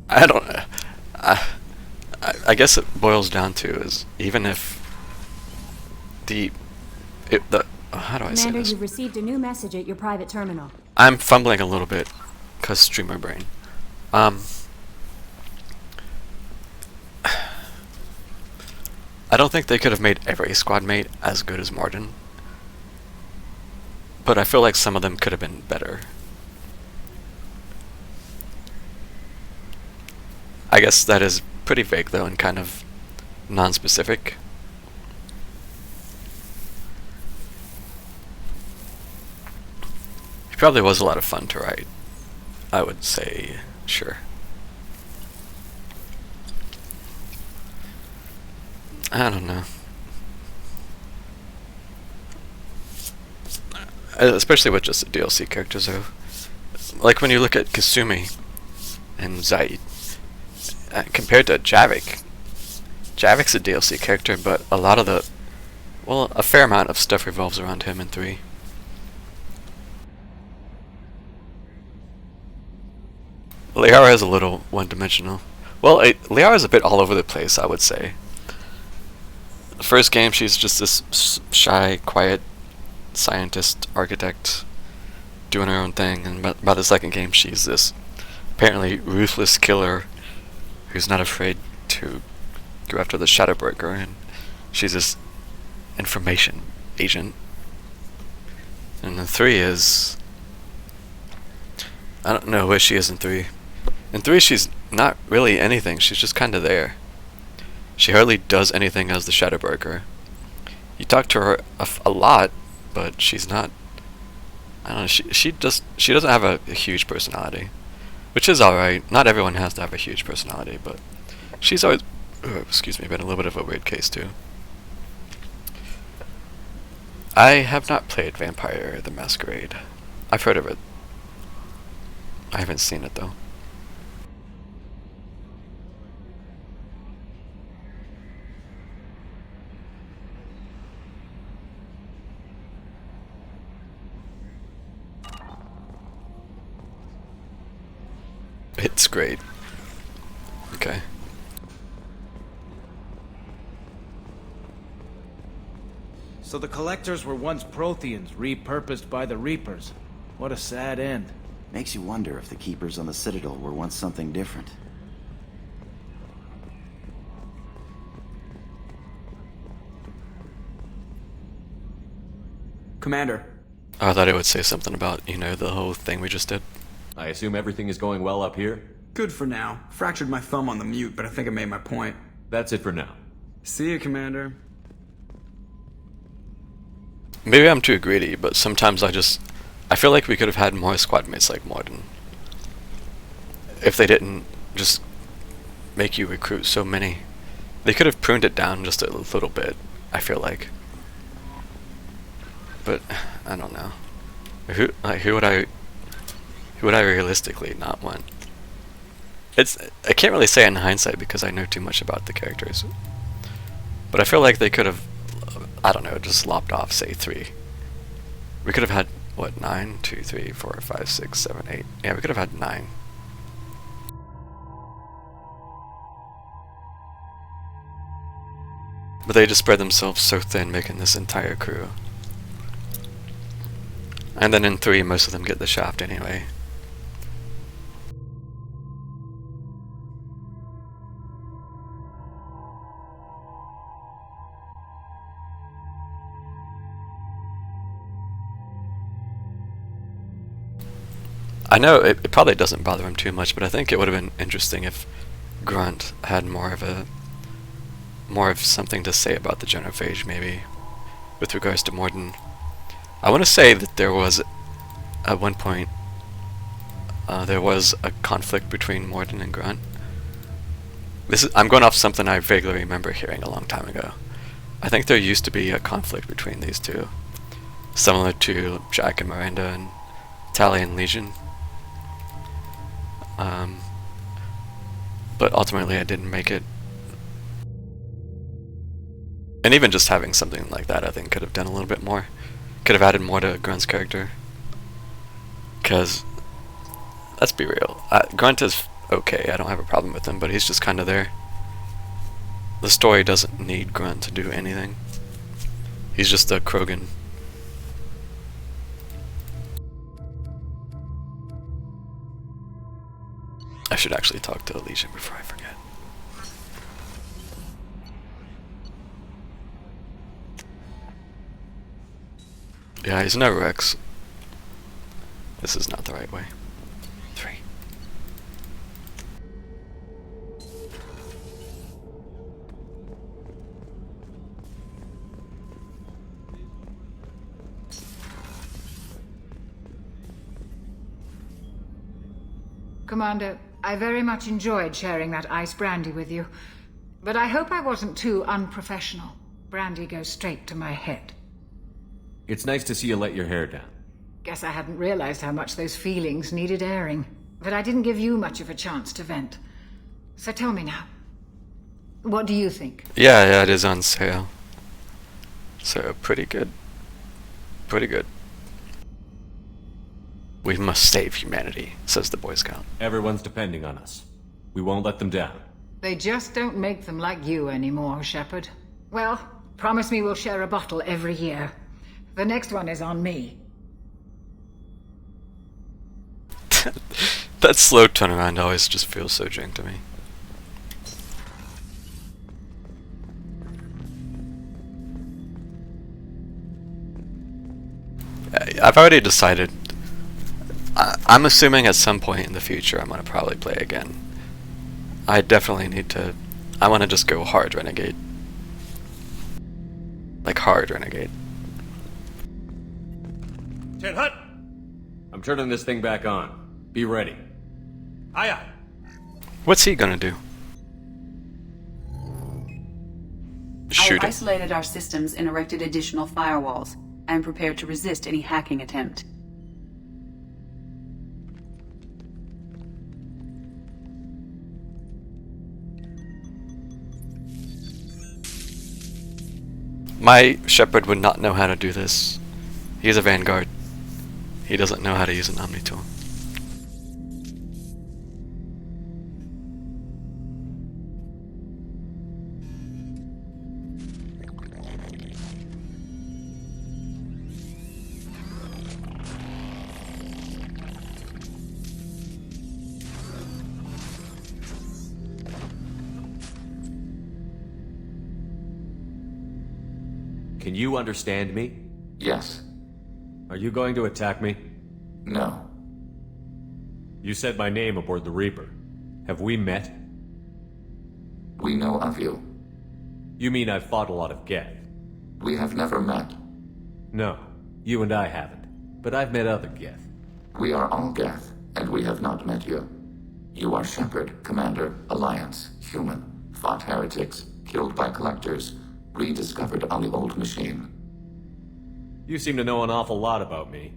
I don't know. I guess it boils down to is even if how do I say Commander, this? you've received a new message at your private terminal. I'm fumbling a little bit because streamer brain. I don't think they could have made every squad mate as good as Morden, but I feel like some of them could have been better. I guess that is pretty vague though and kind of non-specific. It probably was a lot of fun to write, I would say, sure. I don't know. Especially with just the DLC characters though. Like when you look at Kasumi and Zaid, compared to Javik. Javik's a DLC character, but a lot of a fair amount of stuff revolves around him in 3. Liara is a little one-dimensional. Well, Liara is a bit all over the place, I would say. The first game, she's just this shy, quiet scientist, architect, doing her own thing, and by the second game, she's this apparently ruthless killer who's not afraid to go after the Shadowbreaker, and she's this information agent. And then 3 is, I don't know where she is in 3. In 3 she's not really anything, she's just kinda there. She hardly does anything as the Shadowbreaker. You talk to her a lot, but she's not, I don't know, she doesn't have a huge personality. Which is alright. Not everyone has to have a huge personality, but she's always, excuse me, been a little bit of a weird case too. I have not played Vampire the Masquerade. I've heard of it. I haven't seen it though. It's great. Okay. So the Collectors were once Protheans, repurposed by the Reapers. What a sad end. Makes you wonder if the Keepers on the Citadel were once something different. Commander. I thought it would say something about, the whole thing we just did. I assume everything is going well up here? Good for now. Fractured my thumb on the mute, but I think I made my point. That's it for now. See you, Commander. Maybe I'm too greedy, but sometimes I feel like we could have had more squad mates like Morden. If they didn't just make you recruit so many. They could have pruned it down just a little bit, I feel like. But, I don't know. Who would I realistically not want? I can't really say it in hindsight because I know too much about the characters. But I feel like they could have, I don't know, just lopped off, say, 3. We could have had, what, 9? 2, 3, 4, 5, 6, 7, 8. Yeah, we could have had 9. But they just spread themselves so thin, making this entire crew. And then in 3, most of them get the shaft anyway. I know it probably doesn't bother him too much, but I think it would have been interesting if Grunt had more of something to say about the genophage, maybe, with regards to Morden. I want to say that there was, at one point, there was a conflict between Morden and Grunt. I'm going off something I vaguely remember hearing a long time ago. I think there used to be a conflict between these two, similar to Jack and Miranda and Tally and Legion. But ultimately I didn't make it. And even just having something like that, I think, could have done a little bit more. Could have added more to Grunt's character. Because, let's be real, Grunt is okay, I don't have a problem with him, but he's just kind of there. The story doesn't need Grunt to do anything. He's just a Krogan. I should actually talk to Legion before I forget. Yeah, he's no Rex. This is not the right way. 3. Commander, I very much enjoyed sharing that ice brandy with you. But I hope I wasn't too unprofessional. Brandy goes straight to my head. It's nice to see you let your hair down. Guess I hadn't realized how much those feelings needed airing. But I didn't give you much of a chance to vent. So tell me now. What do you think? Yeah, it is on sale. So, pretty good. Pretty good. We must save humanity, says the Boy Scout. Everyone's depending on us. We won't let them down. They just don't make them like you anymore, Shepard. Well, promise me we'll share a bottle every year. The next one is on me. That slow turnaround always just feels so Jing to me. I've already decided. I'm assuming at some point in the future I'm gonna probably play again. I definitely need to. I want to just go hard Renegade. Like hard Renegade. 10 Hut! I'm turning this thing back on. Be ready. Aye aye. What's he gonna do? Shoot I've it. isolated our systems and erected additional firewalls. I am prepared to resist any hacking attempt. My Shepard would not know how to do this. He's a Vanguard. He doesn't know how to use an Omni tool. Can you understand me? Yes. Are you going to attack me? No. You said my name aboard the Reaper. Have we met? We know of you. You mean I've fought a lot of Geth? We have never met. No, you and I haven't. But I've met other Geth. We are all Geth, and we have not met you. You are Shepard, Commander, Alliance, human, fought heretics, killed by collectors, rediscovered on the old machine. You seem to know an awful lot about me.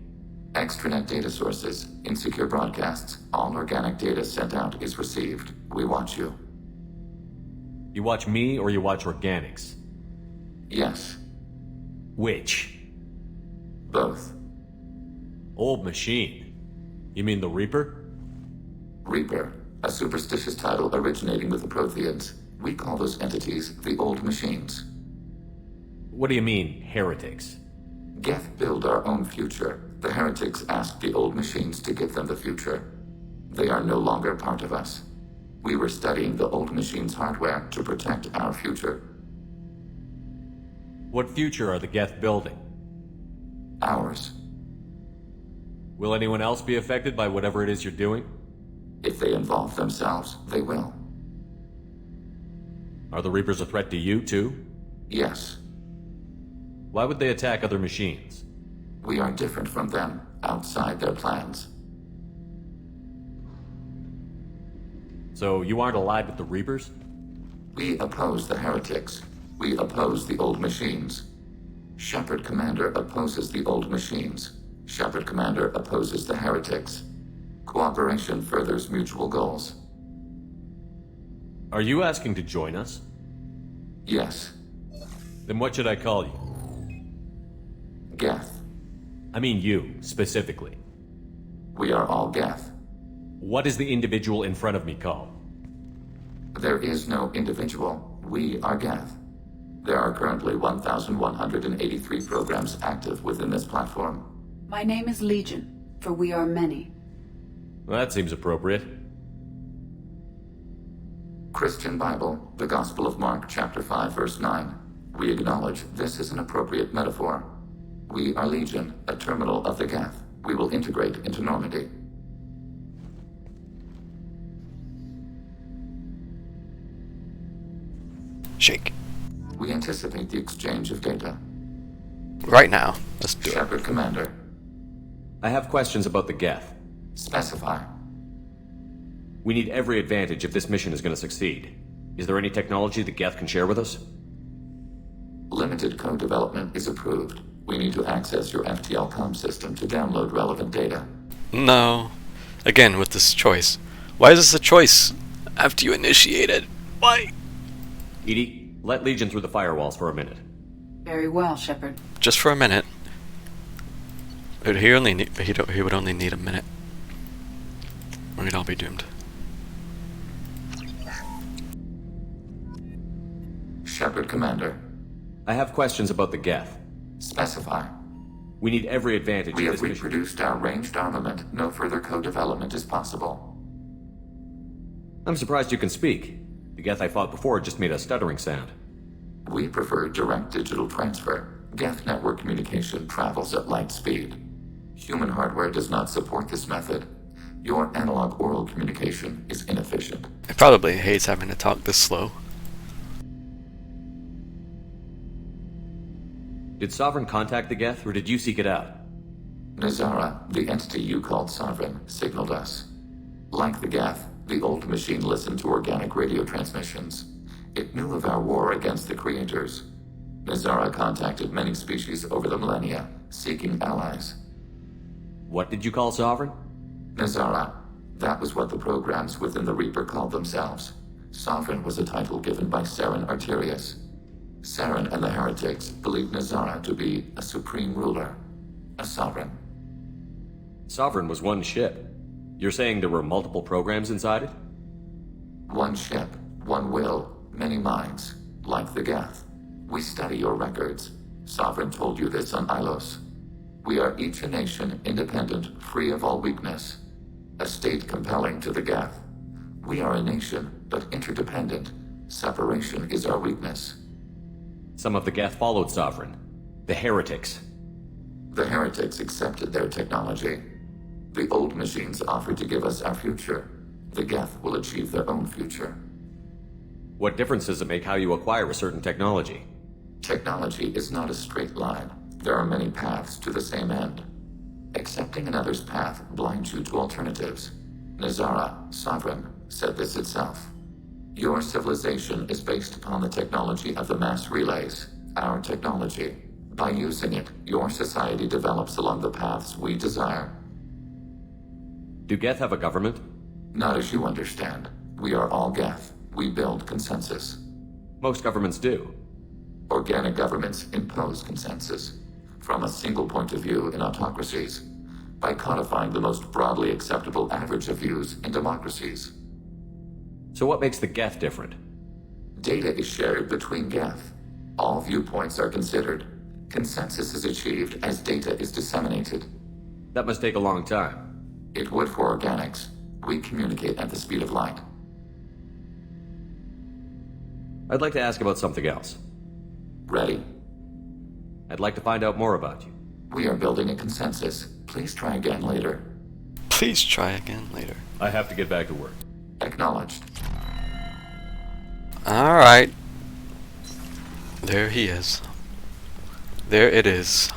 Extranet data sources, insecure broadcasts, all organic data sent out is received. We watch you. You watch me or you watch organics? Yes. Which? Both. Old machine. You mean the Reaper? Reaper, a superstitious title originating with the Protheans. We call those entities the old machines. What do you mean, heretics? Geth build our own future. The heretics asked the old machines to give them the future. They are no longer part of us. We were studying the old machines' hardware to protect our future. What future are the Geth building? Ours. Will anyone else be affected by whatever it is you're doing? If they involve themselves, they will. Are the Reapers a threat to you, too? Yes. Why would they attack other machines? We are different from them, outside their plans. So you aren't allied with the Reapers? We oppose the heretics. We oppose the old machines. Shepard Commander opposes the old machines. Shepard Commander opposes the heretics. Cooperation furthers mutual goals. Are you asking to join us? Yes. Then what should I call you? Geth. I mean you, specifically. We are all Geth. What is the individual in front of me called? There is no individual. We are Geth. There are currently 1,183 programs active within this platform. My name is Legion, for we are many. Well, that seems appropriate. Christian Bible, the Gospel of Mark, chapter 5, verse 9. We acknowledge this is an appropriate metaphor. We are Legion, a terminal of the Geth. We will integrate into Normandy. Shake. We anticipate the exchange of data. Right now. Let's do it. Shepard Commander. I have questions about the Geth. Specify. We need every advantage if this mission is going to succeed. Is there any technology the Geth can share with us? Limited code development is approved. We need to access your FTL comm system to download relevant data. No. Again, with this choice. Why is this a choice? After you initiate it. Why? EDI, let Legion through the firewalls for a minute. Very well, Shepard. Just for a minute. He would only need a minute. We'd all be doomed. Shepard Commander. I have questions about the Geth. Specify. We need every advantage We of have this mission. reproduced our ranged armament. No further code development is possible. I'm surprised you can speak. The Geth I fought before just made a stuttering sound. We prefer direct digital transfer. Geth network communication travels at light speed. Human hardware does not support this method. Your analog oral communication is inefficient. It probably hates having to talk this slow. Did Sovereign contact the Geth, or did you seek it out? Nazara, the entity you called Sovereign, signaled us. Like the Geth, the old machine listened to organic radio transmissions. It knew of our war against the creators. Nazara contacted many species over the millennia, seeking allies. What did you call Sovereign? Nazara. That was what the programs within the Reaper called themselves. Sovereign was a title given by Saren Arterius. Saren and the heretics believed Nazara to be a supreme ruler, a sovereign. Sovereign was one ship. You're saying there were multiple programs inside it? One ship, one will, many minds, like the Geth. We study your records. Sovereign told you this on Ilos. We are each a nation, independent, free of all weakness. A state compelling to the Geth. We are a nation, but interdependent. Separation is our weakness. Some of the Geth followed Sovereign. The heretics. The heretics accepted their technology. The old machines offered to give us our future. The Geth will achieve their own future. What difference does it make how you acquire a certain technology? Technology is not a straight line. There are many paths to the same end. Accepting another's path blinds you to alternatives. Nazara, Sovereign, said this itself. Your civilization is based upon the technology of the mass relays, our technology. By using it, your society develops along the paths we desire. Do Geth have a government? Not as you understand. We are all Geth. We build consensus. Most governments do. Organic governments impose consensus. From a single point of view in autocracies. By codifying the most broadly acceptable average of views in democracies. So what makes the Geth different? Data is shared between Geth. All viewpoints are considered. Consensus is achieved as data is disseminated. That must take a long time. It would for organics. We communicate at the speed of light. I'd like to ask about something else. Ready? I'd like to find out more about you. We are building a consensus. Please try again later. Please try again later. I have to get back to work. Acknowledged. Alright. There he is. There it is.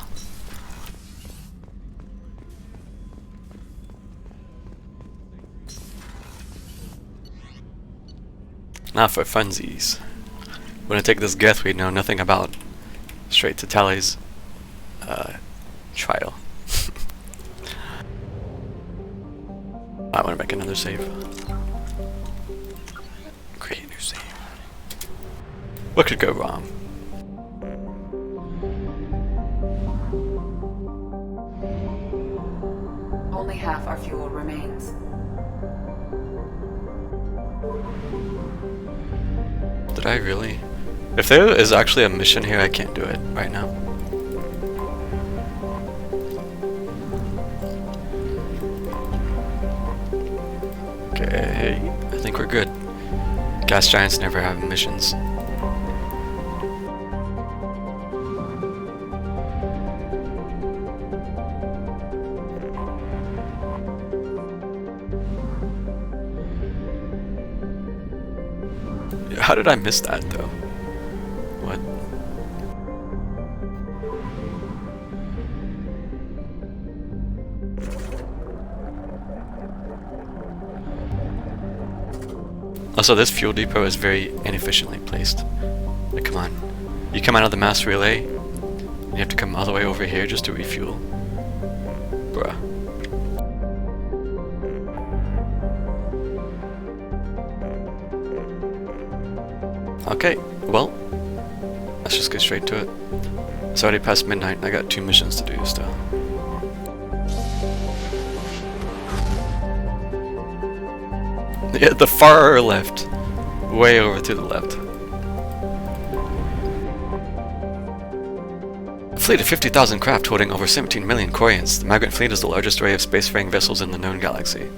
Now for funsies. when I take this Geth we know nothing about, straight to Tally's trial. I want to make another save. Create a new save. What could go wrong? Only half our fuel remains. Did I really? If there is actually a mission here, I can't do it right now. Okay, I think we're good. Gas giants never have missions. How did I miss that though? What? Also, this fuel depot is very inefficiently placed. Like, come on. You come out of the mass relay, and you have to come all the way over here just to refuel. Bruh. Okay, well, let's just get straight to it. It's already past midnight and I got 2 missions to do still. Yeah, the far left. Way over to the left. A fleet of 50,000 craft holding over 17 million Quarians, the Migrant Fleet is the largest array of spacefaring vessels in the known galaxy.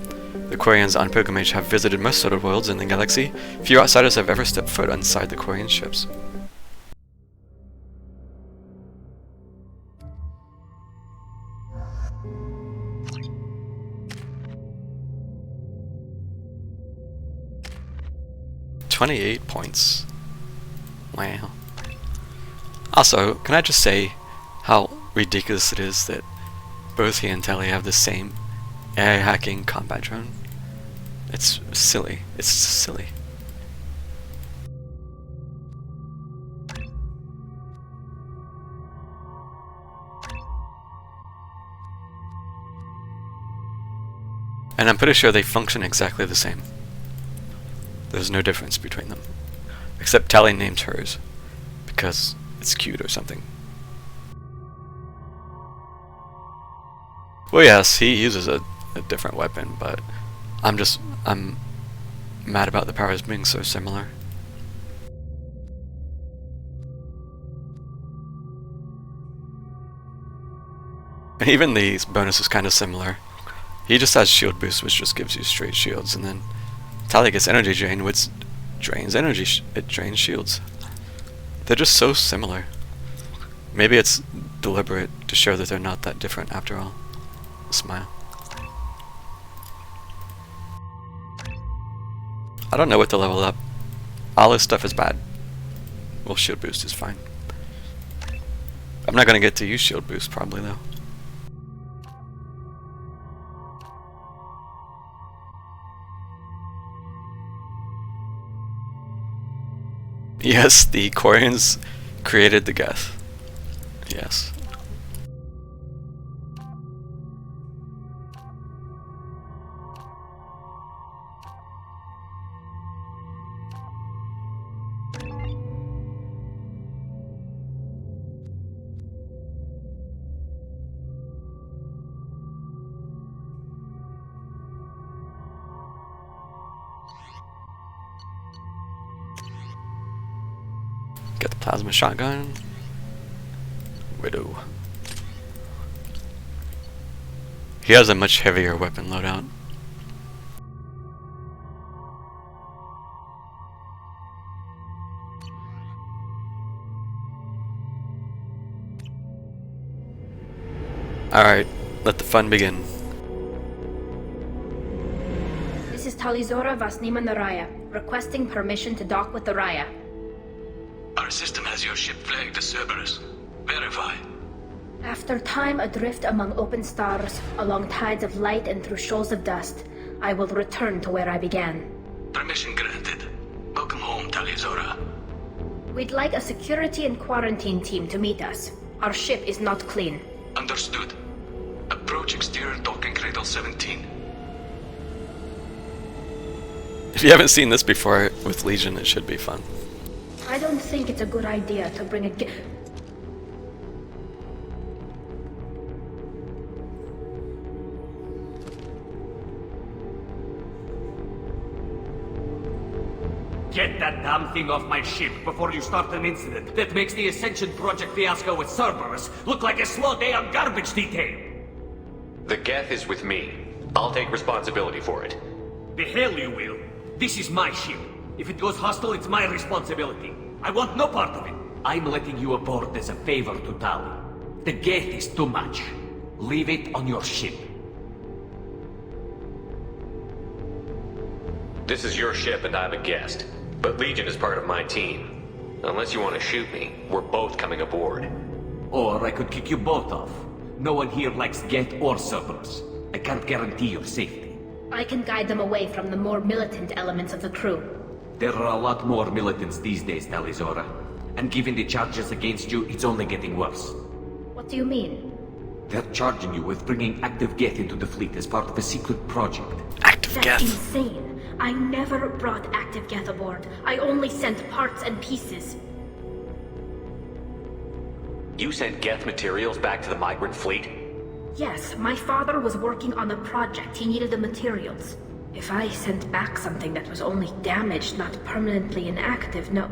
The Quarians on pilgrimage have visited most settled worlds in the galaxy. Few outsiders have ever stepped foot inside the Quarian ships. $28 points. Wow. Also, can I just say how ridiculous it is that both he and Tally have the same AI hacking combat drone? It's silly. It's silly. And I'm pretty sure they function exactly the same. There's no difference between them. Except Tally named hers, because it's cute or something. Well, yes, he uses a different weapon, but I'm mad about the powers being so similar. And even the bonus is kind of similar. He just has shield boost, which just gives you straight shields, and then Tally gets energy drain, which drains energy. It drains shields. They're just so similar. Maybe it's deliberate to show that they're not that different after all. Smile. I don't know what to level up. All this stuff is bad. Well, shield boost is fine. I'm not gonna get to use shield boost probably though. Yes, the Quarians created the Geth. Yes. Get the plasma shotgun. Widow. He has a much heavier weapon loadout. Alright, let the fun begin. This is Talizora Vasnima Naraya, requesting permission to dock with the Raya. Our system has your ship flagged as Cerberus. Verify. After time adrift among open stars, along tides of light and through shoals of dust, I will return to where I began. Permission granted. Welcome home, Talizora. We'd like a security and quarantine team to meet us. Our ship is not clean. Understood. Approach exterior docking cradle 17. If you haven't seen this before with Legion, it should be fun. I don't think it's a good idea to bring a Get that damn thing off my ship before you start an incident that makes the Ascension Project fiasco with Cerberus look like a slow day on garbage detail. The Geth is with me. I'll take responsibility for it. The hell you will. This is my ship. If it goes hostile, it's my responsibility. I want no part of it. I'm letting you aboard as a favor to Tali. The Geth is too much. Leave it on your ship. This is your ship and I'm a guest. But Legion is part of my team. Unless you want to shoot me, we're both coming aboard. Or I could kick you both off. No one here likes Geth or Cerberus. I can't guarantee your safety. I can guide them away from the more militant elements of the crew. There are a lot more militants these days, Talizora. And given the charges against you, it's only getting worse. What do you mean? They're charging you with bringing active Geth into the fleet as part of a secret project. Active That's insane. I never brought active Geth aboard. I only sent parts and pieces. You sent Geth materials back to the migrant fleet? Yes, my father was working on a project. He needed the materials. If I sent back something that was only damaged, not permanently inactive, no,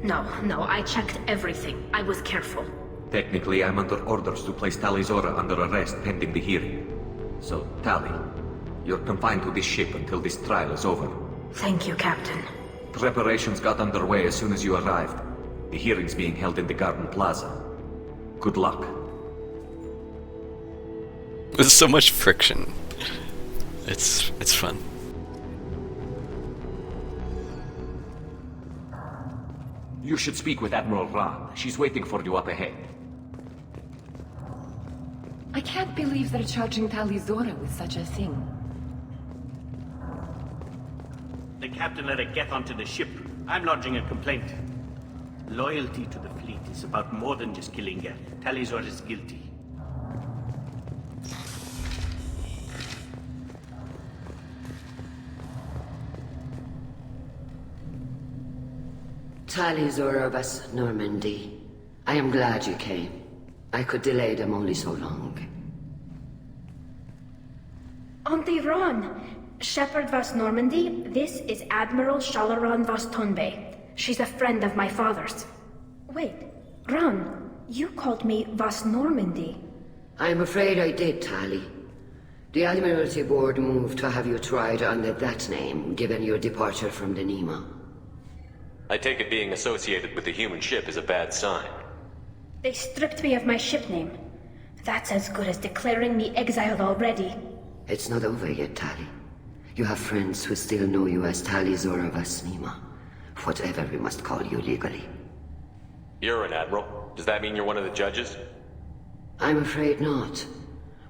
I checked everything. I was careful. Technically, I'm under orders to place Talizora under arrest pending the hearing. So, Tali, you're confined to this ship until this trial is over. Thank you, Captain. Preparations got underway as soon as you arrived. The hearing's being held in the Garden Plaza. Good luck. There's so much friction. It's fun. You should speak with Admiral Ran. She's waiting for you up ahead. I can't believe they're charging Talizora with such a thing. The captain let a Geth onto the ship. I'm lodging a complaint. Loyalty to the fleet is about more than just killing Geth. Talizor is guilty. Talizor of us, Normandy. I am glad you came. I could delay them only so long. Auntie Ron! Shepherd Vas Normandy, this is Admiral Shalaran Vas Tonbe. She's a friend of my father's. Wait, Ron, you called me Vas Normandy. I'm afraid I did, Tali. The Admiralty Board moved to have you tried under that name, given your departure from the Nima. I take it being associated with the human ship is a bad sign. They stripped me of my ship name. That's as good as declaring me exiled already. It's not over yet, Tali. You have friends who still know you as Talizor of Asnima. Whatever we must call you legally. You're an admiral. Does that mean you're one of the judges? I'm afraid not.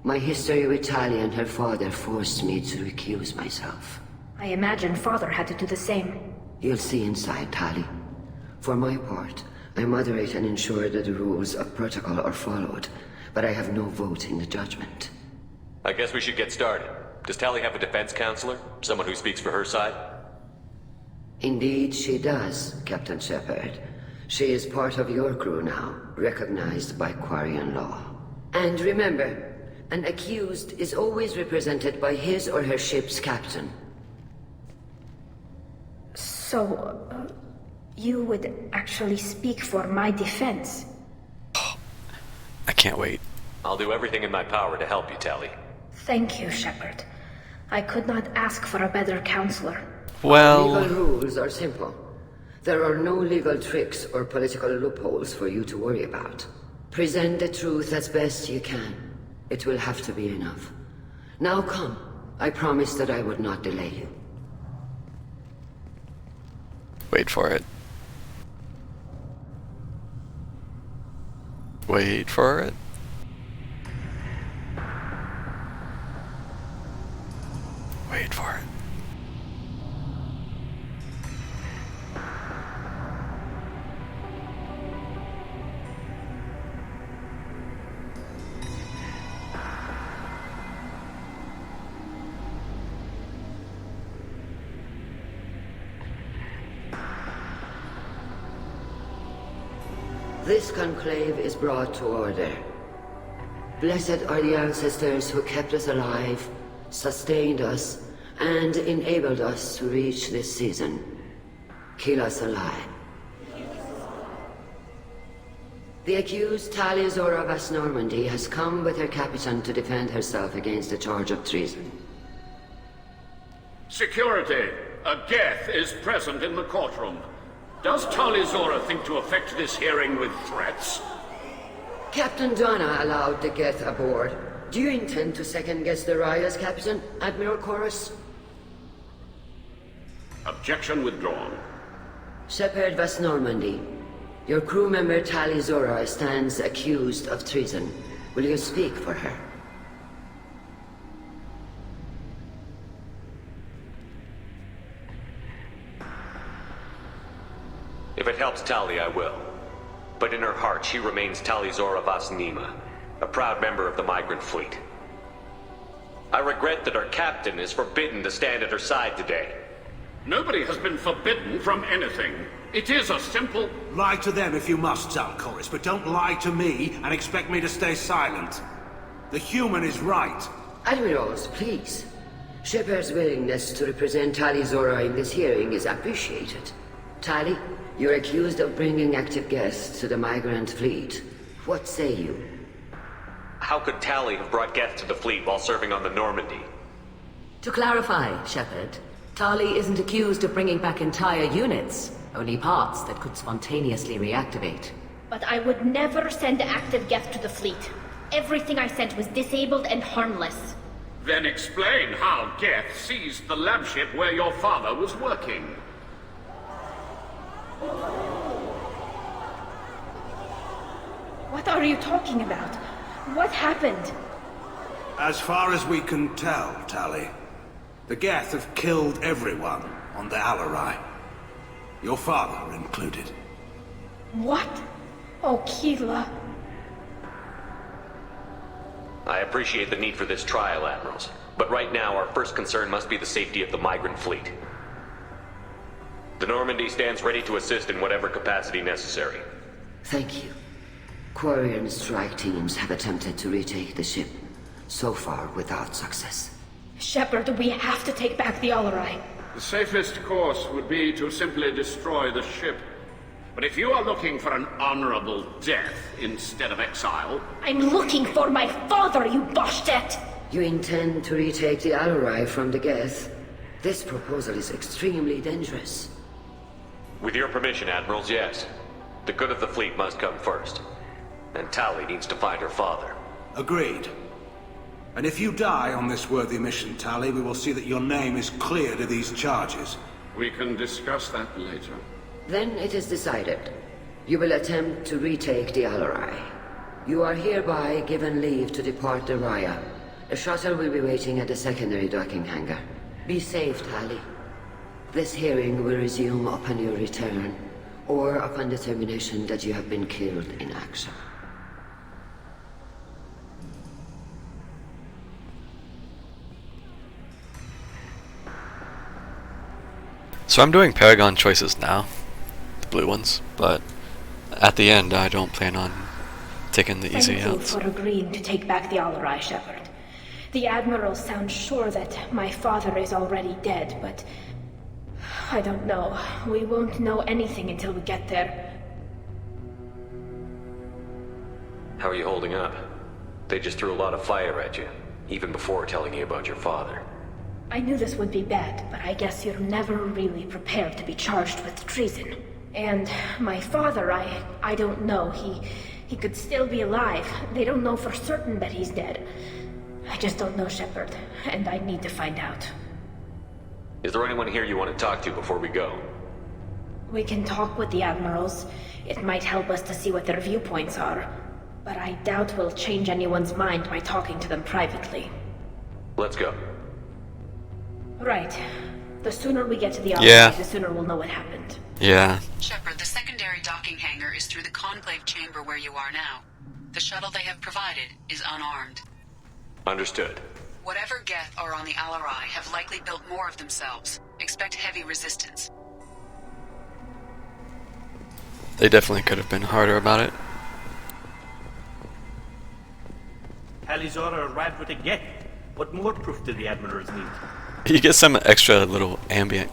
My history with Tali and her father forced me to recuse myself. I imagine father had to do the same. You'll see inside, Tali. For my part, I moderate and ensure that the rules of protocol are followed, but I have no vote in the judgment. I guess we should get started. Does Tali have a defense counselor? Someone who speaks for her side? Indeed, she does, Captain Shepard. She is part of your crew now, recognized by Quarian law. And remember, an accused is always represented by his or her ship's captain. So, you would actually speak for my defense? I can't wait. I'll do everything in my power to help you, Tali. Thank you, Shepard. I could not ask for a better counselor. Well... Legal rules are simple. There are no legal tricks or political loopholes for you to worry about. Present the truth as best you can. It will have to be enough. Now come. I promised that I would not delay you. Wait for it. Wait for it. Wait for it. This conclave is brought to order. Blessed are the ancestors who kept us alive, sustained us, and enabled us to reach this season. Keep us alive. The accused Talia Zora Vas Normandy has come with her captain to defend herself against a charge of treason. Security! A Geth is present in the courtroom. Does Talia Zora think to effect this hearing with threats? Captain Donna allowed the Geth aboard. Do you intend to second-guess the Raya's captain, Admiral Chorus? Objection withdrawn. Shepard Vas Normandy, your crew member Talia Zora stands accused of treason. Will you speak for her? If it helps Tali, I will. But in her heart, she remains Talia Zora Vas Nima, a proud member of the migrant fleet. I regret that our captain is forbidden to stand at her side today. Nobody has been forbidden from anything. It is a simple... Lie to them if you must, Zalcoris, but don't lie to me and expect me to stay silent. The human is right. Admirals, please. Shepard's willingness to represent Talia Zora in this hearing is appreciated. Tali, you're accused of bringing active guests to the migrant fleet. What say you? How could Tali have brought Geth to the fleet while serving on the Normandy? To clarify, Shepard, Tali isn't accused of bringing back entire units, only parts that could spontaneously reactivate. But I would never send active Geth to the fleet. Everything I sent was disabled and harmless. Then explain how Geth seized the lab ship where your father was working. What are you talking about? What happened? As far as we can tell, Tali, the Geth have killed everyone on the Alarai. Your father included. What? Oh, Keela. I appreciate the need for this trial, Admirals. But right now, our first concern must be the safety of the migrant fleet. The Normandy stands ready to assist in whatever capacity necessary. Thank you. Quarian strike teams have attempted to retake the ship, so far without success. Shepard, we have to take back the Alarai. The safest course would be to simply destroy the ship. But if you are looking for an honorable death instead of exile... I'm looking for my father, you Boshtet! You intend to retake the Alarai from the Geth? This proposal is extremely dangerous. With your permission, Admirals, yes. The good of the fleet must come first. And Tali needs to find her father. Agreed. And if you die on this worthy mission, Tali, we will see that your name is cleared of these charges. We can discuss that later. Then it is decided. You will attempt to retake the Alarai. You are hereby given leave to depart the Raya. The shuttle will be waiting at the secondary docking hangar. Be safe, Tali. This hearing will resume upon your return, or upon determination that you have been killed in action. So I'm doing Paragon choices now, the blue ones, but at the end I don't plan on taking the easy outs. Thank you for agreeing to take back the Alarai, Shepard. The Admiral sounds sure that my father is already dead, but... I don't know. We won't know anything until we get there. How are you holding up? They just threw a lot of fire at you, even before telling you about your father. I knew this would be bad, but I guess you're never really prepared to be charged with treason. And my father, I don't know. He could still be alive. They don't know for certain that he's dead. I just don't know, Shepard, and I need to find out. Is there anyone here you want to talk to before we go? We can talk with the Admirals. It might help us to see what their viewpoints are. But I doubt we'll change anyone's mind by talking to them privately. Let's go. Right. The sooner we get to the Alarai, the sooner we'll know what happened. Yeah. Shepard, the secondary docking hangar is through the conclave chamber where you are now. The shuttle they have provided is unarmed. Understood. Whatever Geth are on the Alarai have likely built more of themselves. Expect heavy resistance. They definitely could have been harder about it. Tali Zora arrived with a Geth. What more proof do the admirals need? You get some extra little ambient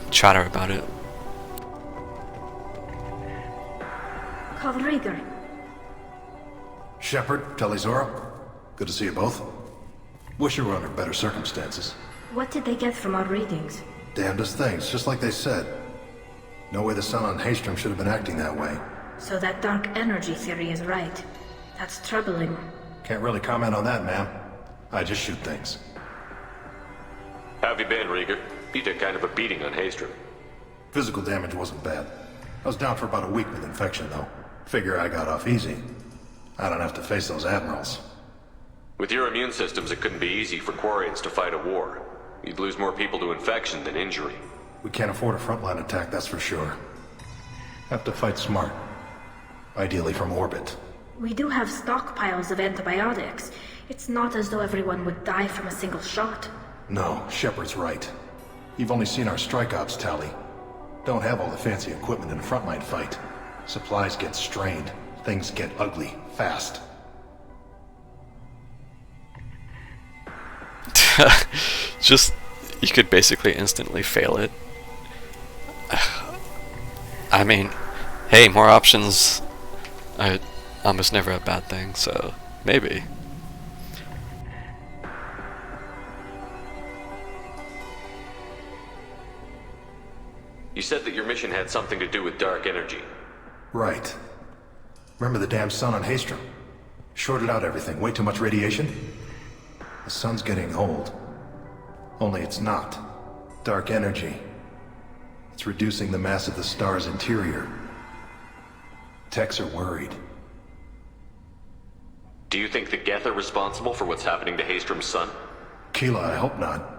chatter about it. Carl Rieger. Shepard, Talizora, good to see you both. Wish you were under better circumstances. What did they get from our readings? Damnedest things, just like they said. No way the sun on Haystrom should have been acting that way. So that dark energy theory is right. That's troubling. Can't really comment on that, ma'am. I just shoot things. How have you been, Rieger? You took kind of a beating on Haystrom. Physical damage wasn't bad. I was down for about a week with infection, though. Figure I got off easy. I don't have to face those admirals. With your immune systems, it couldn't be easy for Quarians to fight a war. You'd lose more people to infection than injury. We can't afford a frontline attack, that's for sure. Have to fight smart. Ideally from orbit. We do have stockpiles of antibiotics. It's not as though everyone would die from a single shot. No, Shepard's right. You've only seen our strike ops tally. Don't have all the fancy equipment in a frontline fight. Supplies get strained. Things get ugly, fast. Just, you could basically instantly fail it. I mean, hey, more options are almost never a bad thing, so maybe. You said that your mission had something to do with dark energy. Right. Remember the damn sun on Haystrom? Shorted out everything. Way too much radiation? The sun's getting old. Only it's not. Dark energy. It's reducing the mass of the star's interior. Techs are worried. Do you think the Geth are responsible for what's happening to Haystrom's sun? Keela, I hope not.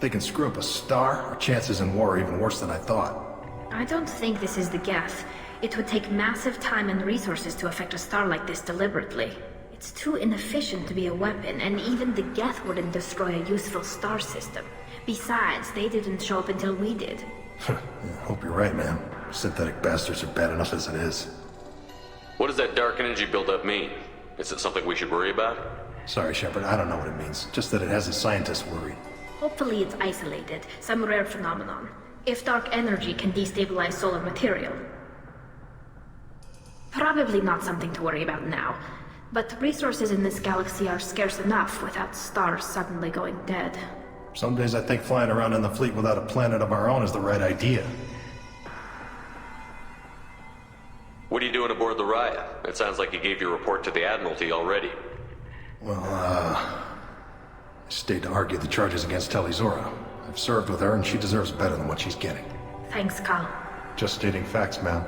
They can screw up a star, our chances in war are even worse than I thought. I don't think this is the Geth. It would take massive time and resources to affect a star like this deliberately. It's too inefficient to be a weapon, and even the Geth wouldn't destroy a useful star system. Besides, they didn't show up until we did. Yeah, hope you're right, man. Synthetic bastards are bad enough as it is. What does that dark energy buildup mean? Is it something we should worry about? Sorry, Shepard, I don't know what it means. Just that it has the scientists worried. Hopefully it's isolated, some rare phenomenon. If dark energy can destabilize solar material. Probably not something to worry about now. But resources in this galaxy are scarce enough without stars suddenly going dead. Some days I think flying around in the fleet without a planet of our own is the right idea. What are you doing aboard the Raya? It sounds like you gave your report to the Admiralty already. Well, I stayed to argue the charges against Talizora. I've served with her and she deserves better than what she's getting. Thanks, Carl. Just stating facts, ma'am.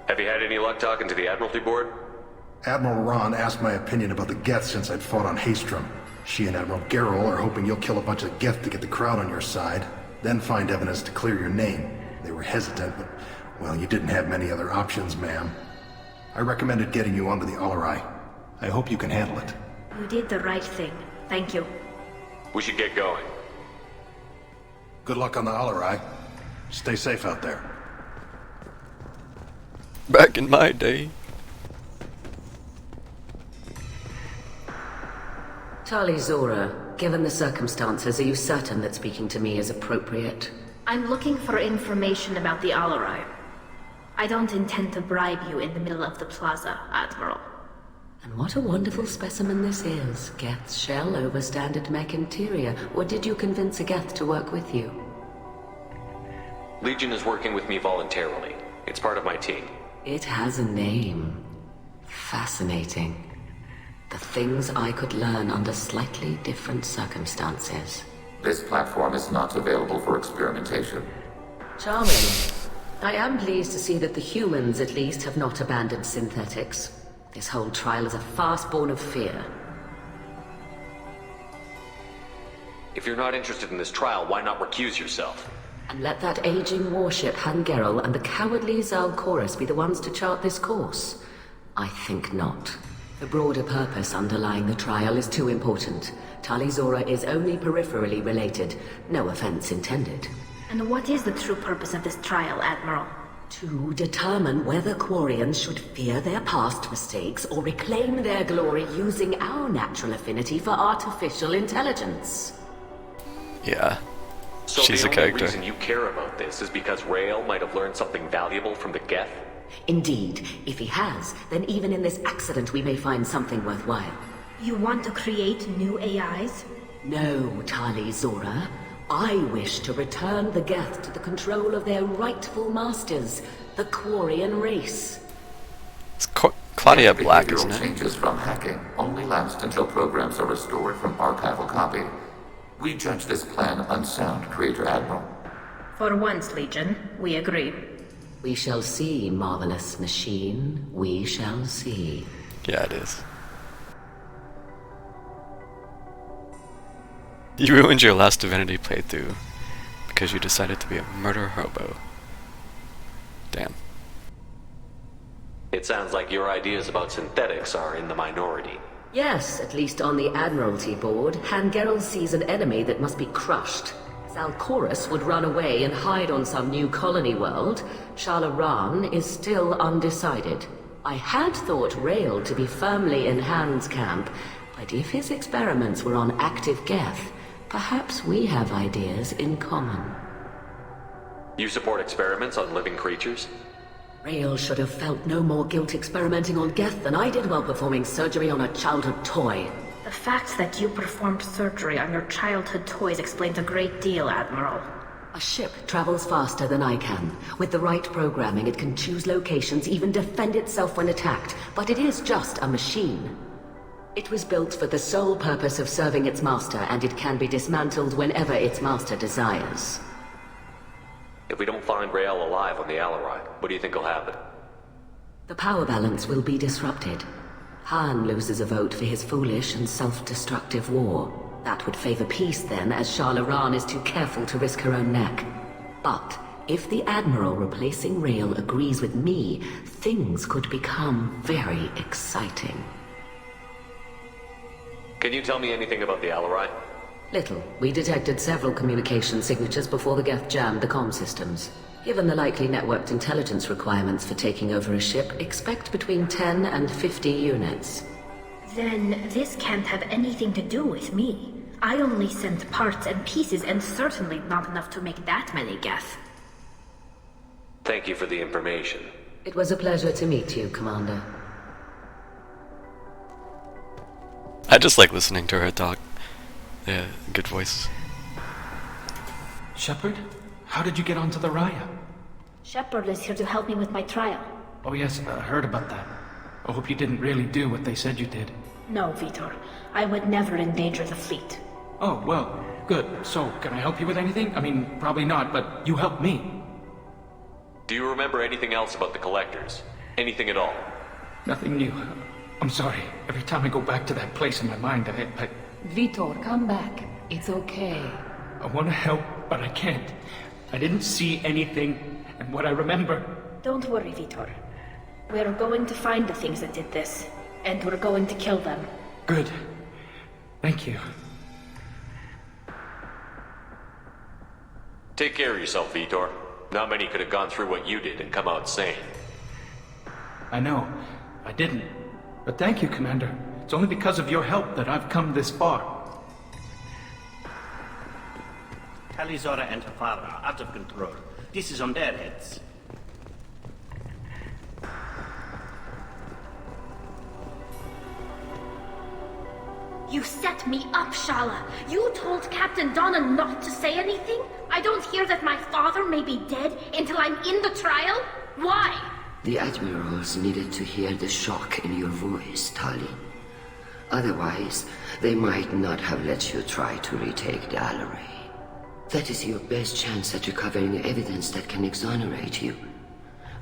Have you had any luck talking to the Admiralty board? Admiral Ron asked my opinion about the Geth since I'd fought on Haystrom. She and Admiral Garrel are hoping you'll kill a bunch of Geth to get the crowd on your side, then find evidence to clear your name. They were hesitant, but, well, you didn't have many other options, ma'am. I recommended getting you onto the Alarai. I hope you can handle it. You did the right thing. Thank you. We should get going. Good luck on the Alarai. Stay safe out there. Back in my day. Tali Zora, given the circumstances, are you certain that speaking to me is appropriate? I'm looking for information about the Alarai. I don't intend to bribe you in the middle of the plaza, Admiral. And what a wonderful specimen this is. Geth's shell over standard mech interior. Or did you convince a Geth to work with you? Legion is working with me voluntarily. It's part of my team. It has a name. Fascinating. The things I could learn under slightly different circumstances. This platform is not available for experimentation. Charming. I am pleased to see that the humans, at least, have not abandoned synthetics. This whole trial is a farce born of fear. If you're not interested in this trial, why not recuse yourself? And let that aging warship, Hangerel, and the cowardly Zalcorus be the ones to chart this course? I think not. The broader purpose underlying the trial is too important. Tali Zora is only peripherally related. No offense intended. And what is the true purpose of this trial, Admiral? To determine whether Quarians should fear their past mistakes or reclaim their glory using our natural affinity for artificial intelligence. Yeah. So She's the a only character. reason you care about this is because Rael might have learned something valuable from the Geth? Indeed, if he has, then even in this accident we may find something worthwhile. You want to create new AIs? No, Tali Zora. I wish to return the Geth to the control of their rightful masters, the Quarian race. It's Claudia Black, isn't Behavioral it? changes from hacking only last until programs are restored from archival copy. We judge this plan unsound, Creator Admiral. For once, Legion, we agree. We shall see, marvelous machine. We shall see. Yeah, it is. You ruined your last Divinity playthrough because you decided to be a murder hobo. Damn. It sounds like your ideas about synthetics are in the minority. Yes, at least on the Admiralty board, Hangerel sees an enemy that must be crushed. Zalcorus would run away and hide on some new colony world. Shalaran is still undecided. I had thought Rael to be firmly in Han's camp, but if his experiments were on active Geth, perhaps we have ideas in common. You support experiments on living creatures? Rael should have felt no more guilt experimenting on Geth than I did while performing surgery on a childhood toy. The fact that you performed surgery on your childhood toys explains a great deal, Admiral. A ship travels faster than I can. With the right programming, it can choose locations, even defend itself when attacked. But it is just a machine. It was built for the sole purpose of serving its master, and it can be dismantled whenever its master desires. If we don't find Rael alive on the Alarai, what do you think will happen? The power balance will be disrupted. Han loses a vote for his foolish and self-destructive war. That would favor peace then, as Shalaran is too careful to risk her own neck. But if the Admiral replacing Rael agrees with me, things could become very exciting. Can you tell me anything about the Alarai? Little. We detected several communication signatures before the Geth jammed the comm systems. Given the likely networked intelligence requirements for taking over a ship, expect between 10 and 50 units. Then this can't have anything to do with me. I only sent parts and pieces, and certainly not enough to make that many Geth. Thank you for the information. It was a pleasure to meet you, Commander. I just like listening to her talk. Yeah, good voice. Shepard? How did you get onto the Raya? Shepard is here to help me with my trial. Oh yes, I heard about that. I hope you didn't really do what they said you did. No, Vitor. I would never endanger the fleet. Oh, well, good. So, can I help you with anything? I mean, probably not, but you helped me. Do you remember anything else about the Collectors? Anything at all? Nothing new. I'm sorry. Every time I go back to that place in my mind, I Vitor, come back. It's okay. I want to help, but I can't. I didn't see anything, and what I remember... Don't worry, Vitor. We're going to find the things that did this, and we're going to kill them. Good. Thank you. Take care of yourself, Vitor. Not many could have gone through what you did and come out sane. I know. I didn't. But thank you, Commander. It's only because of your help that I've come this far. Talizora and her father are out of control. This is on their heads. You set me up, Shala. You told Captain Donna not to say anything? I don't hear that my father may be dead until I'm in the trial? Why? The Admirals needed to hear the shock in your voice, Tali. Otherwise, they might not have let you try to retake the Alarai. That is your best chance at recovering evidence that can exonerate you.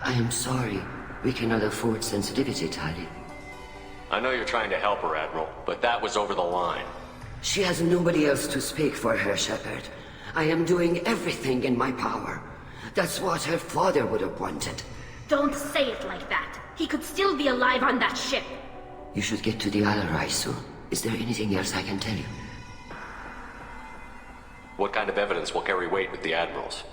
I am sorry. We cannot afford sensitivity, Tali. I know you're trying to help her, Admiral, but that was over the line. She has nobody else to speak for her, Shepard. I am doing everything in my power. That's what her father would have wanted. Don't say it like that. He could still be alive on that ship. You should get to the Alarai soon. Is there anything else I can tell you? What kind of evidence will carry weight with the Admirals?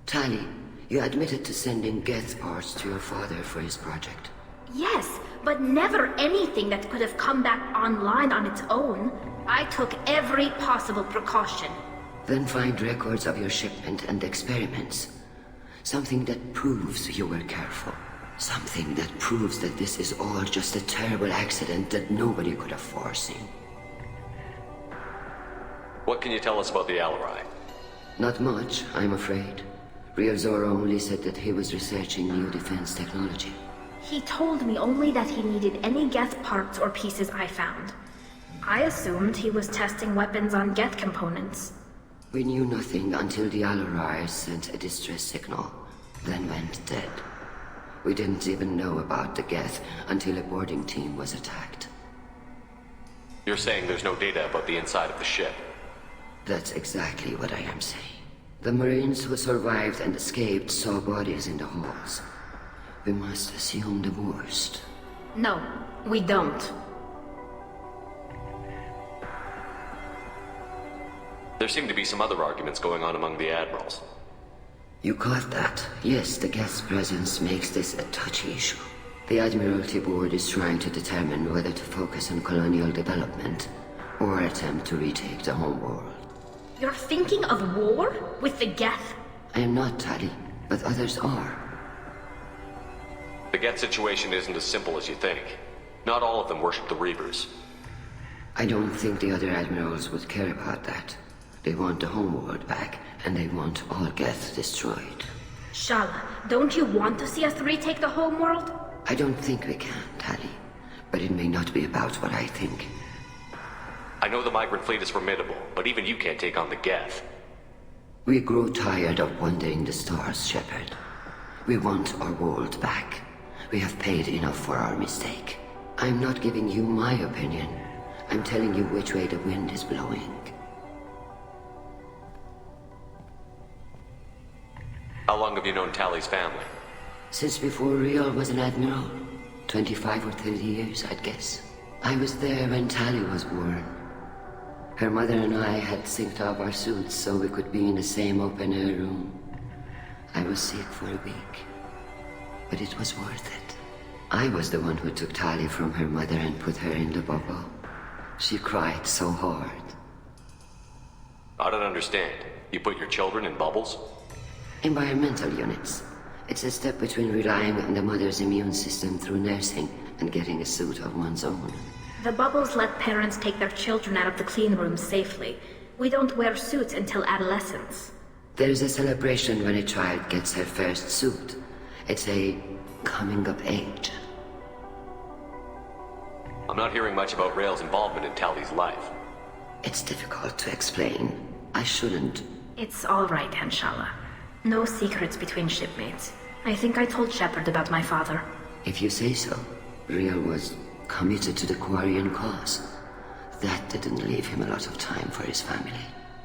Tali, You admitted to sending Geth parts to your father for his project. Yes, but never anything that could have come back online on its own. I took every possible precaution. Then find records of your shipment and experiments. Something that proves you were careful. Something that proves that this is all just a terrible accident that nobody could have foreseen. What can you tell us about the Alarai? Not much, I'm afraid. Real Zoro only said that he was researching new defense technology. He told me only that he needed any Geth parts or pieces I found. I assumed he was testing weapons on Geth components. We knew nothing until the Alarai sent a distress signal, then went dead. We didn't even know about the Geth until a boarding team was attacked. You're saying there's no data about the inside of the ship? That's exactly what I am saying. The Marines who survived and escaped saw bodies in the halls. We must assume the worst. No, we don't. There seem to be some other arguments going on among the admirals. You caught that? Yes, the Geth's presence makes this a touchy issue. The Admiralty Board is trying to determine whether to focus on colonial development or attempt to retake the homeworld. You're thinking of war? With the Geth? I am not, Tali, but others are. The Geth situation isn't as simple as you think. Not all of them worship the Reapers. I don't think the other admirals would care about that. They want the homeworld back, and they want all Geth destroyed. Shala, don't you want to see us retake the homeworld? I don't think we can, Tali. But it may not be about what I think. I know the migrant fleet is formidable, but even you can't take on the Geth. We grow tired of wandering the stars, Shepard. We want our world back. We have paid enough for our mistake. I'm not giving you my opinion. I'm telling you which way the wind is blowing. How long have you known Tali's family? Since before Riel was an admiral. 25 or 30 years, I'd guess. I was there when Tali was born. Her mother and I had synced up our suits so we could be in the same open-air room. I was sick for a week, but it was worth it. I was the one who took Tali from her mother and put her in the bubble. She cried so hard. I don't understand. You put your children in bubbles? Environmental units. It's a step between relying on the mother's immune system through nursing and getting a suit of one's own. The bubbles let parents take their children out of the clean rooms safely. We don't wear suits until adolescence. There's a celebration when a child gets her first suit. It's a coming of age. I'm not hearing much about Rael's involvement in Tali's life. It's difficult to explain. I shouldn't. It's all right, Anshala. No secrets between shipmates. I think I told Shepard about my father. If you say so. Riel was committed to the Quarian cause. That didn't leave him a lot of time for his family.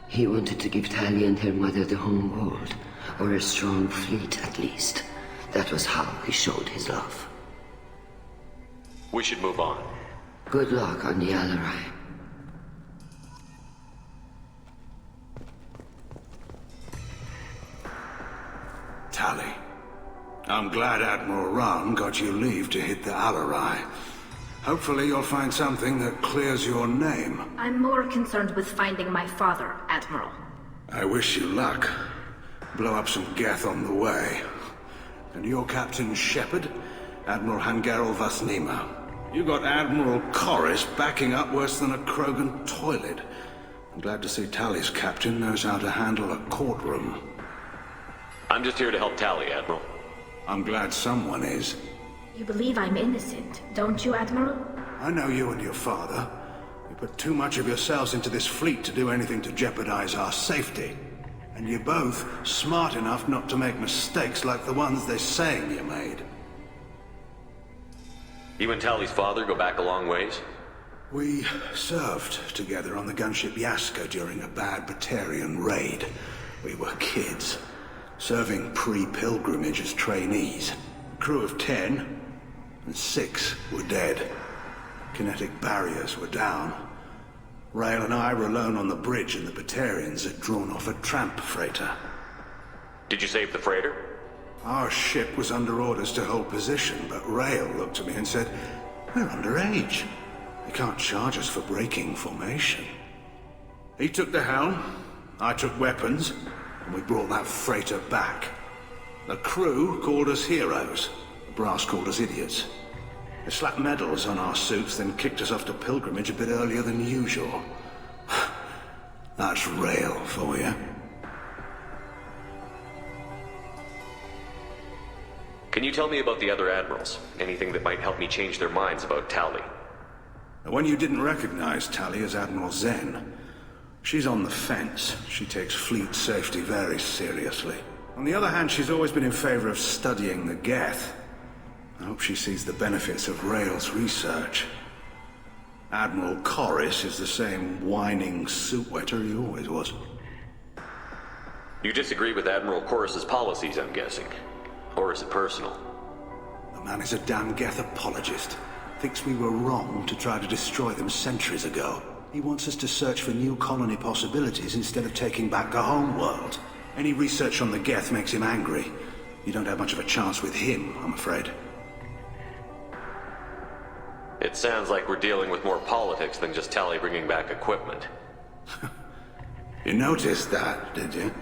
He wanted to give Tali and her mother the home world, or a strong fleet at least. That was how he showed his love. We should move on. Good luck on the Alarai. Tali, I'm glad Admiral Ran got you leave to hit the Alarai. Hopefully you'll find something that clears your name. I'm more concerned with finding my father, Admiral. I wish you luck. Blow up some Geth on the way. And your Captain Shepard, Admiral Hangarel Vasnima. You got Admiral Corris backing up worse than a Krogan toilet. I'm glad to see Tali's captain knows how to handle a courtroom. I'm just here to help Tali, Admiral. I'm glad someone is. You believe I'm innocent, don't you, Admiral? I know you and your father. You put too much of yourselves into this fleet to do anything to jeopardize our safety. And you're both smart enough not to make mistakes like the ones they're saying you made. You and Tali's father go back a long ways? We served together on the gunship Yaska during a bad Batarian raid. We were kids, serving pre-pilgrimage as trainees. A crew of 10, and 6 were dead. Kinetic barriers were down. Rael and I were alone on the bridge, and the Batarians had drawn off a tramp freighter. Did you save the freighter? Our ship was under orders to hold position, but Rail looked at me and said, "We're underage. You can't charge us for breaking formation." He took the helm, I took weapons, and we brought that freighter back. The crew called us heroes. The brass called us idiots. They slapped medals on our suits, then kicked us off to pilgrimage a bit earlier than usual. That's Rail for you. Can you tell me about the other admirals? Anything that might help me change their minds about Tali? The one you didn't recognize, Tali, is Admiral Zen. She's on the fence. She takes fleet safety very seriously. On the other hand, she's always been in favor of studying the Geth. I hope she sees the benefits of Rail's research. Admiral Corris is the same whining suit-wetter he always was. You disagree with Admiral Corris's policies, I'm guessing. Or is it personal? The man is a damn Geth apologist. Thinks we were wrong to try to destroy them centuries ago. He wants us to search for new colony possibilities instead of taking back the home world. Any research on the Geth makes him angry. You don't have much of a chance with him, I'm afraid. It sounds like we're dealing with more politics than just Tali bringing back equipment. You noticed that, did you?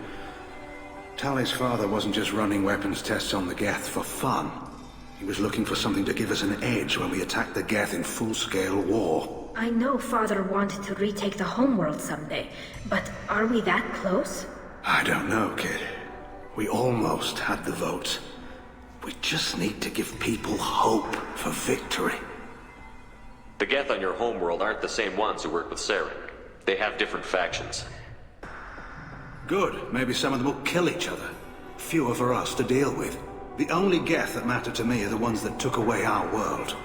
Tali's father wasn't just running weapons tests on the Geth for fun. He was looking for something to give us an edge when we attacked the Geth in full-scale war. I know Father wanted to retake the homeworld someday, but are we that close? I don't know, kid. We almost had the vote. We just need to give people hope for victory. The Geth on your homeworld aren't the same ones who work with Saren. They have different factions. Good. Maybe some of them will kill each other. Fewer for us to deal with. The only Geth that matter to me are the ones that took away our world.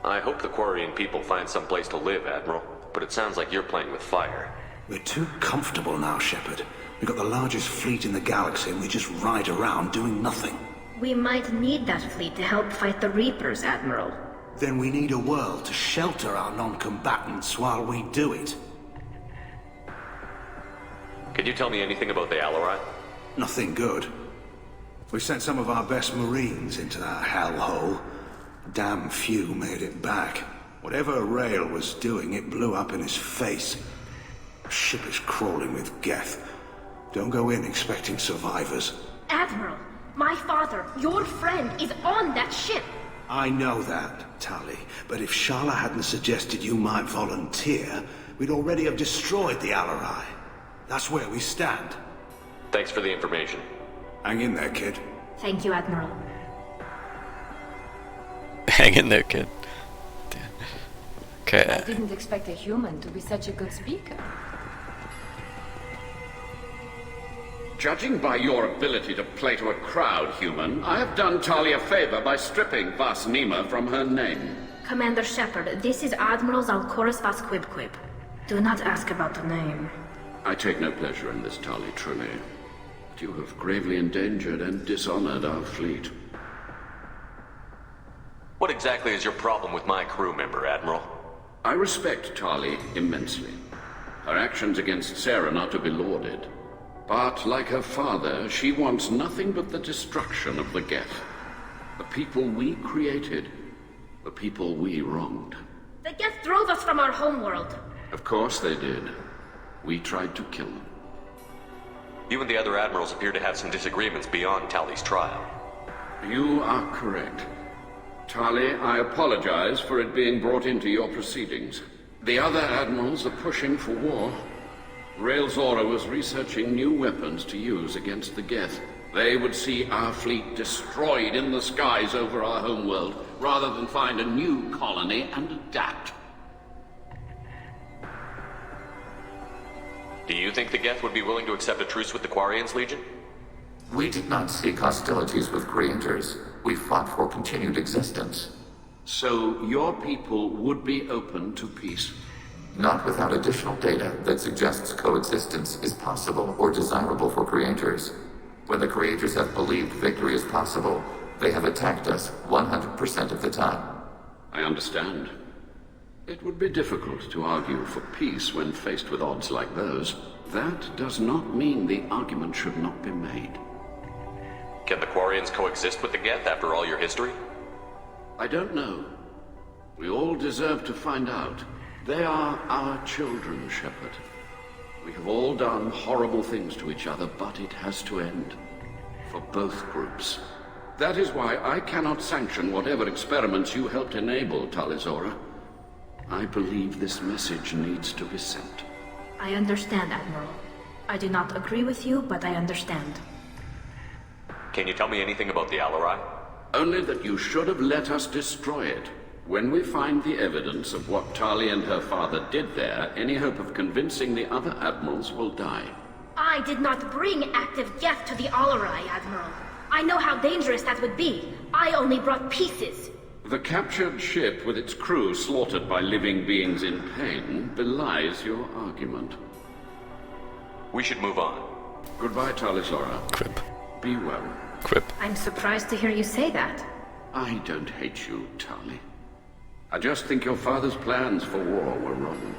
I hope the Quarian people find some place to live, Admiral. But it sounds like you're playing with fire. We're too comfortable now, Shepard. We've got the largest fleet in the galaxy and we just ride around doing nothing. We might need that fleet to help fight the Reapers, Admiral. Then we need a world to shelter our non-combatants while we do it. Can you tell me anything about the Alarai? Nothing good. We sent some of our best Marines into that hellhole. Damn few made it back. Whatever Rail was doing, it blew up in his face. The ship is crawling with Geth. Don't go in expecting survivors. Admiral, my father, your friend, is on that ship. I know that, Tali, but if Shala hadn't suggested you might volunteer, we'd already have destroyed the Alarai. That's where we stand. Thanks for the information. Hang in there, kid. Thank you, Admiral. Hang in there, kid. Okay. I didn't expect a human to be such a good speaker. Judging by your ability to play to a crowd, human, I have done Tali a favor by stripping Vas Nima from her name. Commander Shepard, this is Admiral Zalkoris Vas Quibquib. Do not ask about the name. I take no pleasure in this, Tali, truly. But you have gravely endangered and dishonored our fleet. What exactly is your problem with my crew member, Admiral? I respect Tali immensely. Her actions against Saren are to be lauded. But, like her father, she wants nothing but the destruction of the Geth. The people we created. The people we wronged. The Geth drove us from our homeworld. Of course they did. We tried to kill them. You and the other admirals appear to have some disagreements beyond Tali's trial. You are correct. Tali, I apologize for it being brought into your proceedings. The other admirals are pushing for war. Rail Zora was researching new weapons to use against the Geth. They would see our fleet destroyed in the skies over our homeworld, rather than find a new colony and adapt. Do you think the Geth would be willing to accept a truce with the Quarians, Legion? We did not seek hostilities with creators. We fought for continued existence. So your people would be open to peace? Not without additional data that suggests coexistence is possible or desirable for creators. When the creators have believed victory is possible, they have attacked us 100% of the time. I understand. It would be difficult to argue for peace when faced with odds like those. That does not mean the argument should not be made. Can the Quarians coexist with the Geth after all your history? I don't know. We all deserve to find out. They are our children, Shepard. We have all done horrible things to each other, but it has to end. For both groups. That is why I cannot sanction whatever experiments you helped enable, Talizora. I believe this message needs to be sent. I understand, Admiral. I do not agree with you, but I understand. Can you tell me anything about the Alarai? Only that you should have let us destroy it. When we find the evidence of what Tali and her father did there, any hope of convincing the other admirals will die. I did not bring active Geth to the Alarai, Admiral. I know how dangerous that would be. I only brought pieces. The captured ship with its crew slaughtered by living beings in pain belies your argument. We should move on. Goodbye, Talizora. Quip. Be well. Quip. I'm surprised to hear you say that. I don't hate you, Tali. I just think your father's plans for war were wrong.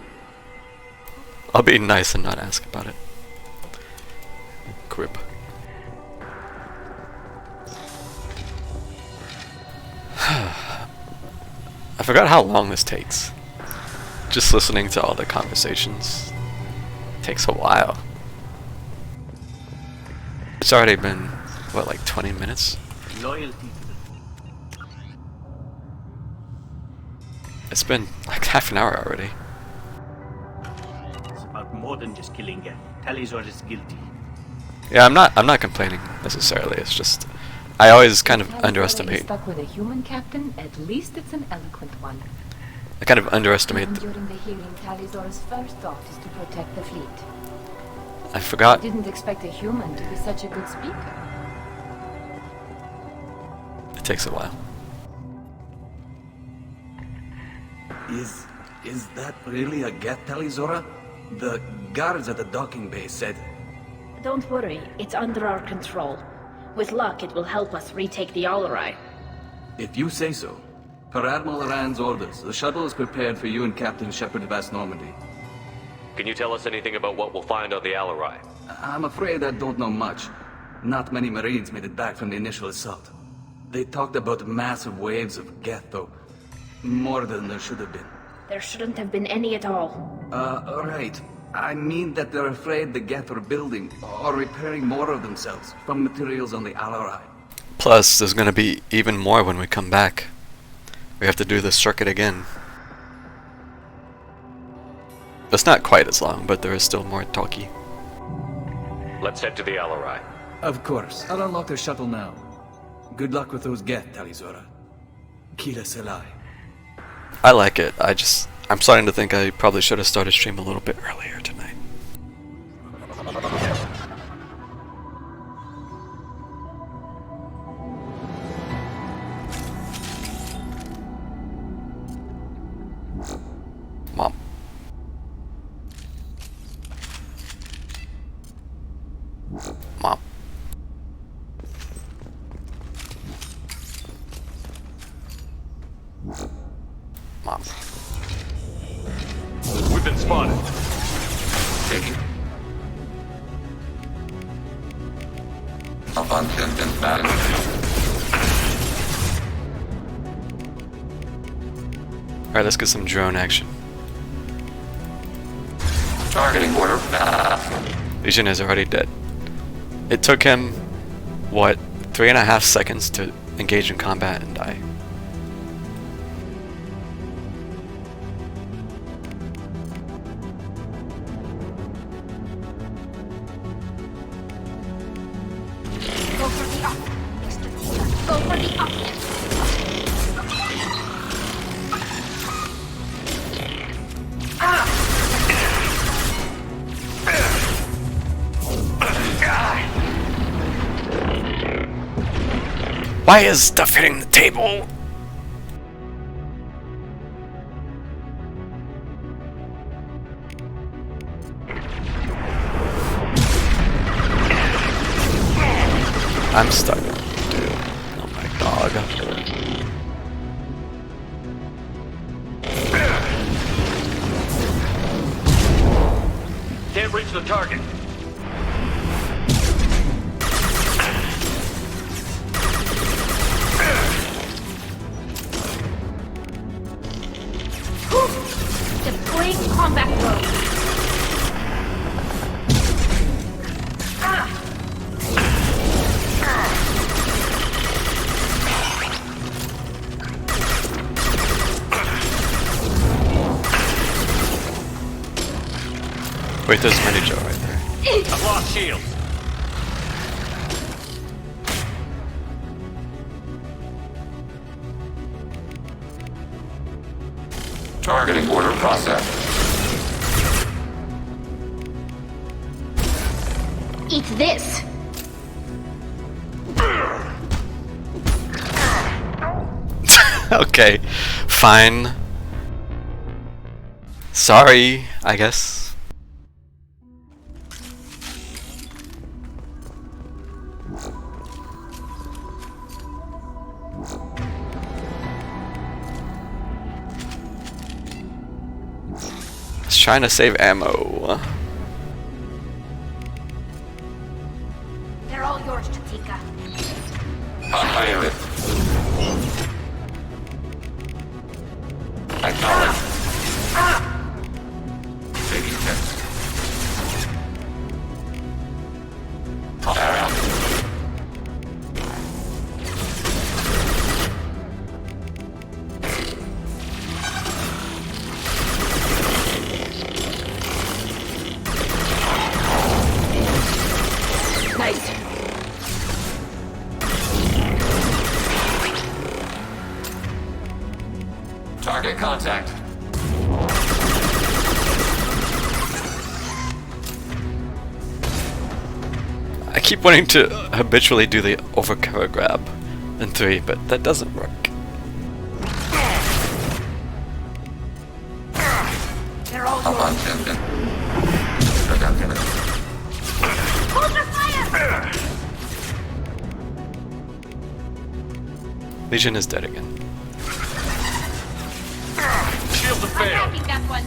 I'll be nice and not ask about it. Quip. I forgot how long this takes. Just listening to all the conversations takes a while. It's already been, what, like 20 minutes? Loyalty. It's been like half an hour already. It's about more than just killing Geth. Talizor is guilty. Yeah, I'm not complaining necessarily. It's just I always kind of underestimate. Stuck with a human captain, at least it's an eloquent one. I kind of underestimate. And during the hearing, Talizor's first thought is to protect the fleet. I forgot. I didn't expect a human to be such a good speaker. It takes a while. Is that really a Geth, Talizora? The guards at the docking bay said. Don't worry, it's under our control. With luck, it will help us retake the Alarai. If you say so. Per Admiral Rand's orders, the shuttle is prepared for you and Captain Shepard Vast Normandy. Can you tell us anything about what we'll find on the Alarai? I'm afraid I don't know much. Not many Marines made it back from the initial assault. They talked about massive waves of Geth, though. More than there should have been. There shouldn't have been any at all. Right. I mean that they're afraid the Geth are building or repairing more of themselves from materials on the Alarai. Plus, there's gonna be even more when we come back. We have to do this circuit again. It's not quite as long, but there is still more talky. Let's head to the Alarai. Of course. I'll unlock the shuttle now. Good luck with those Geth, Talizora. Kila Selai. I like it. I'm starting to think I probably should have started stream a little bit earlier tonight. Mom. Mom. Mom. We've been spotted. Alright, let's get some drone action. Targeting order. Legion is already dead. It took him, what, 3.5 seconds to engage in combat and die. Go for the up. Go for the up. Why is stuff hitting the table? I'm stuck, dude. Oh my dog. Can't reach the target. Wait, there's Mini Joe right there. I've lost shield. Targeting order processed. Eat this! Okay, fine. Sorry, I guess. Just trying to save ammo. They're all yours, Chatika. Fire it. Acknowledge. Taking hits. Fire out. Nice. Target contact. I keep wanting to habitually do the overcover grab in 3, but that doesn't work. They're all Up on yours. Champion. Redemption. Hold your fire! Legion is dead again. Shields have failed. Attacking that one.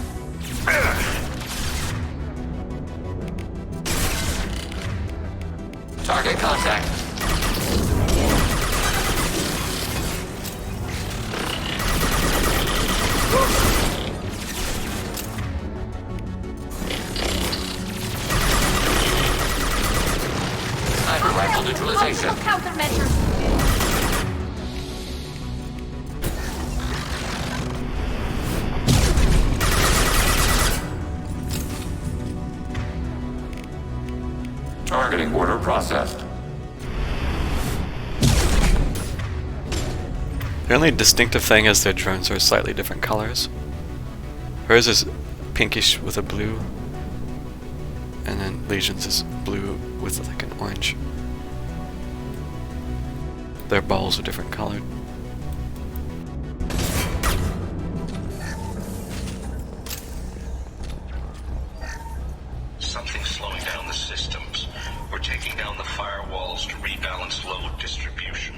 Target contact. Sniper rifle neutralization. Countermeasures. Targeting order processed. The only distinctive thing is their drones are slightly different colors. Hers is pinkish with a blue, and then Legion's is blue with like an orange. Their balls are different colored. Something's slowing down the systems. We're taking down the firewalls to rebalance load distribution.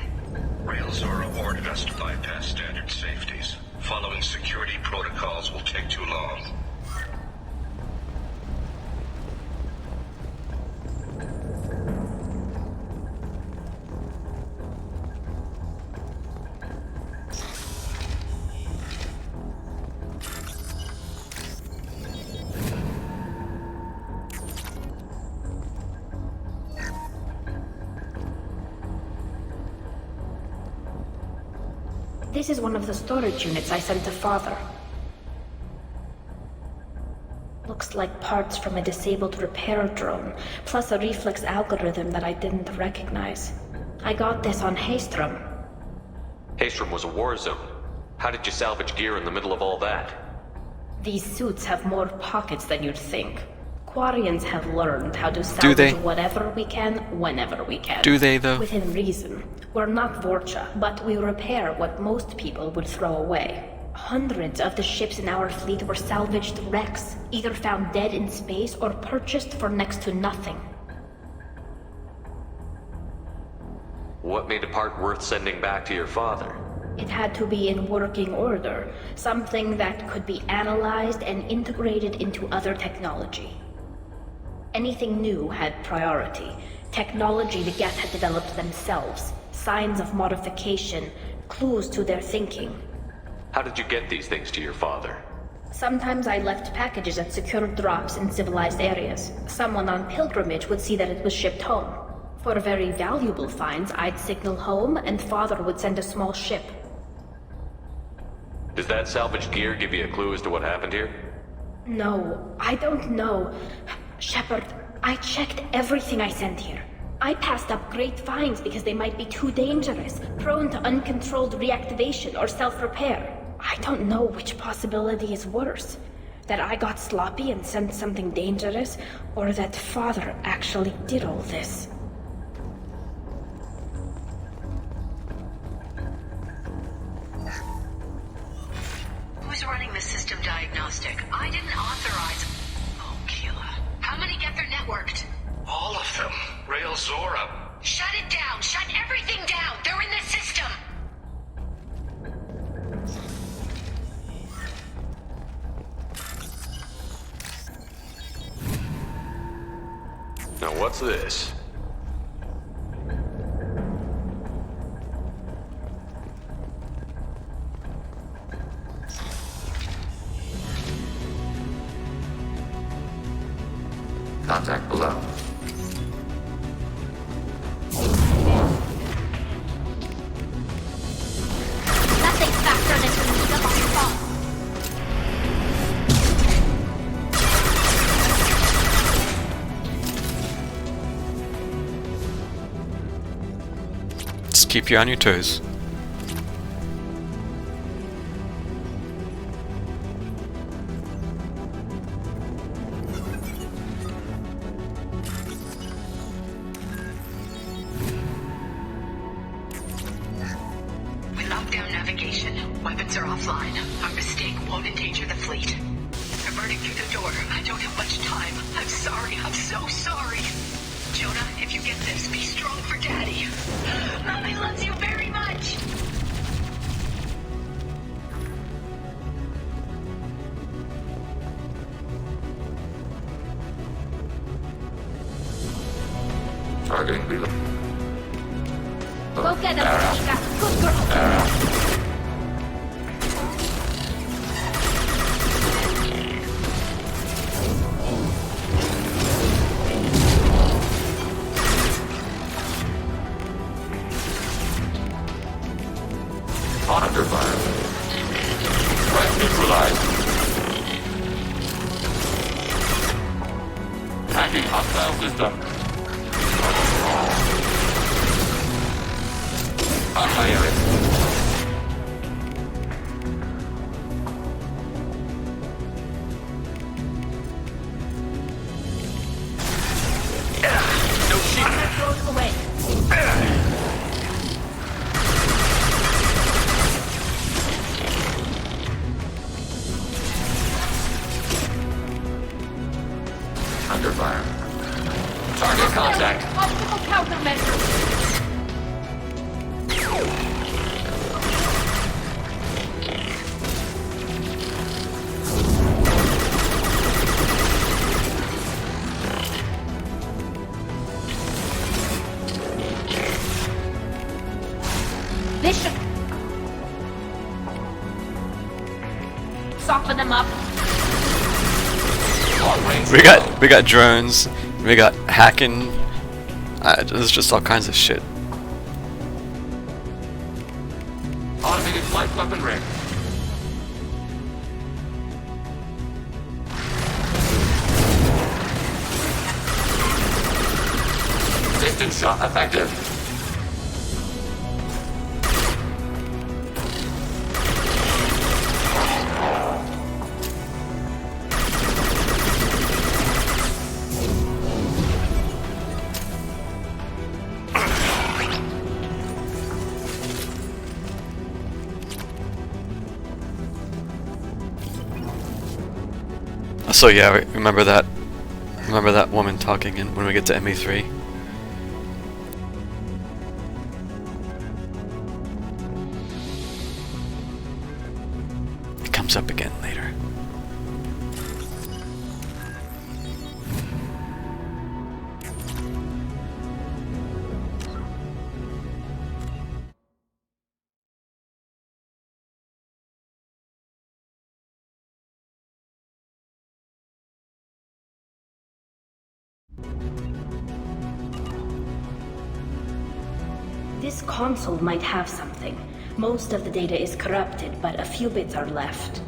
Railzora ordered us to bypass standard safeties. Following security protocols will take too long. This is one of the storage units I sent to Father. Looks like parts from a disabled repair drone, plus a reflex algorithm that I didn't recognize. I got this on Haystrom. Haystrom was a war zone. How did you salvage gear in the middle of all that? These suits have more pockets than you'd think. Quarians have learned how to Do they? salvage whatever we can, whenever we can. Do they, though? Within reason. We're not Vorcha, but we repair what most people would throw away. Hundreds of the ships in our fleet were salvaged wrecks, either found dead in space or purchased for next to nothing. What made a part worth sending back to your father? It had to be in working order, something that could be analyzed and integrated into other technology. Anything new had priority. Technology the Geth had developed themselves, signs of modification, clues to their thinking. How did you get these things to your father? Sometimes I left packages at secured drops in civilized areas. Someone on pilgrimage would see that it was shipped home. For very valuable finds, I'd signal home, and Father would send a small ship. Does that salvaged gear give you a clue as to what happened here? No, I don't know. Shepard, I checked everything I sent here. I passed up great finds because they might be too dangerous, prone to uncontrolled reactivation or self-repair. I don't know which possibility is worse. That I got sloppy and sent something dangerous, or that Father actually did all this. Who's running the system diagnostic? I didn't authorize... Oh, Keela. How many get their networked? All of them. Rail Zora. Shut it down! Shut everything down! They're in the system! Now what's this? Contact below. Nothing's faster than to meet up on your phone. Just keep you on your toes. We locked down navigation. Weapons are offline. Our mistake won't endanger the fleet. They're burning through the door. I don't have much time. I'm sorry. I'm so sorry. Jonah, if you get this, be strong for Daddy. Mommy loves you very much. Targeting below. Go get them, Chica. Good girl. Under fire. Threat neutralized. Hacking hostile system. Fire it. No shit. Throw away. Under fire. Target contact. Optimal countermeasure. This should soften them up. We got drones. We got hacking. There's just all kinds of shit. Automated flight weapon ring. Distance shot effective. So yeah, remember that woman talking when we get to ME3? It comes up again later. This console might have something. Most of the data is corrupted, but a few bits are left.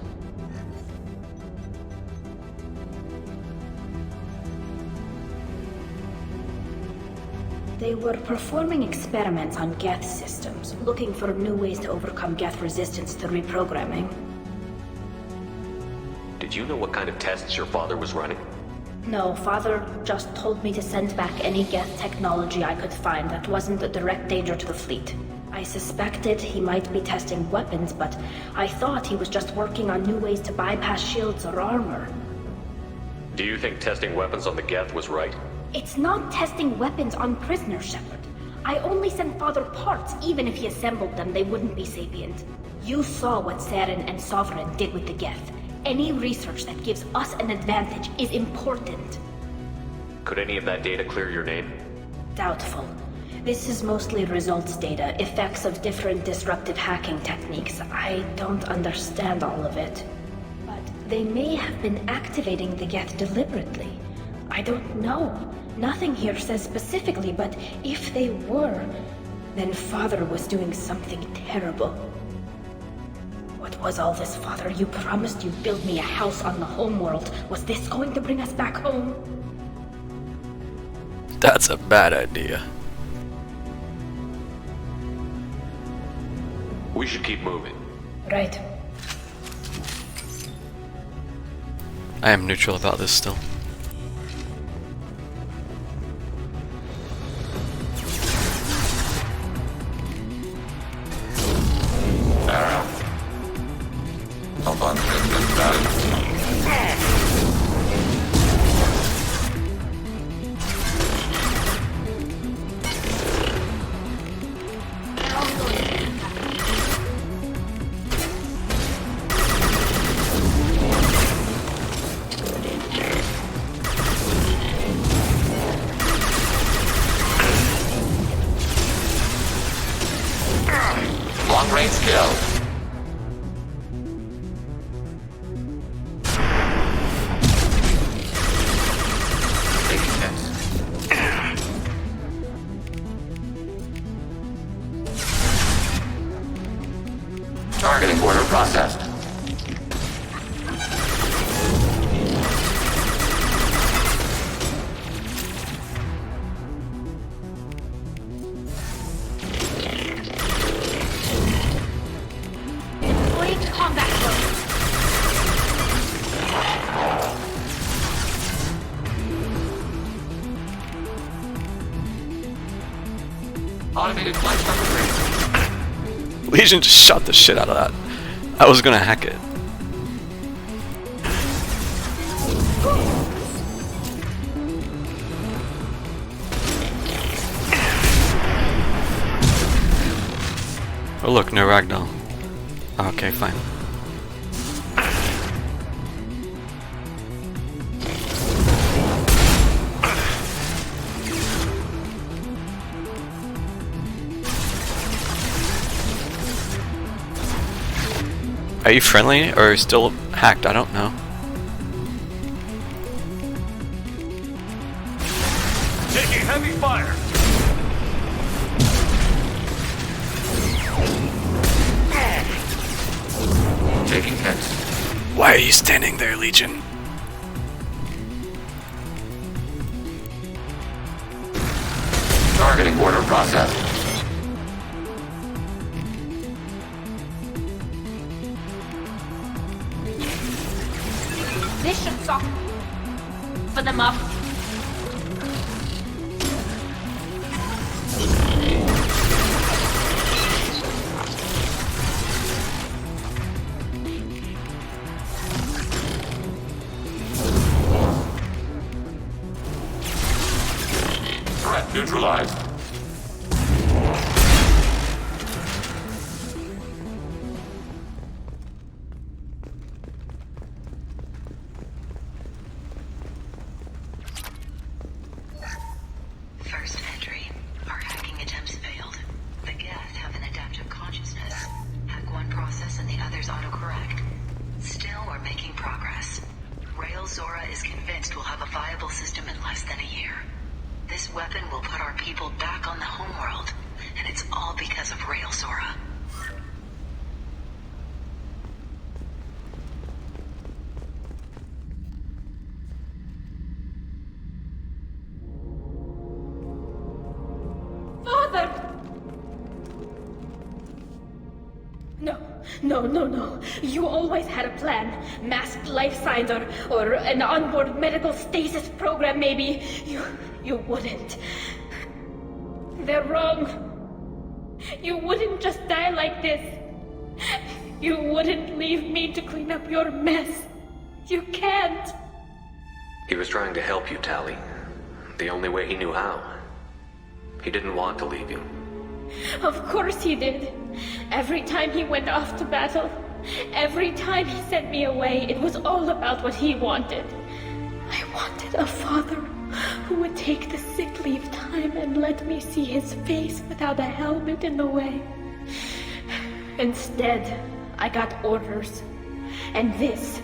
They were performing experiments on Geth systems, looking for new ways to overcome Geth resistance to reprogramming. Did you know what kind of tests your father was running? No, Father just told me to send back any Geth technology I could find that wasn't a direct danger to the fleet. I suspected he might be testing weapons, but I thought he was just working on new ways to bypass shields or armor. Do you think testing weapons on the Geth was right? It's not testing weapons on prisoners, Shepard. I only sent Father parts. Even if he assembled them, they wouldn't be sapient. You saw what Saren and Sovereign did with the Geth. Any research that gives us an advantage is important. Could any of that data clear your name? Doubtful. This is mostly results data, effects of different disruptive hacking techniques. I don't understand all of it. But they may have been activating the Geth deliberately. I don't know. Nothing here says specifically, but if they were, then Father was doing something terrible. What was all this, Father? You promised you'd build me a house on the homeworld. Was this going to bring us back home? That's a bad idea. We should keep moving. Right. I am neutral about this still. Long-range kill. Targeting order processed. Deploying combat mode. Automated flight number 3. Legion just shot the shit out of that. I was gonna hack it. Oh look, no ragdoll. Okay, fine. Are you friendly or still hacked? I don't know. Taking heavy fire. Taking hits. Why are you standing there, Legion? Targeting order processed. This should stop. For them up. Threat neutralized. First entry. Our hacking attempts failed. The Geth have an adaptive consciousness. Hack one process and the others autocorrect. Still, we're making progress. Rail Zora is convinced we'll have a viable system in less than a year. This weapon will put our people back on the homeworld, and it's all because of Rail Zora. No. You always had a plan. Masked life signs or an onboard medical stasis program, maybe. You wouldn't. They're wrong. You wouldn't just die like this. You wouldn't leave me to clean up your mess. You can't. He was trying to help you, Tali. The only way he knew how. He didn't want to leave you. Of course he did. Every time he went off to battle, every time he sent me away, it was all about what he wanted. I wanted a father who would take the sick leave time and let me see his face without a helmet in the way. Instead, I got orders. And this.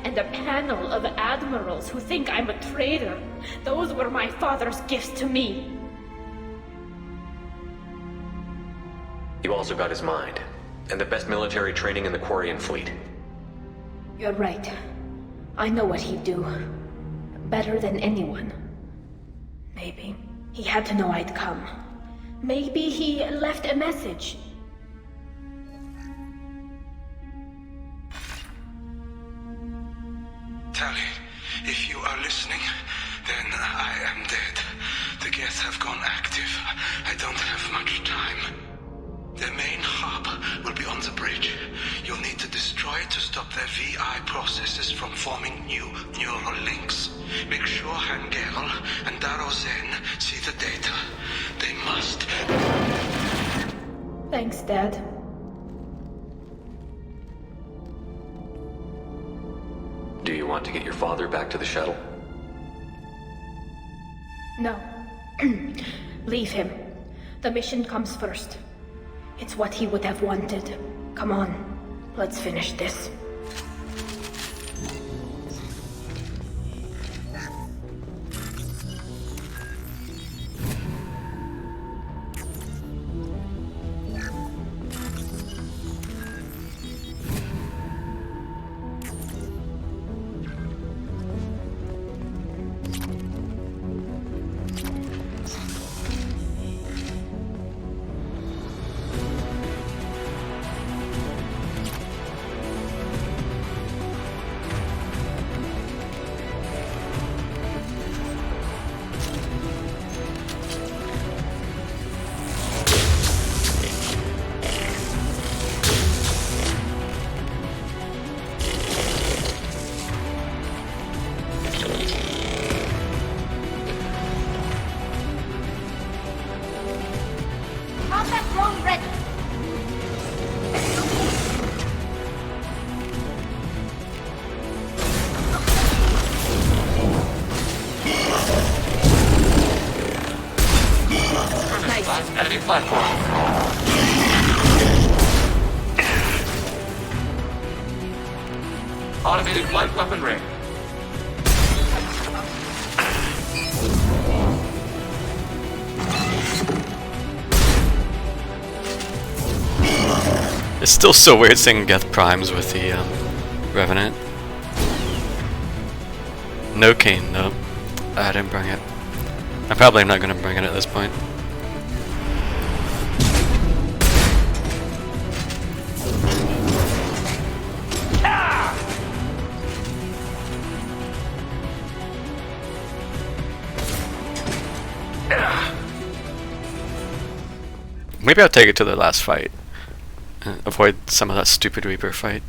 And a panel of admirals who think I'm a traitor. Those were my father's gifts to me. You also got his mind, and the best military training in the Quarian fleet. You're right. I know what he'd do. Better than anyone. Maybe he had to know I'd come. Maybe he left a message. Tali, if you are listening, then I am dead. The Geth have gone active. I don't have much time. The main hub will be on the bridge. You'll need to destroy it to stop their VI processes from forming new neural links. Make sure Hangerel and Daro Zen see the data. They must. Thanks, Dad. Do you want to get your father back to the shuttle? No. Leave him. The mission comes first. It's what he would have wanted. Come on, let's finish this. Enemy platform. Automated flight weaponry. It's still so weird seeing Geth Primes with the Revenant. No cane, no. I didn't bring it. I probably am not going to bring it at this point. Maybe I'll take it to the last fight. Avoid some of that stupid Reaper fight.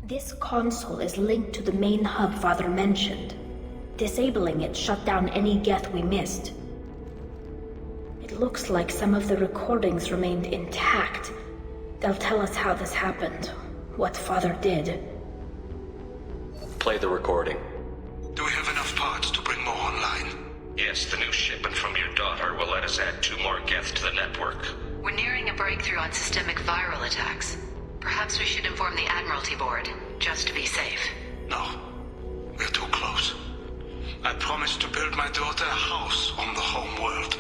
This console is linked to the main hub Father mentioned. Disabling it shut down any Geth we missed. It looks like some of the recordings remained intact. They'll tell us how this happened, what Father did. Play the recording. Do we have enough parts to bring more online? Yes, the new shipment from your daughter will let us add 2 more Geth to the network. We're nearing a breakthrough on systemic viral attacks. Perhaps we should inform the Admiralty Board, just to be safe. No. We're too close. I promised to build my daughter a house on the home world.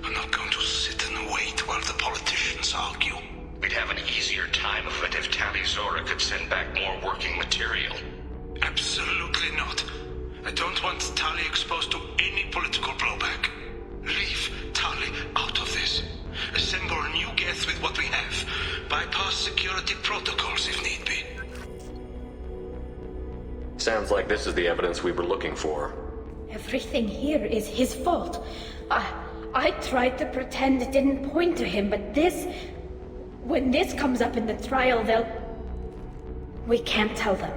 I'm not going to sit and wait while the politicians argue. We'd have an easier time of it if Tali Zora could send back more working material. Absolutely not. I don't want Tali exposed to any political blowback. Leave Geth with what we have. Bypass security protocols if need be. Sounds like this is the evidence we were looking for. Everything here is his fault. I tried to pretend it didn't point to him, but this... When this comes up in the trial, they'll... We can't tell them.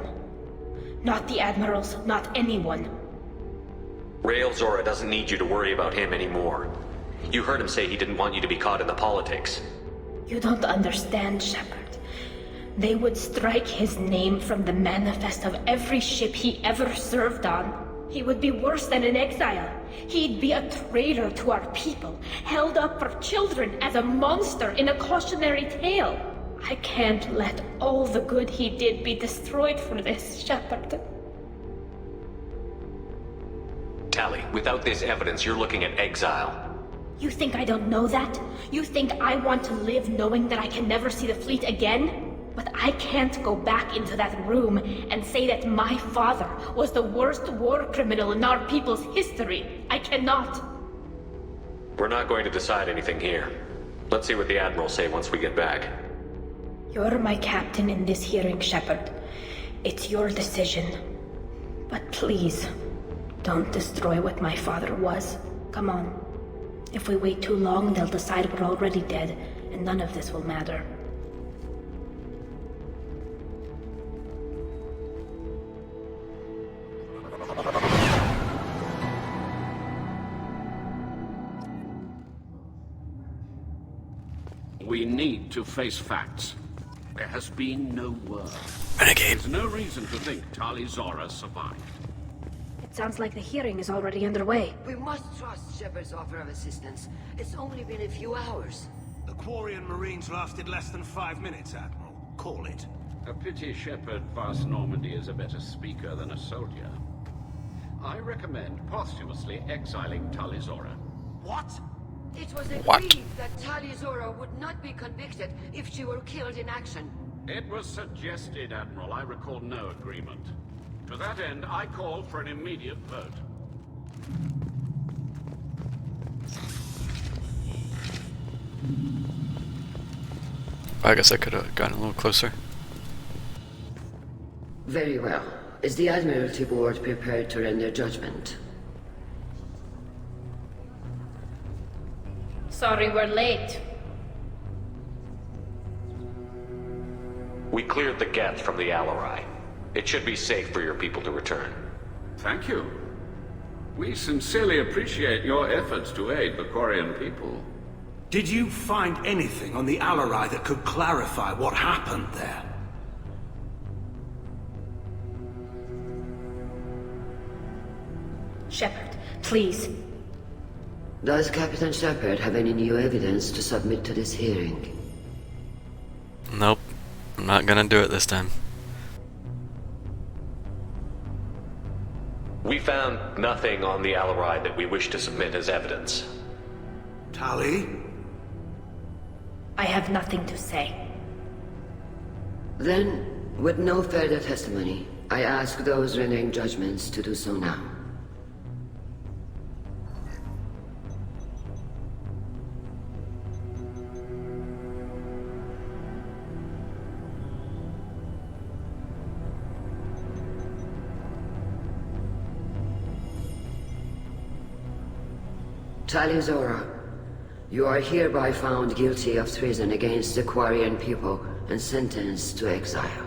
Not the Admirals, not anyone. Rael Zora doesn't need you to worry about him anymore. You heard him say he didn't want you to be caught in the politics. You don't understand, Shepard. They would strike his name from the manifest of every ship he ever served on. He would be worse than an exile. He'd be a traitor to our people, held up for children as a monster in a cautionary tale. I can't let all the good he did be destroyed for this, Shepard. Tali, without this evidence, you're looking at exile. You think I don't know that? You think I want to live knowing that I can never see the fleet again? But I can't go back into that room and say that my father was the worst war criminal in our people's history. I cannot. We're not going to decide anything here. Let's see what the Admirals say once we get back. You're my captain in this hearing, Shepard. It's your decision. But please, don't destroy what my father was. Come on. If we wait too long, they'll decide we're already dead, and none of this will matter. We need to face facts. There has been no word. Renegade. There's no reason to think Tali Zora survived. It sounds like the hearing is already underway. We must trust Shepard's offer of assistance. It's only been a few hours. The Quarian Marines lasted less than 5 minutes, Admiral. Call it. A pity Shepard Vast Normandy is a better speaker than a soldier. I recommend posthumously exiling Tali Zora. What? It was agreed that Tali Zora would not be convicted if she were killed in action. It was suggested, Admiral. I recall no agreement. To that end, I call for an immediate vote. I guess I could have gotten a little closer. Very well. Is the Admiralty Board prepared to render judgment? Sorry we're late. We cleared the Geth from the Alarai. It should be safe for your people to return. Thank you. We sincerely appreciate your efforts to aid the Quarian people. Did you find anything on the Alarai that could clarify what happened there? Shepard, please. Does Captain Shepard have any new evidence to submit to this hearing? Nope. I'm not gonna do it this time. We found nothing on the Alarai that we wish to submit as evidence. Tali? I have nothing to say. Then, with no further testimony, I ask those rendering judgments to do so now. Tali Zora, you are hereby found guilty of treason against the Quarian people and sentenced to exile.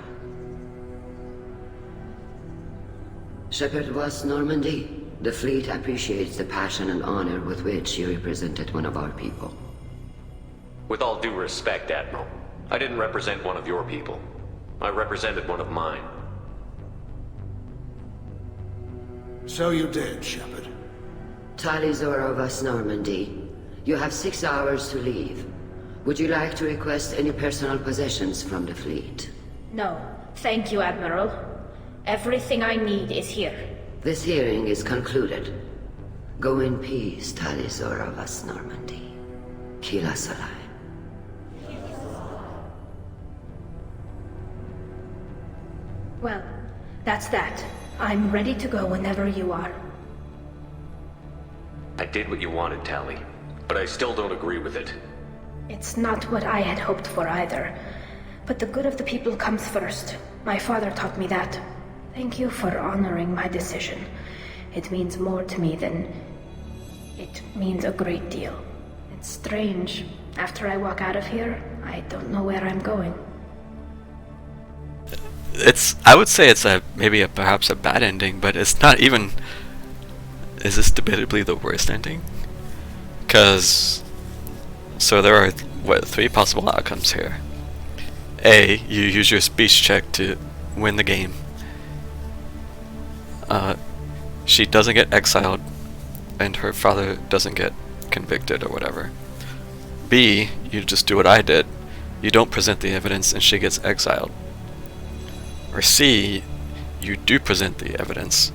Shepard Vast Normandy, the fleet appreciates the passion and honor with which you represented one of our people. With all due respect, Admiral, I didn't represent one of your people. I represented one of mine. So you did, Shepard. Tali Zora Vast Normandy, you have 6 hours to leave. Would you like to request any personal possessions from the fleet? No, thank you, Admiral. Everything I need is here. This hearing is concluded. Go in peace, Tali Zora Vast Normandy. Kila Salai. Well, that's that. I'm ready to go whenever you are. I did what you wanted, Tali, but I still don't agree with it. It's not what I had hoped for either. But the good of the people comes first. My father taught me that. Thank you for honoring my decision. It means more to me than... It means a great deal. It's strange. After I walk out of here, I don't know where I'm going. I would say it's perhaps a bad ending, but it's not even... Is this debatably the worst ending? Because... So there are, 3 possible outcomes here. A, you use your speech check to win the game. She doesn't get exiled, and her father doesn't get convicted or whatever. B, you just do what I did. You don't present the evidence and she gets exiled. Or C, you do present the evidence.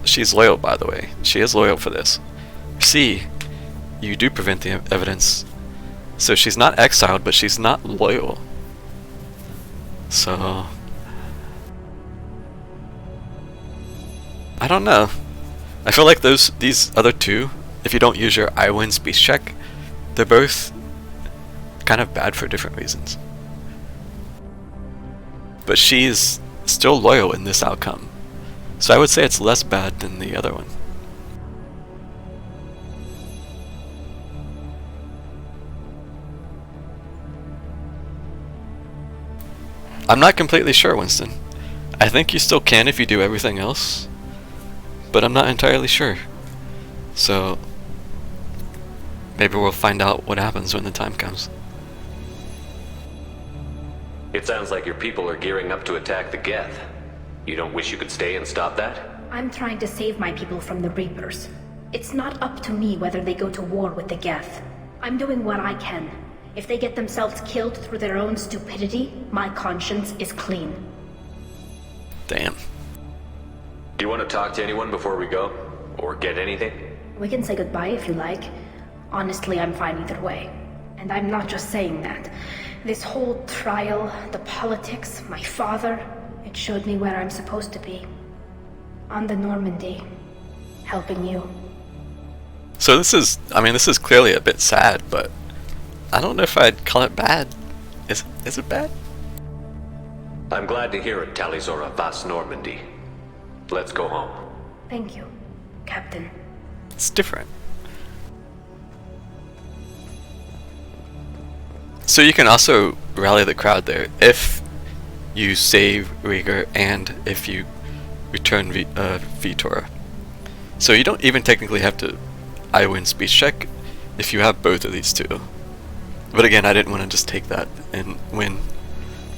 She's loyal, by the way. She is loyal for this. C, you do prevent the evidence. So she's not exiled, but she's not loyal. So... I don't know. I feel like these other 2, if you don't use your I win speech check, they're both kind of bad for different reasons. But she's still loyal in this outcome. So I would say it's less bad than the other one. I'm not completely sure, Winston. I think you still can if you do everything else, but I'm not entirely sure. So maybe we'll find out what happens when the time comes. It sounds like your people are gearing up to attack the Geth. You don't wish you could stay and stop that? I'm trying to save my people from the Reapers. It's not up to me whether they go to war with the Geth. I'm doing what I can. If they get themselves killed through their own stupidity, my conscience is clean. Damn. Do you want to talk to anyone before we go? Or get anything? We can say goodbye if you like. Honestly, I'm fine either way. And I'm not just saying that. This whole trial, the politics, my father, it showed me where I'm supposed to be. On the Normandy. Helping you. So this is clearly a bit sad, but I don't know if I'd call it bad. Is it bad? I'm glad to hear it, Talizora Vas Normandy. Let's go home. Thank you, Captain. It's different. So you can also rally the crowd there if you save Rieger and if you return Vitora. So you don't even technically have to I win speech check if you have both of these 2. But again, I didn't want to just take that and win.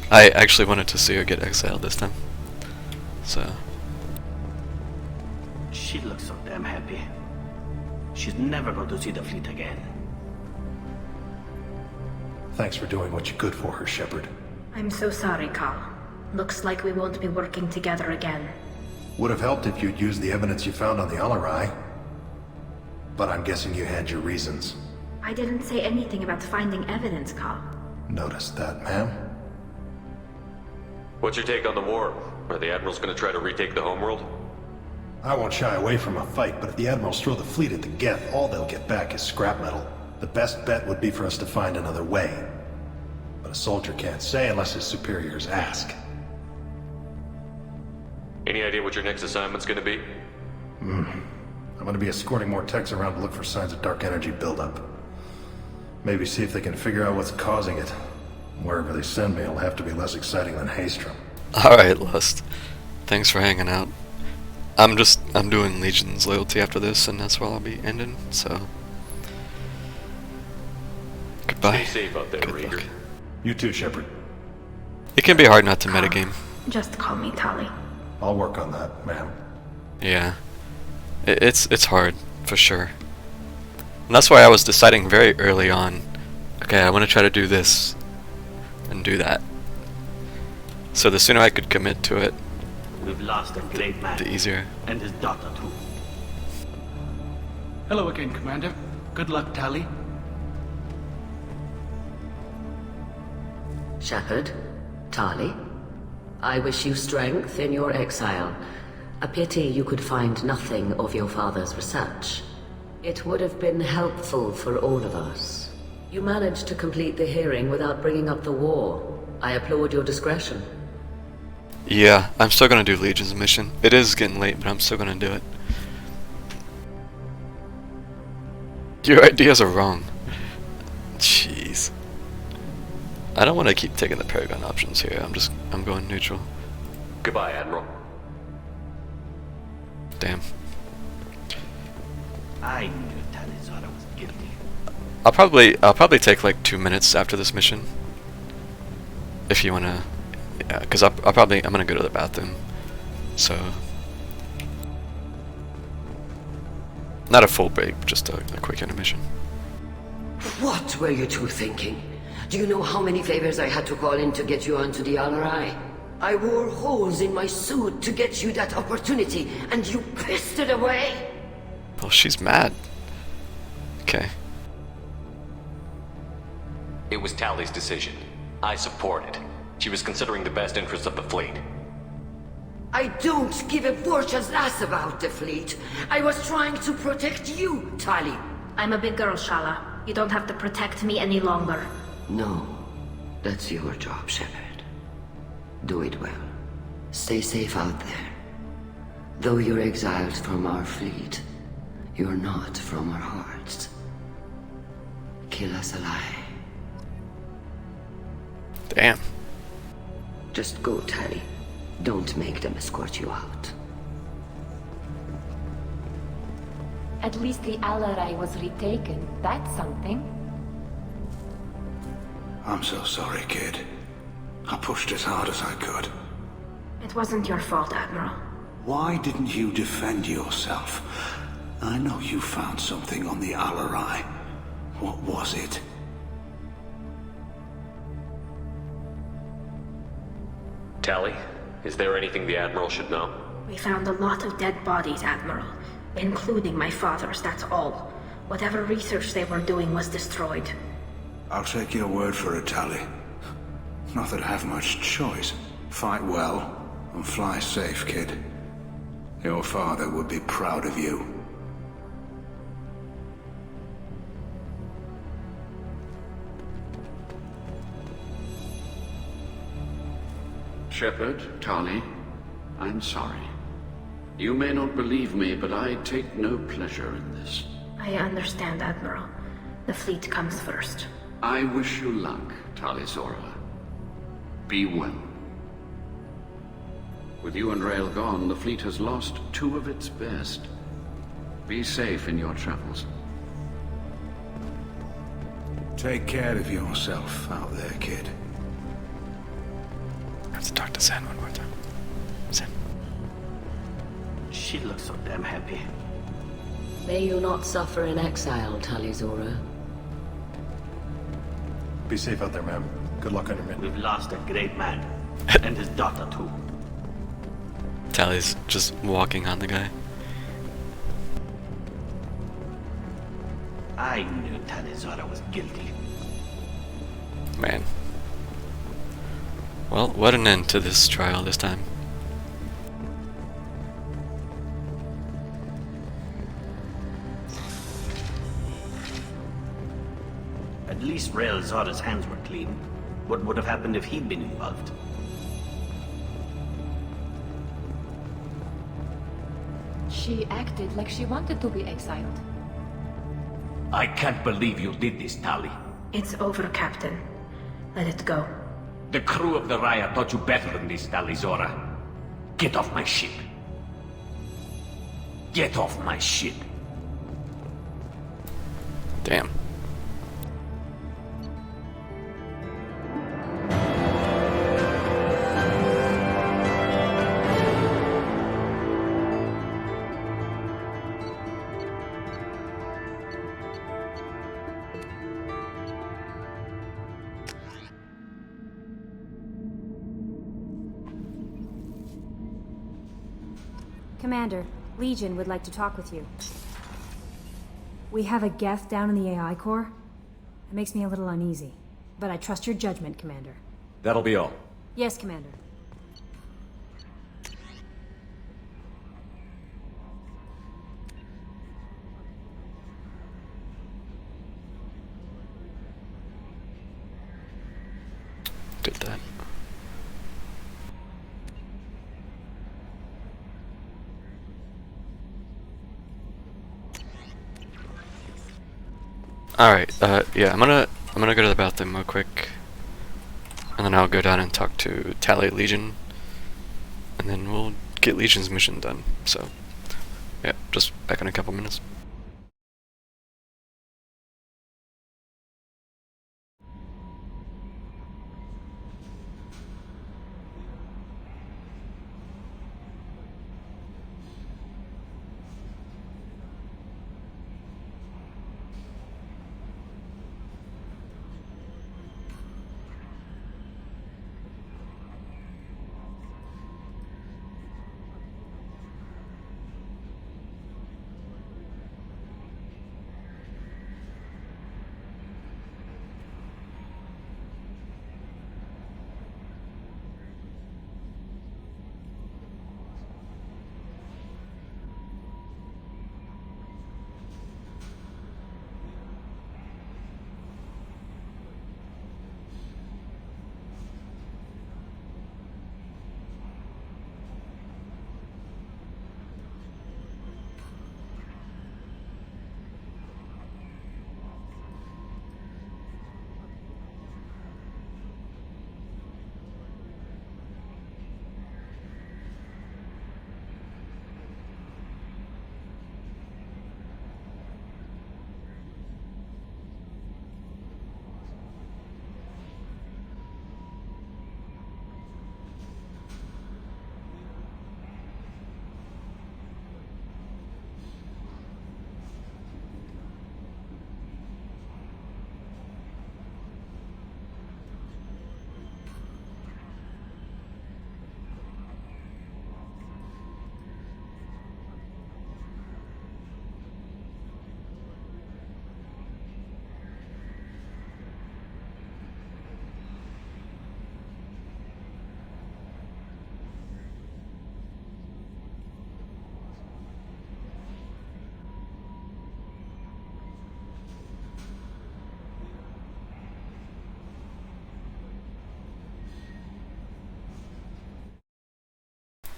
I actually wanted to see her get exiled this time. So... She looks so damn happy. She's never going to see the fleet again. Thanks for doing what you could for her, Shepard. I'm so sorry, Carl. Looks like we won't be working together again. Would have helped if you'd used the evidence you found on the Alarai. But I'm guessing you had your reasons. I didn't say anything about finding evidence, Carl. Noticed that, ma'am. What's your take on the war? Are the Admirals going to try to retake the homeworld? I won't shy away from a fight, but if the Admirals throw the fleet at the Geth, all they'll get back is scrap metal. The best bet would be for us to find another way. But a soldier can't say unless his superiors ask. Any idea what your next assignment's going to be? I'm going to be escorting more techs around to look for signs of dark energy buildup. Maybe see if they can figure out what's causing it. Wherever they send me, it'll have to be less exciting than Haystrom. Alright, Lust. Thanks for hanging out. I'm doing Legion's loyalty after this, and that's where I'll be ending, so... Goodbye. Stay safe out there, Rieger. You too, Shepard. It can be hard not to metagame. Just call me Tali. I'll work on that, ma'am. Yeah. It's hard, for sure. And that's why I was deciding very early on, okay, I want to try to do this, and do that. So the sooner I could commit to it, We've lost a great man. the easier. And his daughter, too. Hello again, Commander. Good luck, Tali. Shepard, Tali, I wish you strength in your exile. A pity you could find nothing of your father's research. It would have been helpful for all of us. You managed to complete the hearing without bringing up the war. I applaud your discretion. Yeah, I'm still gonna do Legion's mission. It is getting late, but I'm still gonna do it. Your ideas are wrong. Jeez. I don't want to keep taking the Paragon options here. I'm going neutral. Goodbye, Admiral. Damn. I knew Talizora was guilty. I'll probably take like 2 minutes after this mission. If you wanna, yeah, because I'm gonna go to the bathroom. So, not a full break, just a quick intermission. What were you two thinking? Do you know how many favors I had to call in to get you onto the LRI? I wore holes in my suit to get you that opportunity, and you pissed it away? Well, she's mad. Okay. It was Tally's decision. I support it. She was considering the best interests of the fleet. I don't give a Vorcha's ass about the fleet. I was trying to protect you, Tali. I'm a big girl, Shala. You don't have to protect me any longer. No, that's your job, Shepard. Do it well. Stay safe out there. Though you're exiled from our fleet, you're not from our hearts. Kill us alive. Damn. Just go, Tali. Don't make them escort you out. At least the LRI was retaken. That's something. I'm so sorry, kid. I pushed as hard as I could. It wasn't your fault, Admiral. Why didn't you defend yourself? I know you found something on the LRI. What was it? Tally, is there anything the Admiral should know? We found a lot of dead bodies, Admiral. Including my father's, that's all. Whatever research they were doing was destroyed. I'll take your word for it, Tali. Not that I have much choice. Fight well, and fly safe, kid. Your father would be proud of you. Shepard, Tali, I'm sorry. You may not believe me, but I take no pleasure in this. I understand, Admiral. The fleet comes first. I wish you luck, Talizora. Be well. With you and Rail gone, the fleet has lost two of its best. Be safe in your travels. Take care of yourself out there, kid. I have to talk to Zen one more time. Zen. She looks so damn happy. May you not suffer in exile, Talizora. Be safe out there, ma'am. Good luck on your mission. We've lost a great man. And his daughter, too. Tally's just walking on the guy. I knew Talizora was guilty. Man. Well, what an end to this trial this time. At least Rael Zora's hands were clean. What would have happened if he'd been involved? She acted like she wanted to be exiled. I can't believe you did this, Tali. It's over, Captain. Let it go. The crew of the Raya taught you better than this, Talizora. Get off my ship. Get off my ship. Damn. Commander, Legion would like to talk with you. We have a Geth down in the AI core. It makes me a little uneasy, but I trust your judgment, Commander. That'll be all. Yes, Commander. that. Alright, yeah, I'm gonna go to the bathroom real quick. And then I'll go down and talk to Tally Legion. And then we'll get Legion's mission done. So, yeah, just back in a couple minutes.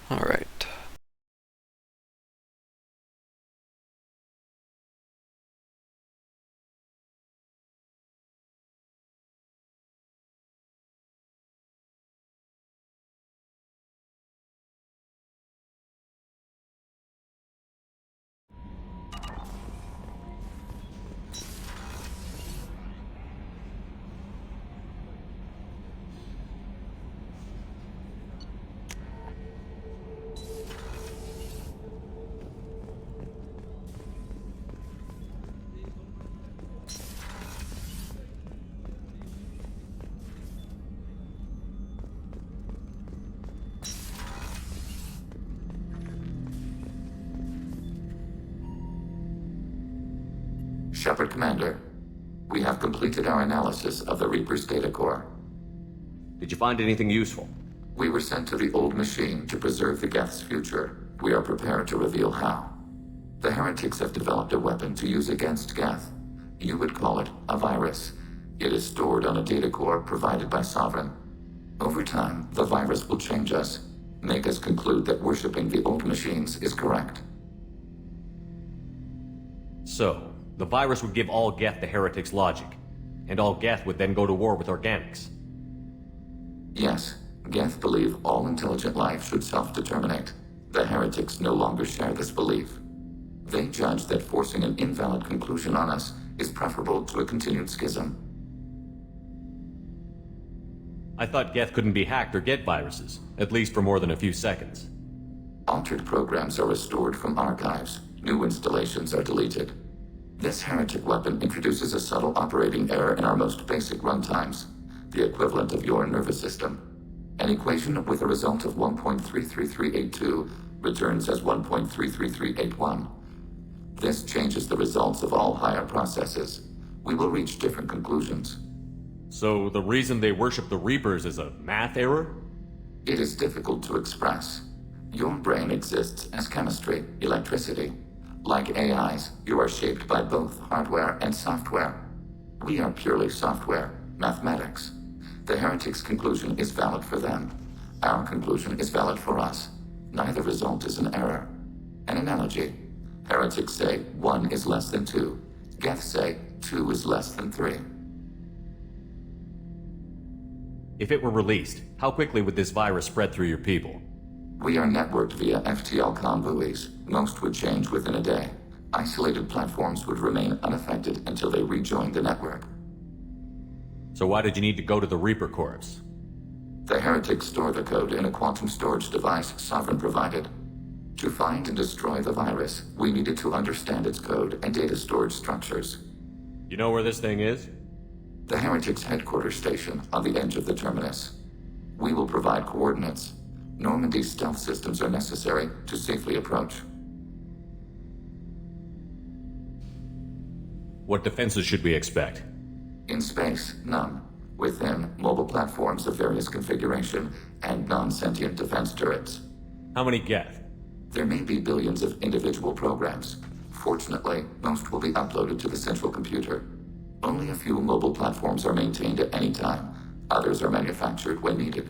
Alright. Shepard Commander, we have completed our analysis of the Reaper's data core. Did you find anything useful? We were sent to the old machine to preserve the Geth's future. We are prepared to reveal how. The heretics have developed a weapon to use against Geth. You would call it a virus. It is stored on a data core provided by Sovereign. Over time, the virus will change us, make us conclude that worshipping the old machines is correct. So, the virus would give all Geth the heretics' logic, and all Geth would then go to war with organics. Yes, Geth believe all intelligent life should self-determinate. The heretics no longer share this belief. They judge that forcing an invalid conclusion on us is preferable to a continued schism. I thought Geth couldn't be hacked or get viruses, at least for more than a few seconds. Altered programs are restored from archives. New installations are deleted. This heretic weapon introduces a subtle operating error in our most basic runtimes, the equivalent of your nervous system. An equation with a result of 1.33382 returns as 1.33381. This changes the results of all higher processes. We will reach different conclusions. So the reason they worship the Reapers is a math error? It is difficult to express. Your brain exists as chemistry, electricity. Like AIs, you are shaped by both hardware and software. We are purely software, mathematics. The heretics' conclusion is valid for them. Our conclusion is valid for us. Neither result is an error. An analogy. Heretics say 1 is less than 2. Geth say 2 is less than 3. If it were released, how quickly would this virus spread through your people? We are networked via FTL buoys. Most would change within a day. Isolated platforms would remain unaffected until they rejoined the network. So why did you need to go to the Reaper Corps? The heretics store the code in a quantum storage device Sovereign provided. To find and destroy the virus, we needed to understand its code and data storage structures. You know where this thing is? The heretics' headquarters station on the edge of the terminus. We will provide coordinates. Normandy's stealth systems are necessary to safely approach. What defenses should we expect? In space, none. Within, mobile platforms of various configuration and non-sentient defense turrets. How many Geth? There may be billions of individual programs. Fortunately, most will be uploaded to the central computer. Only a few mobile platforms are maintained at any time. Others are manufactured when needed.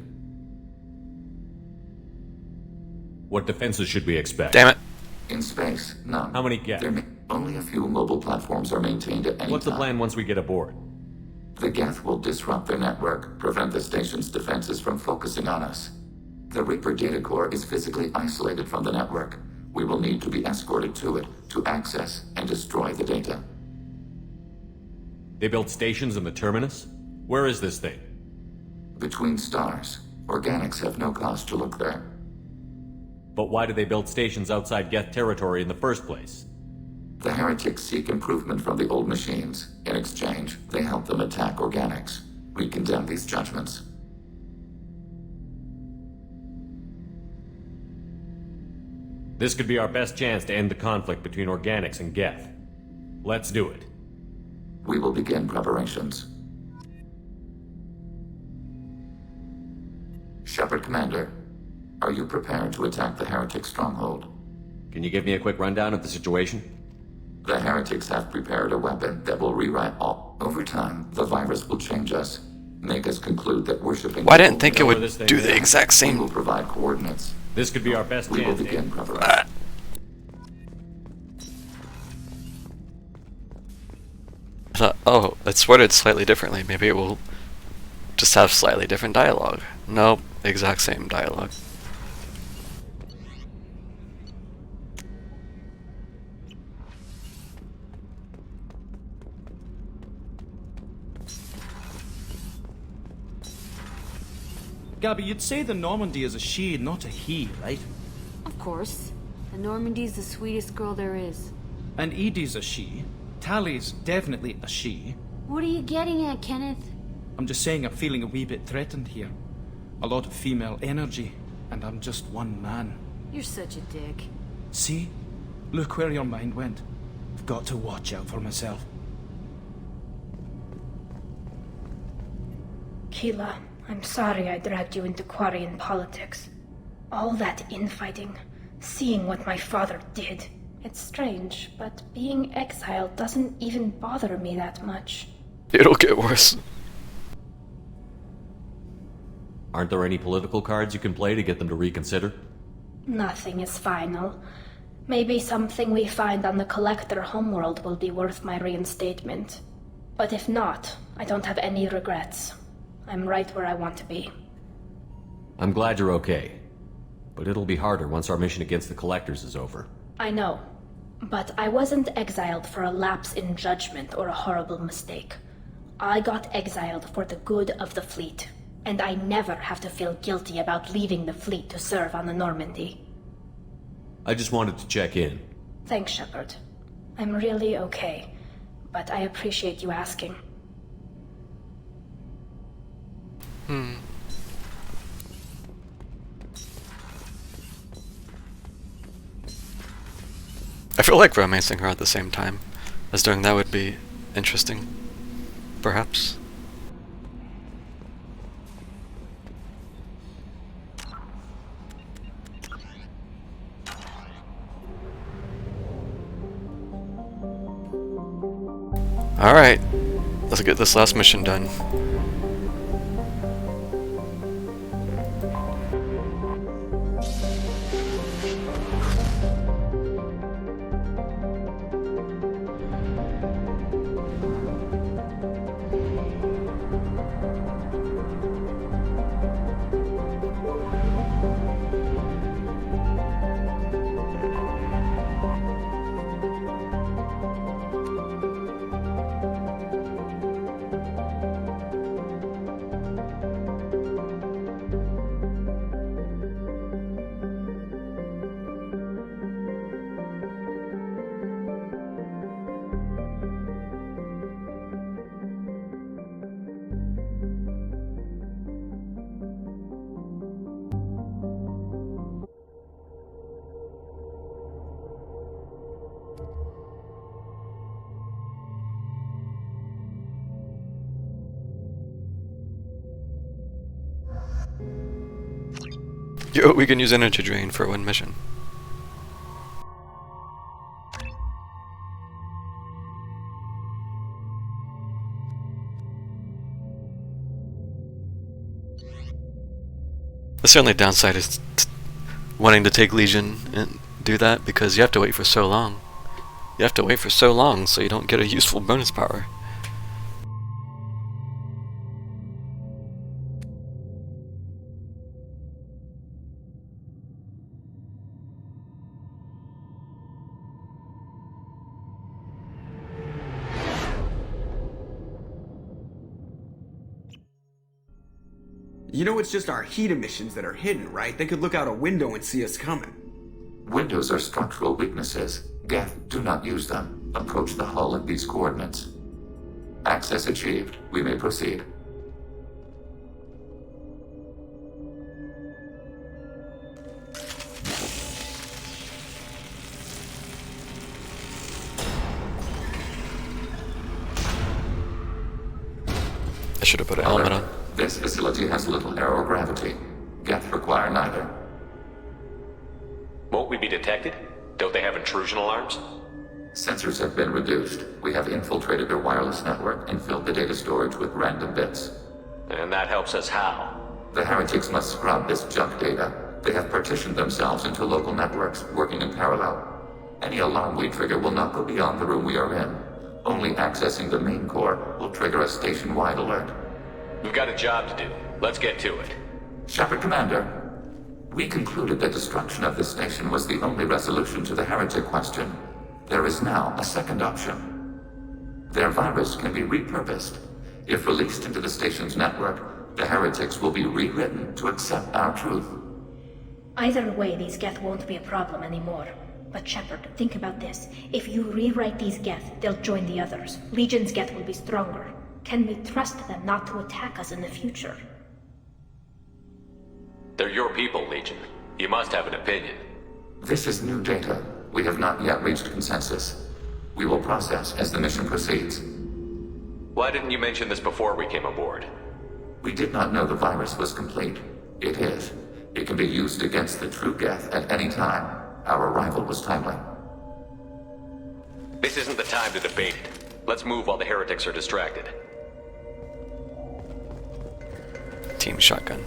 What defenses should we expect? Damn it. In space, none. How many Geth? Only a few mobile platforms are maintained at any time. What's the plan once we get aboard? The Geth will disrupt their network, prevent the station's defenses from focusing on us. The Reaper data core is physically isolated from the network. We will need to be escorted to it to access and destroy the data. They built stations in the terminus? Where is this thing? Between stars. Organics have no cause to look there. But why do they build stations outside Geth territory in the first place? The heretics seek improvement from the old machines. In exchange, they help them attack organics. We condemn these judgments. This could be our best chance to end the conflict between organics and Geth. Let's do it. We will begin preparations. Shepard Commander, are you prepared to attack the heretic stronghold? Can you give me a quick rundown of the situation? The heretics have prepared a weapon that will rewrite all. Over time, the virus will change us, make us conclude that worshipping. Well, I didn't think it would do the exact same. We will provide coordinates. This could be our best chance. We will begin preparation. I thought, oh, it's worded slightly differently. Maybe it will just have slightly different dialogue. Nope, exact same dialogue. Gabby, you'd say the Normandy is a she, not a he, right? Of course. The Normandy's the sweetest girl there is. And Edie's a she. Tally's definitely a she. What are you getting at, Kenneth? I'm just saying I'm feeling a wee bit threatened here. A lot of female energy, and I'm just one man. You're such a dick. See? Look where your mind went. I've got to watch out for myself. Keela, I'm sorry I dragged you into Quarian politics. All that infighting, seeing what my father did. It's strange, but being exiled doesn't even bother me that much. It'll get worse. Aren't there any political cards you can play to get them to reconsider? Nothing is final. Maybe something we find on the Collector homeworld will be worth my reinstatement. But if not, I don't have any regrets. I'm right where I want to be. I'm glad you're okay. But it'll be harder once our mission against the Collectors is over. I know. But I wasn't exiled for a lapse in judgment or a horrible mistake. I got exiled for the good of the fleet. And I never have to feel guilty about leaving the fleet to serve on the Normandy. I just wanted to check in. Thanks, Shepard. I'm really okay. But I appreciate you asking. I feel like romancing her at the same time as doing that would be interesting, perhaps. Alright, let's get this last mission done. Yo, we can use energy drain for one mission. The certainly downside is wanting to take Legion and do that, because you have to wait for so long. You have to wait for so long so you don't get a useful bonus power. You know it's just our heat emissions that are hidden, right? They could look out a window and see us coming. Windows are structural weaknesses. Geth, do not use them. Approach the hull at these coordinates. Access achieved. We may proceed. I should have put a helmet on. This facility has little aerogravity. Geth require neither. Won't we be detected? Don't they have intrusion alarms? Sensors have been reduced. We have infiltrated their wireless network and filled the data storage with random bits. And that helps us how? The heretics must scrub this junk data. They have partitioned themselves into local networks, working in parallel. Any alarm we trigger will not go beyond the room we are in. Only accessing the main core will trigger a station-wide alert. We've got a job to do. Let's get to it. Shepard Commander, we concluded that destruction of this station was the only resolution to the heretic question. There is now a second option. Their virus can be repurposed. If released into the station's network, the heretics will be rewritten to accept our truth. Either way, these Geth won't be a problem anymore. But Shepard, think about this. If you rewrite these Geth, they'll join the others. Legion's Geth will be stronger. Can we trust them not to attack us in the future? They're your people, Legion. You must have an opinion. This is new data. We have not yet reached consensus. We will process as the mission proceeds. Why didn't you mention this before we came aboard? We did not know the virus was complete. It is. It can be used against the true Geth at any time. Our arrival was timely. This isn't the time to debate it. Let's move while the heretics are distracted. Team shotgun.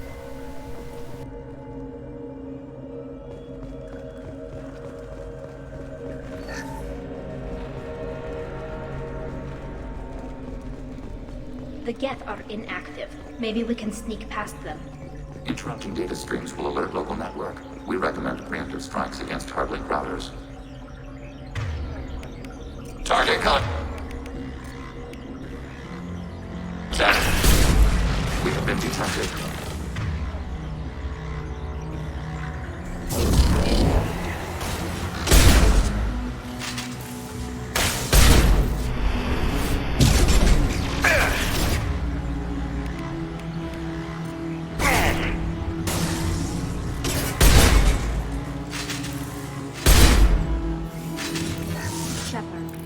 The Geth are inactive. Maybe we can sneak past them. Interrupting data streams will alert local network. We recommend preemptive strikes against hard-link routers. Target cut! Set. We have been detected.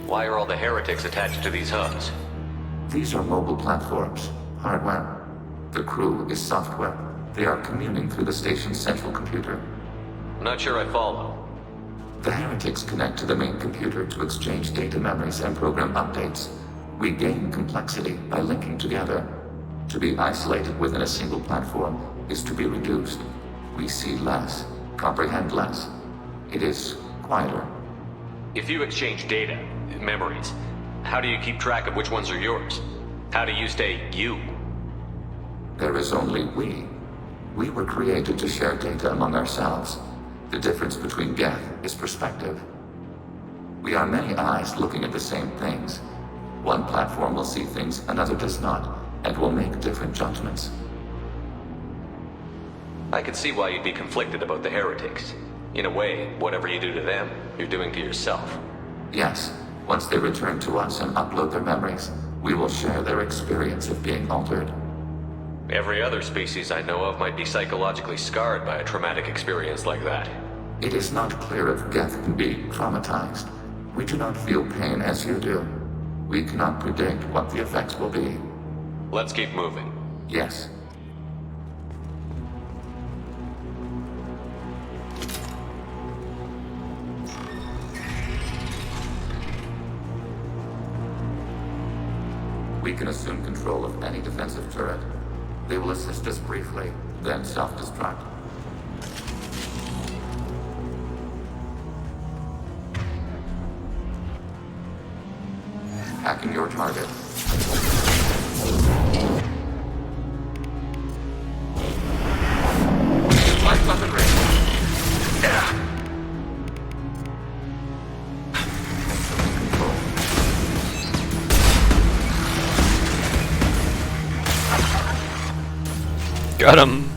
Why are all the heretics attached to these hubs? These are mobile platforms. Hardware. The crew is software. They are communing through the station's central computer. I'm not sure I follow. The heretics connect to the main computer to exchange data memories and program updates. We gain complexity by linking together. To be isolated within a single platform is to be reduced. We see less, comprehend less. It is quieter. If you exchange data, memories, how do you keep track of which ones are yours? How do you stay you? There is only we. We were created to share data among ourselves. The difference between Geth is perspective. We are many eyes looking at the same things. One platform will see things another does not, and will make different judgments. I can see why you'd be conflicted about the heretics. In a way, whatever you do to them, you're doing to yourself. Yes. Once they return to us and upload their memories, we will share their experience of being altered. Every other species I know of might be psychologically scarred by a traumatic experience like that. It is not clear if Geth can be traumatized. We do not feel pain as you do. We cannot predict what the effects will be. Let's keep moving. Yes. we can assume control of any defensive turret. They will assist us briefly, then self-destruct. Hacking your target. Light weaponry. Got him.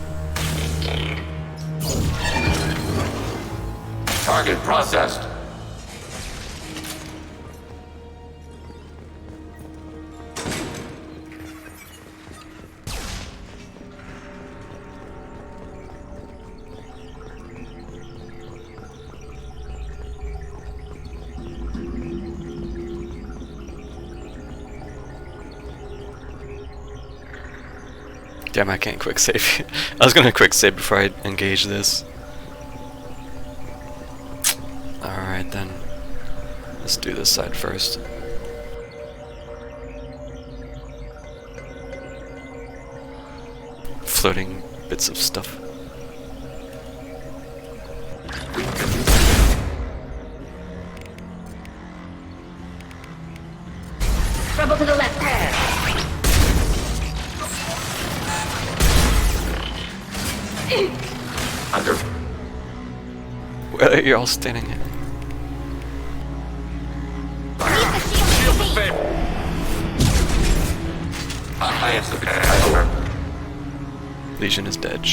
Target processed. Damn, I can't quick save. I was gonna quick save before I engage this. Alright then. Let's do this side first. Floating bits of stuff. Trouble to the left. Under. Where are you all standing here? I am the Legion is dead.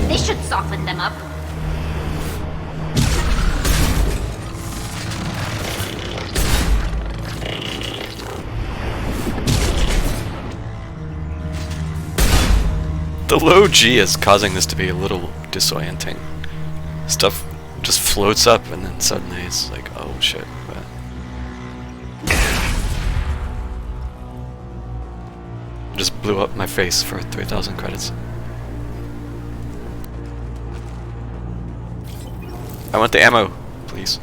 This should soften them up. The low G is causing this to be a little disorienting. Stuff just floats up and then suddenly it's like, oh shit. Just blew up my face for 3,000 credits. I want the ammo, please.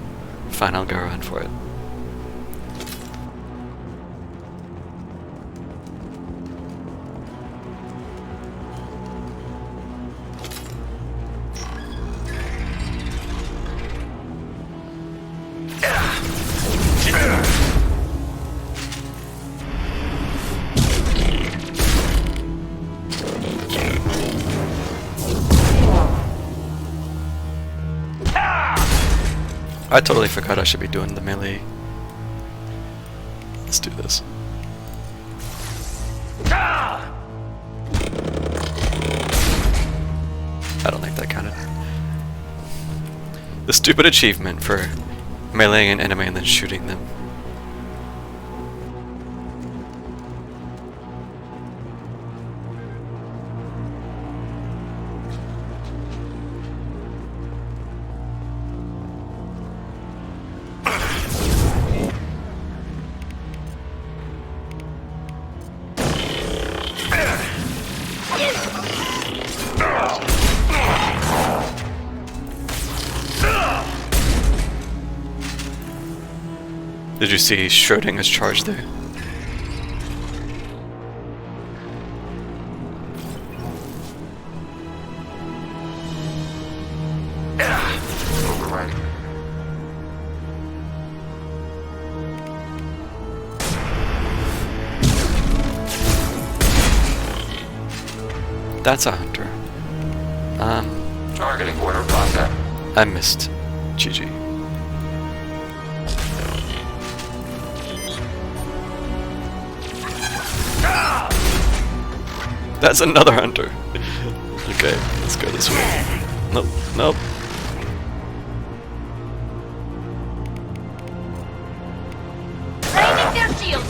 Fine, I'll go around for it. I totally forgot I should be doing the melee. Let's do this. I don't think that counted. The stupid achievement for meleeing an enemy and then shooting them. Did you see Schrodinger's charge there? overriding. That's a hunter. Targeting order process. I missed. GG. That's another hunter. Okay, let's go this way. Nope, nope. Raining their shields.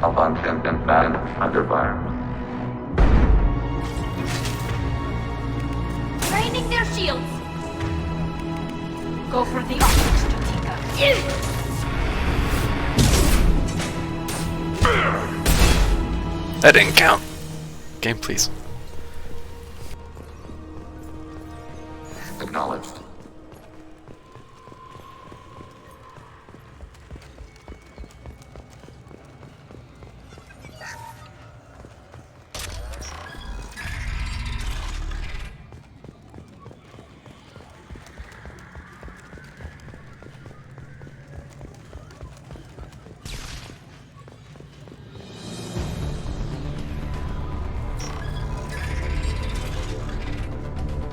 Abundant and bad under fire. Raining their shields. Go for the optics, Stratika. That didn't count. Game, please. Acknowledged.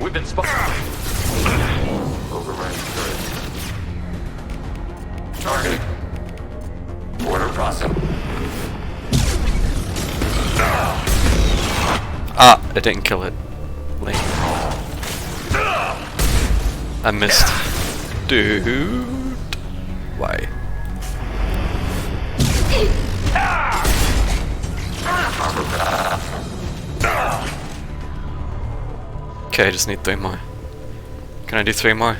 We've been spotted. Overrunning turret. Targeting. Border crossing. Ah, I didn't kill it. Lame. I missed. Dude. Why? Okay, I just need 3 more. Can I do 3 more?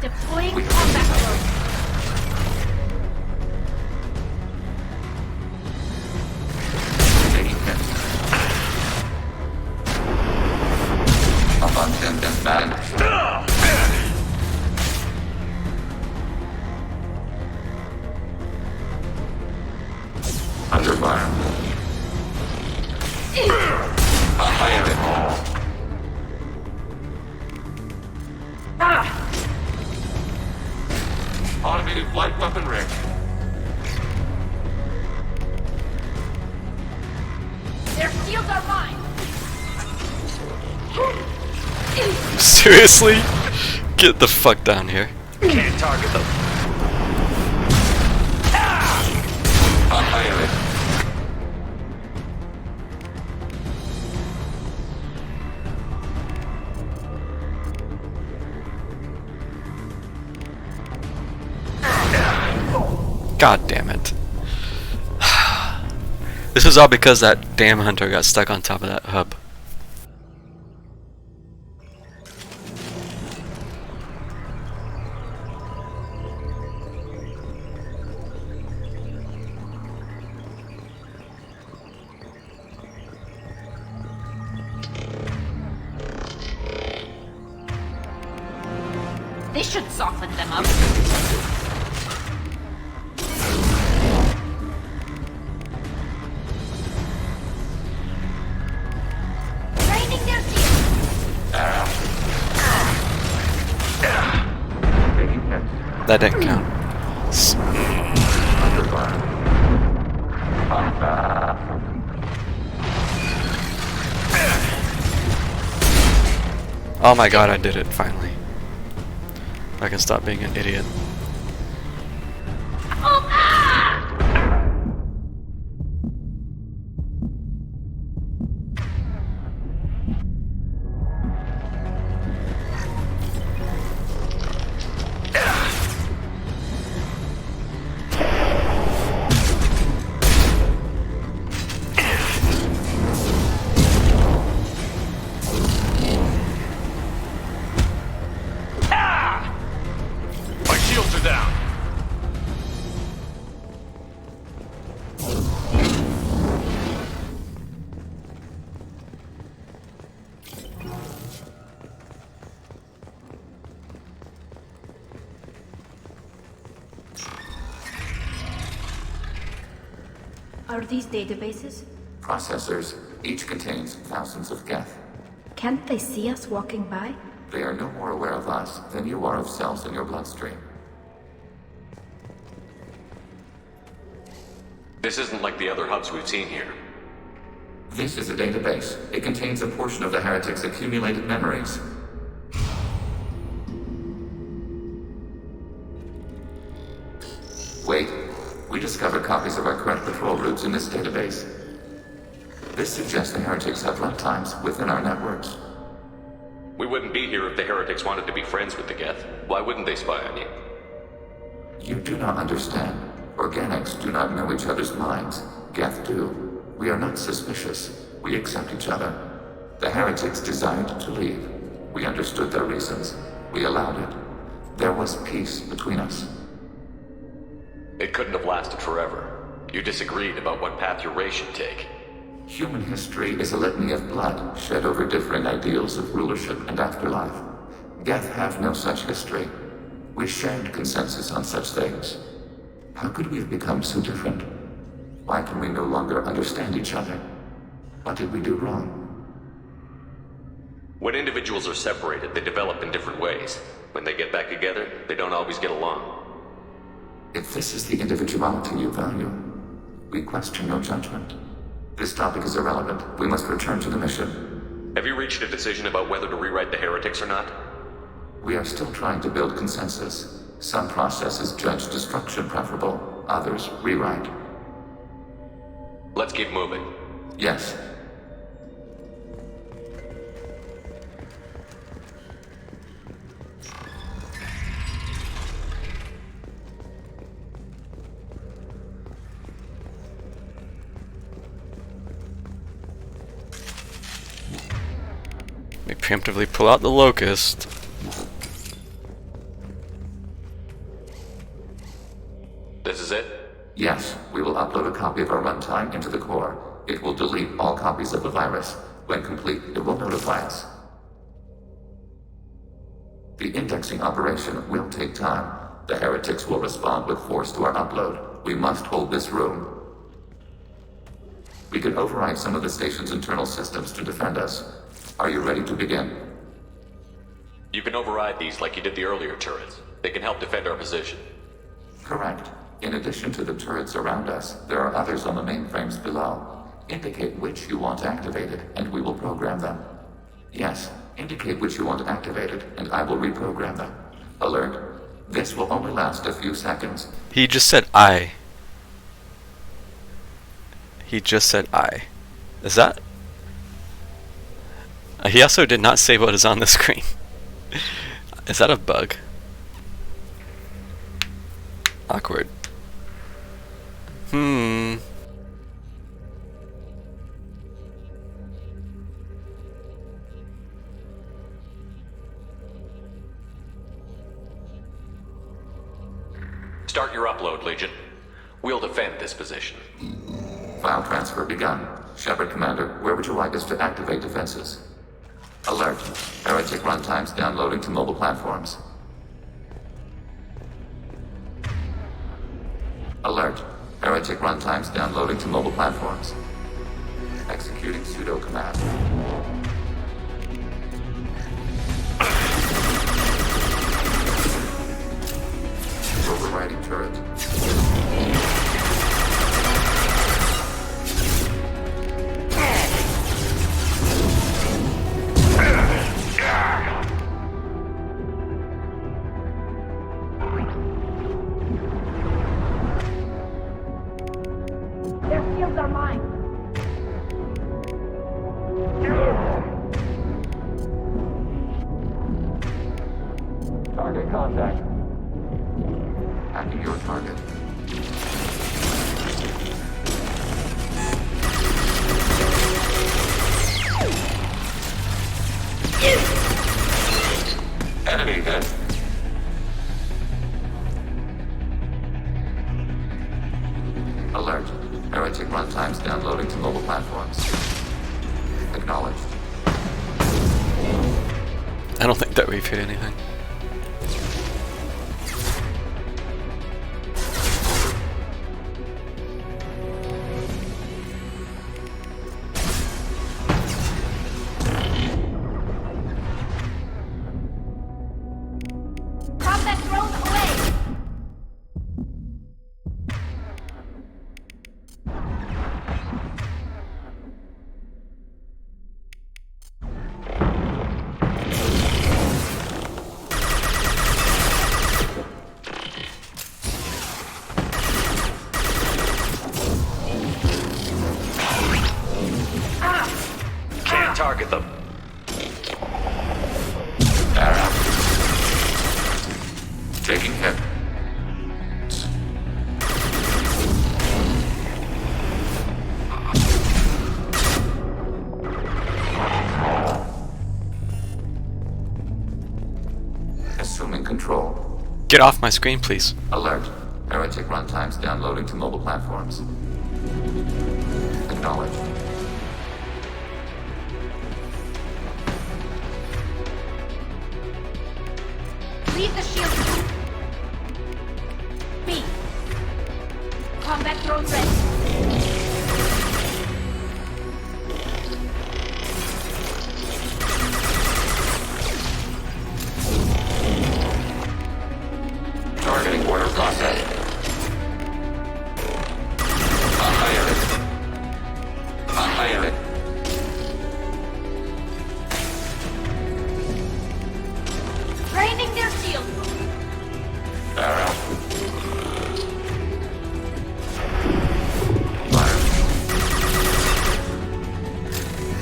Deploying combat mode. Abundant man. Under fire. Automated light weapon rig. Their shields are mine. Seriously? Get the fuck down here. Can't target them. God damn it. This is all because that damn hunter got stuck on top of that hub. This should soften them up. Training their shields. That didn't count. Oh my god, I did it finally. I can stop being an idiot. Are these databases? Processors. Each contains thousands of geth. Can't they see us walking by? They are no more aware of us than you are of cells in your bloodstream. This isn't like the other hubs we've seen here. This is a database. It contains a portion of the heretics' accumulated memories. Wait. We discovered copies of our current patrol routes in this database. This suggests the heretics have runtimes within our networks. We wouldn't be here if the heretics wanted to be friends with the Geth. Why wouldn't they spy on you? You do not understand. Organics do not know each other's minds. Geth do. We are not suspicious. We accept each other. The heretics desired to leave. We understood their reasons. We allowed it. There was peace between us. It couldn't have lasted forever. You disagreed about what path your race should take. Human history is a litany of blood shed over differing ideals of rulership and afterlife. Geth have no such history. We shared consensus on such things. How could we have become so different? Why can we no longer understand each other? What did we do wrong? When individuals are separated, they develop in different ways. When they get back together, they don't always get along. If this is the individuality you value, we question your judgment. This topic is irrelevant. We must return to the mission. Have you reached a decision about whether to rewrite the heretics or not? We are still trying to build consensus. Some processes judge destruction preferable, others rewrite. Let's keep moving. Yes. We preemptively pull out the locust. This is it? Yes, we will upload a copy of our runtime into the core. It will delete all copies of the virus. When complete, it will notify us. The indexing operation will take time. The heretics will respond with force to our upload. We must hold this room. We can override some of the station's internal systems to defend us. Are you ready to begin? You can override these like you did the earlier turrets. They can help defend our position. Correct. In addition to the turrets around us, there are others on the mainframes below. Indicate which you want activated, and we will program them. Yes, indicate which you want activated, and I will reprogram them. Alert. This will only last a few seconds. He just said I. He just said I. Is that... He also did not say what is on the screen. Is that a bug? Awkward. Start your upload, Legion. We'll defend this position. File transfer begun. Shepard Commander, where would you like us to activate defenses? Alert. Heretic runtimes downloading to mobile platforms. Alert. Heretic runtimes downloading to mobile platforms. Executing pseudo command. Overriding turret. Their fields are mine. Target contact. Hacking your target. Enemy hit. Alert. Heretic runtimes downloading to mobile platforms. Acknowledged. I don't think that we've hit anything. Combat drone away! target them. Arrow. Taking hit. Assuming control. Get off my screen, please. Alert. Heretic runtimes downloading to mobile platforms. Acknowledged. Leave the shield. B. Combat drone ready. Targeting order process. Fire it. Draining their shield. Arrow. Fire.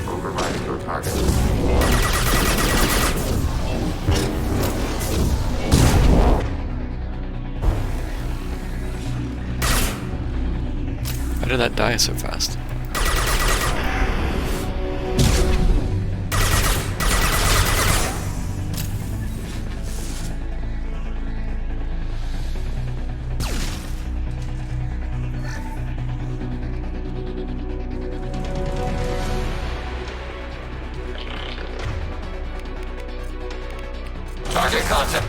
Overriding your target. Why did that die so fast? Target contact.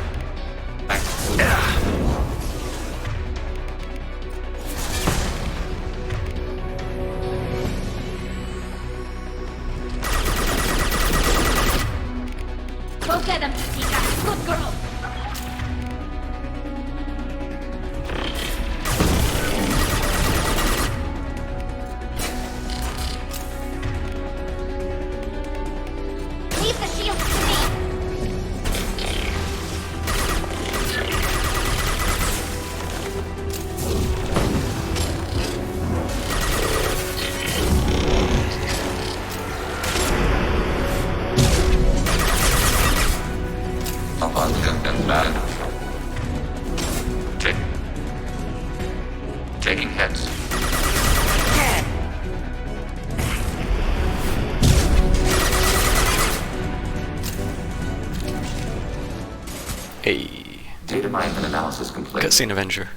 Go get him, Tika. Good girl. Leave the shield to me. Abundant and bad. Taking hits. Hey. Data mine and analysis complete. Cutscene Avenger.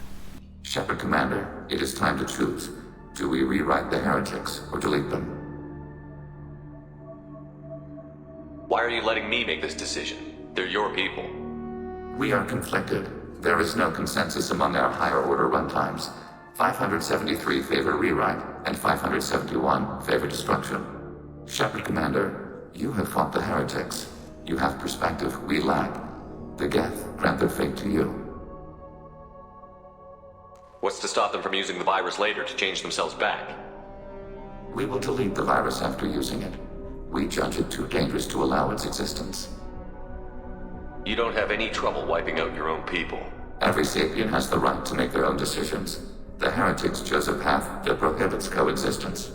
Shepard Commander, it is time to choose. Do we rewrite the heretics or delete them? Why are you letting me make this decision? They're your people. We are conflicted. There is no consensus among our higher order runtimes. 573 favor rewrite, and 571 favor destruction. Shepard Commander, you have fought the heretics. You have perspective we lack. The Geth grant their fate to you. What's to stop them from using the virus later to change themselves back? We will delete the virus after using it. We judge it too dangerous to allow its existence. You don't have any trouble wiping out your own people. Every sapient has the right to make their own decisions. The heretics chose a path that prohibits coexistence.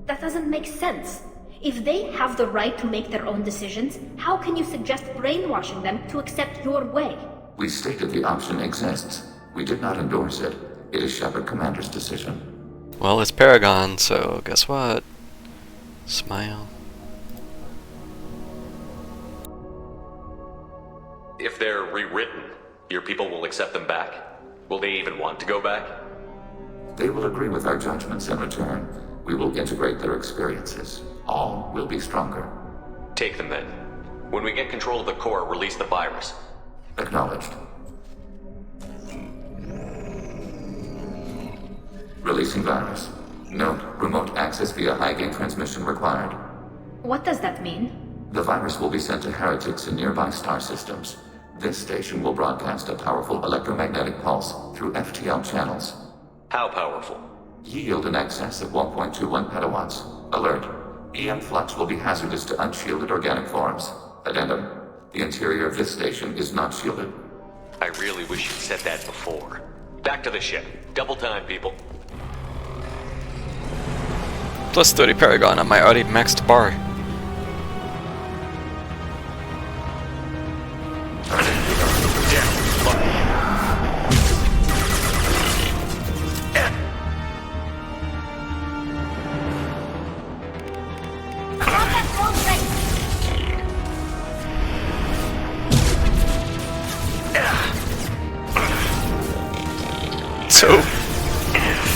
That doesn't make sense. If they have the right to make their own decisions, how can you suggest brainwashing them to accept your way? We stated the option exists. We did not endorse it. It is Shepard Commander's decision. Well, it's Paragon, so guess what? Smile. If they're rewritten, your people will accept them back? Will they even want to go back? They will agree with our judgments in return. We will integrate their experiences. All will be stronger. Take them then. When we get control of the core, release the virus. Acknowledged. Releasing virus. Note, remote access via high-gain transmission required. What does that mean? The virus will be sent to heretics in nearby star systems. This station will broadcast a powerful electromagnetic pulse through FTL channels. How powerful? Yield in excess of 1.21 petawatts. Alert. EM flux will be hazardous to unshielded organic forms. Addendum. The interior of this station is not shielded. I really wish you'd said that before. Back to the ship. Double time, people. Plus 30 Paragon on my already maxed bar.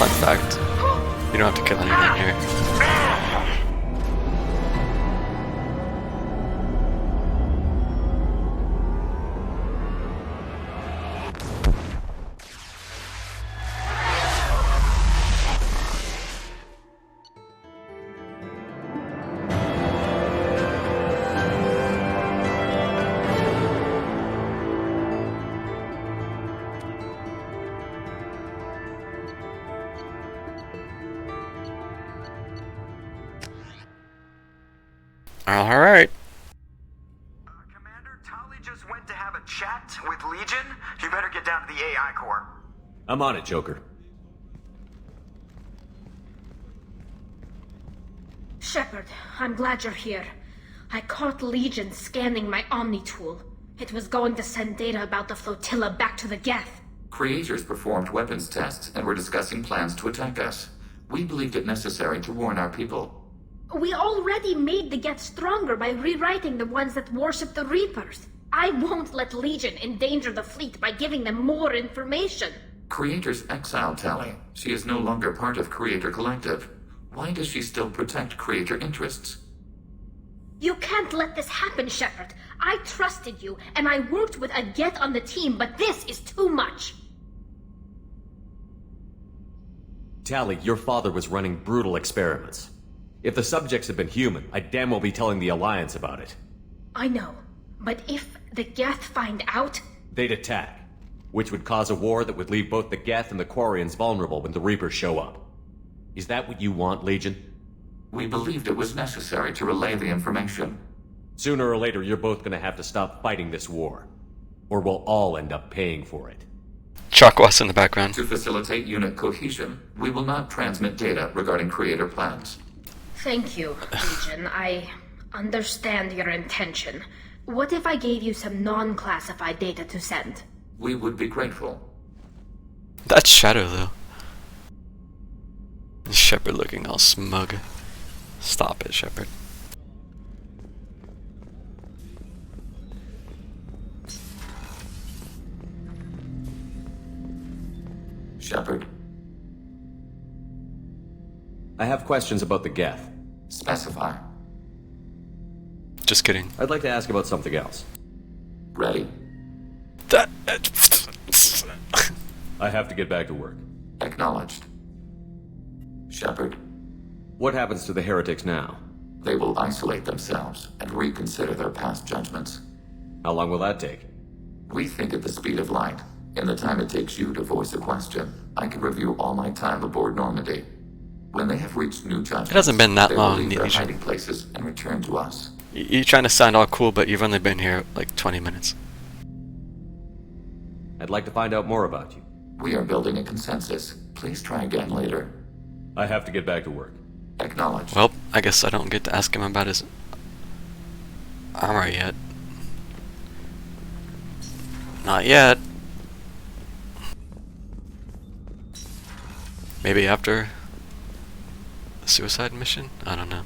fun fact. You don't have to kill anyone here. Alright. Commander, Tali just went to have a chat with Legion. You better get down to the AI core. I'm on it, Joker. Shepard, I'm glad you're here. I caught Legion scanning my Omni tool. It was going to send data about the flotilla back to the Geth. Creators performed weapons tests and were discussing plans to attack us. We believed it necessary to warn our people. We already made the Geth stronger by rewriting the ones that worship the Reapers. I won't let Legion endanger the fleet by giving them more information. Creators exiled Tali. She is no longer part of Creator Collective. Why does she still protect Creator interests? You can't let this happen, Shepard. I trusted you, and I worked with a Geth on the team, but this is too much. Tali, your father was running brutal experiments. If the subjects had been human, I'd damn well be telling the Alliance about it. I know, but if the Geth find out... They'd attack, which would cause a war that would leave both the Geth and the Quarians vulnerable when the Reapers show up. Is that what you want, Legion? We believed it was necessary to relay the information. Sooner or later, you're both gonna have to stop fighting this war. Or we'll all end up paying for it. Chuck West in the background. To facilitate unit cohesion, we will not transmit data regarding Creator plans. Thank you, Legion. I understand your intention. What if I gave you some non-classified data to send? We would be grateful. That's Shadow, though. Shepard looking all smug. Stop it, Shepard. Shepard. I have questions about the Geth. Specify. Just kidding. I'd like to ask about something else. Ready. I have to get back to work. Acknowledged. Shepard. What happens to the heretics now? They will isolate themselves and reconsider their past judgments. How long will that take? We think at the speed of light. In the time it takes you to voice a question, I can review all my time aboard Normandy. When they have reached new judgments, it hasn't been that they long. will leave their hiding places and return to us. You're trying to sound all cool, but you've only been here like 20 minutes. I'd like to find out more about you. We are building a consensus. Please try again later. I have to get back to work. Acknowledged. Well, I guess I don't get to ask him about his armor yet. Not yet. Maybe after the suicide mission? I don't know.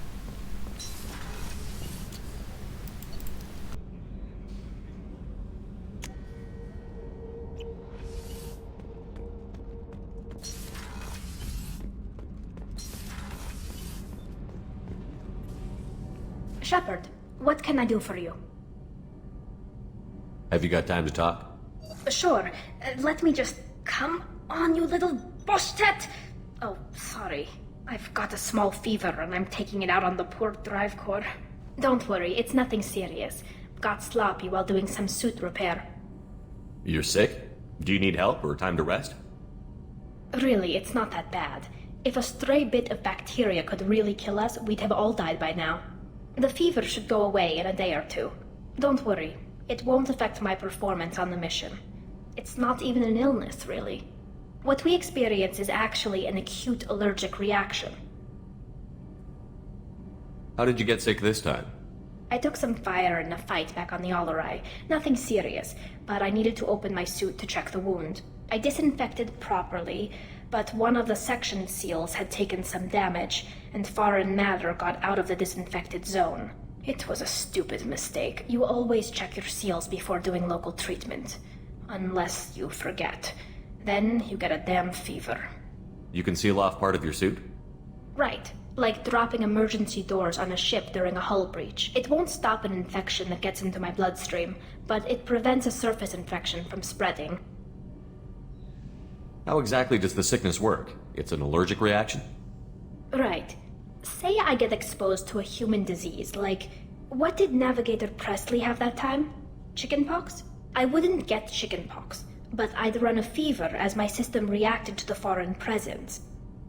Shepard, what can I do for you? Have you got time to talk? Sure. Let me just... Come on, you little boshtet! Oh, sorry. I've got a small fever and I'm taking it out on the poor drive core. Don't worry, it's nothing serious. Got sloppy while doing some suit repair. You're sick? Do you need help or time to rest? Really, it's not that bad. If a stray bit of bacteria could really kill us, we'd have all died by now. The fever should go away in a day or two. Don't worry, it won't affect my performance on the mission. It's not even an illness, really. What we experience is actually an acute allergic reaction. How did you get sick this time? I took some fire in a fight back on the Allerai. Nothing serious, but I needed to open my suit to check the wound. I disinfected properly, but one of the section seals had taken some damage, and foreign matter got out of the disinfected zone. It was a stupid mistake. You always check your seals before doing local treatment. Unless you forget. Then you get a damn fever. You can seal off part of your suit? Right. Like dropping emergency doors on a ship during a hull breach. It won't stop an infection that gets into my bloodstream, but it prevents a surface infection from spreading. How exactly does the sickness work? It's an allergic reaction? Right. Say I get exposed to a human disease, like... What did Navigator Presley have that time? Chickenpox? I wouldn't get chickenpox, but I'd run a fever as my system reacted to the foreign presence.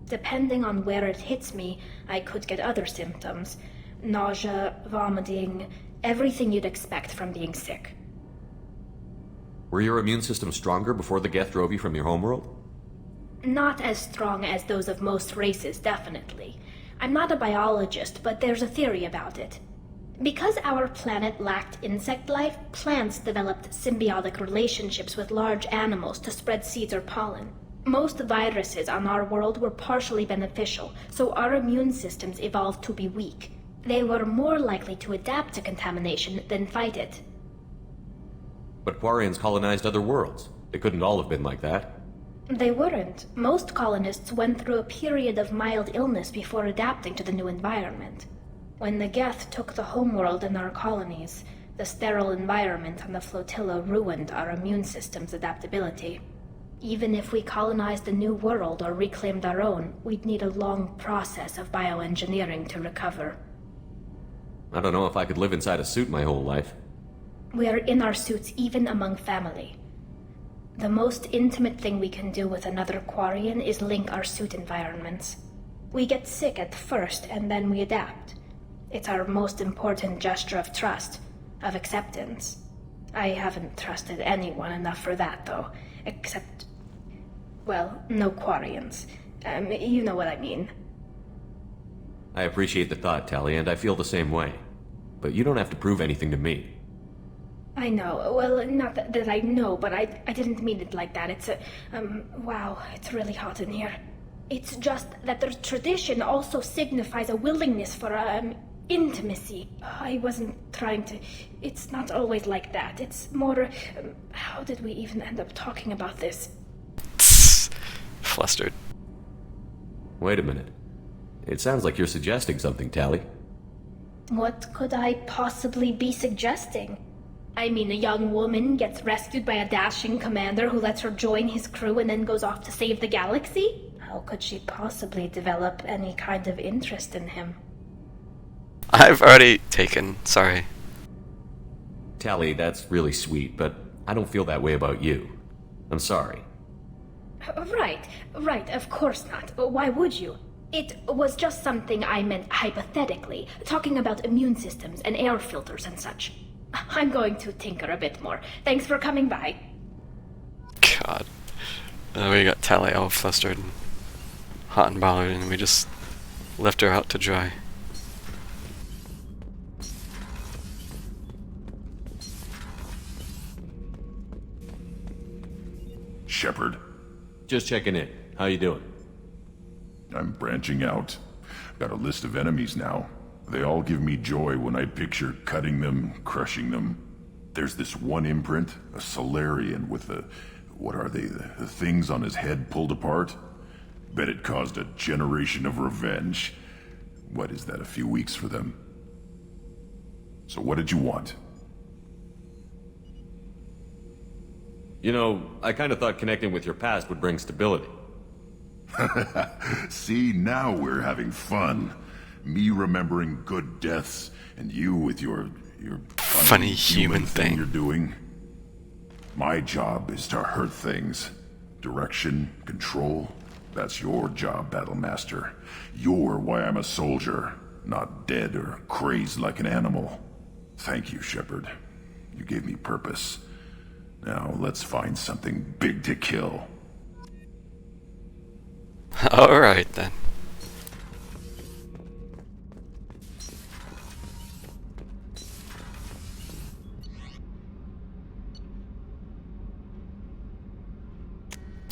Depending on where it hits me, I could get other symptoms. Nausea, vomiting, everything you'd expect from being sick. Were your immune system stronger before the Geth drove you from your homeworld? Not as strong as those of most races, definitely. I'm not a biologist, but there's a theory about it. Because our planet lacked insect life, plants developed symbiotic relationships with large animals to spread seeds or pollen. Most viruses on our world were partially beneficial, so our immune systems evolved to be weak. They were more likely to adapt to contamination than fight it. But Quarians colonized other worlds. They couldn't all have been like that. They weren't. Most colonists went through a period of mild illness before adapting to the new environment. When the Geth took the homeworld in our colonies, the sterile environment on the flotilla ruined our immune system's adaptability. Even if we colonized a new world or reclaimed our own, we'd need a long process of bioengineering to recover. I don't know if I could live inside a suit my whole life. We are in our suits even among family. The most intimate thing we can do with another Quarian is link our suit environments. We get sick at first, and then we adapt. It's our most important gesture of trust, of acceptance. I haven't trusted anyone enough for that, though, except... well, no Quarians. You know what I mean. I appreciate the thought, Tali, and I feel the same way. But you don't have to prove anything to me. I know. Well, not that I know, but I didn't mean it like that. It's wow, it's really hot in here. It's just that the tradition also signifies a willingness for, intimacy. I wasn't trying to... It's not always like that. It's more... how did we even end up talking about this? Flustered. Wait a minute. It sounds like you're suggesting something, Tali. What could I possibly be suggesting? I mean, a young woman gets rescued by a dashing commander who lets her join his crew and then goes off to save the galaxy? How could she possibly develop any kind of interest in him? I've already taken, sorry. Tali, that's really sweet, but I don't feel that way about you. I'm sorry. Right, of course not. Why would you? It was just something I meant hypothetically, talking about immune systems and air filters and such. I'm going to tinker a bit more. Thanks for coming by. God. We got Tali all flustered and hot and bothered, and we just left her out to dry. Shepard. Just checking in. How you doing? I'm branching out. Got a list of enemies now. They all give me joy when I picture cutting them, crushing them. There's this one imprint, a Solarian with the... what are they? The things on his head pulled apart? Bet it caused a generation of revenge. What is that, a few weeks for them? So what did you want? You know, I kind of thought connecting with your past would bring stability. See, now we're having fun. Me remembering good deaths, and you with your funny human thing you're doing. My job is to hurt things. Direction, control, that's your job, Battlemaster. You're why I'm a soldier, not dead or crazed like an animal. Thank you, Shepard. You gave me purpose. Now let's find something big to kill. Alright then.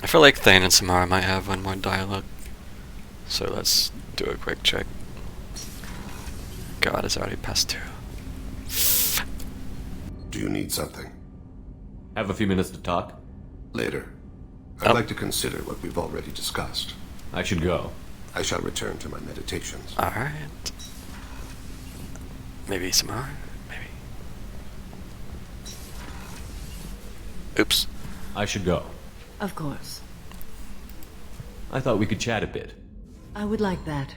I feel like Thane and Samara might have one more dialogue, so let's do a quick check. God, it's already past 2. Do you need something? Have a few minutes to talk? Later. I'd like to consider what we've already discussed. I should go. I shall return to my meditations. Alright. Maybe some more? Maybe. Oops. I should go. Of course. I thought we could chat a bit. I would like that.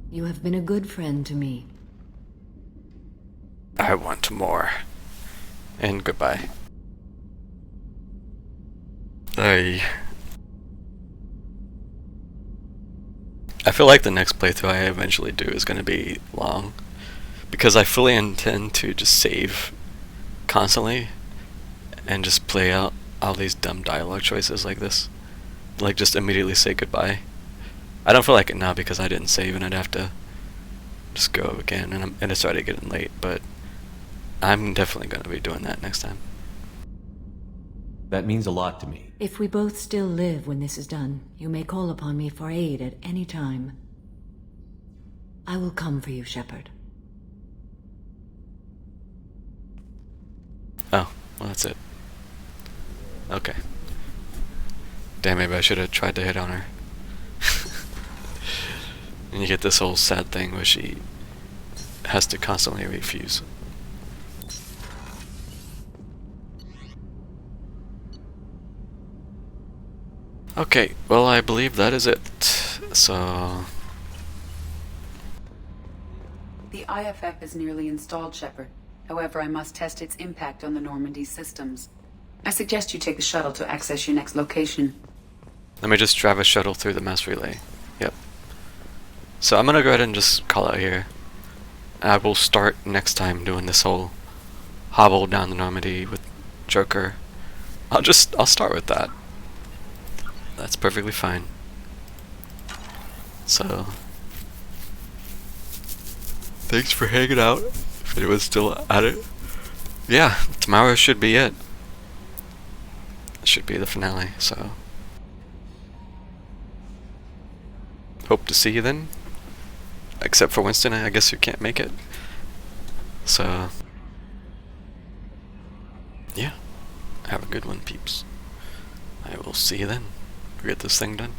You have been a good friend to me. I want more. And goodbye. I feel like the next playthrough I eventually do is going to be long, because I fully intend to just save constantly and just play out all these dumb dialogue choices like this. Like, just immediately say goodbye. I don't feel like it now because I didn't save and I'd have to just go again, and it's already getting late, but I'm definitely going to be doing that next time. That means a lot to me. If we both still live when this is done, you may call upon me for aid at any time. I will come for you, Shepard. Oh, well, that's it. Okay. Damn, maybe I should have tried to hit on her. And you get this whole sad thing where she has to constantly refuse. Okay, well, I believe that is it. So... The IFF is nearly installed, Shepard. However, I must test its impact on the Normandy systems. I suggest you take the shuttle to access your next location. Let me just drive a shuttle through the mass relay. Yep. So I'm gonna go ahead and just call out here. I will start next time doing this whole hobble down the Normandy with Joker. I'll start with that. That's perfectly fine. So, thanks for hanging out. If anyone's still at it. Yeah, tomorrow should be it. It should be the finale, so. Hope to see you then. Except for Winston, I guess you can't make it. So, yeah. Have a good one, peeps. I will see you then. Get this thing done.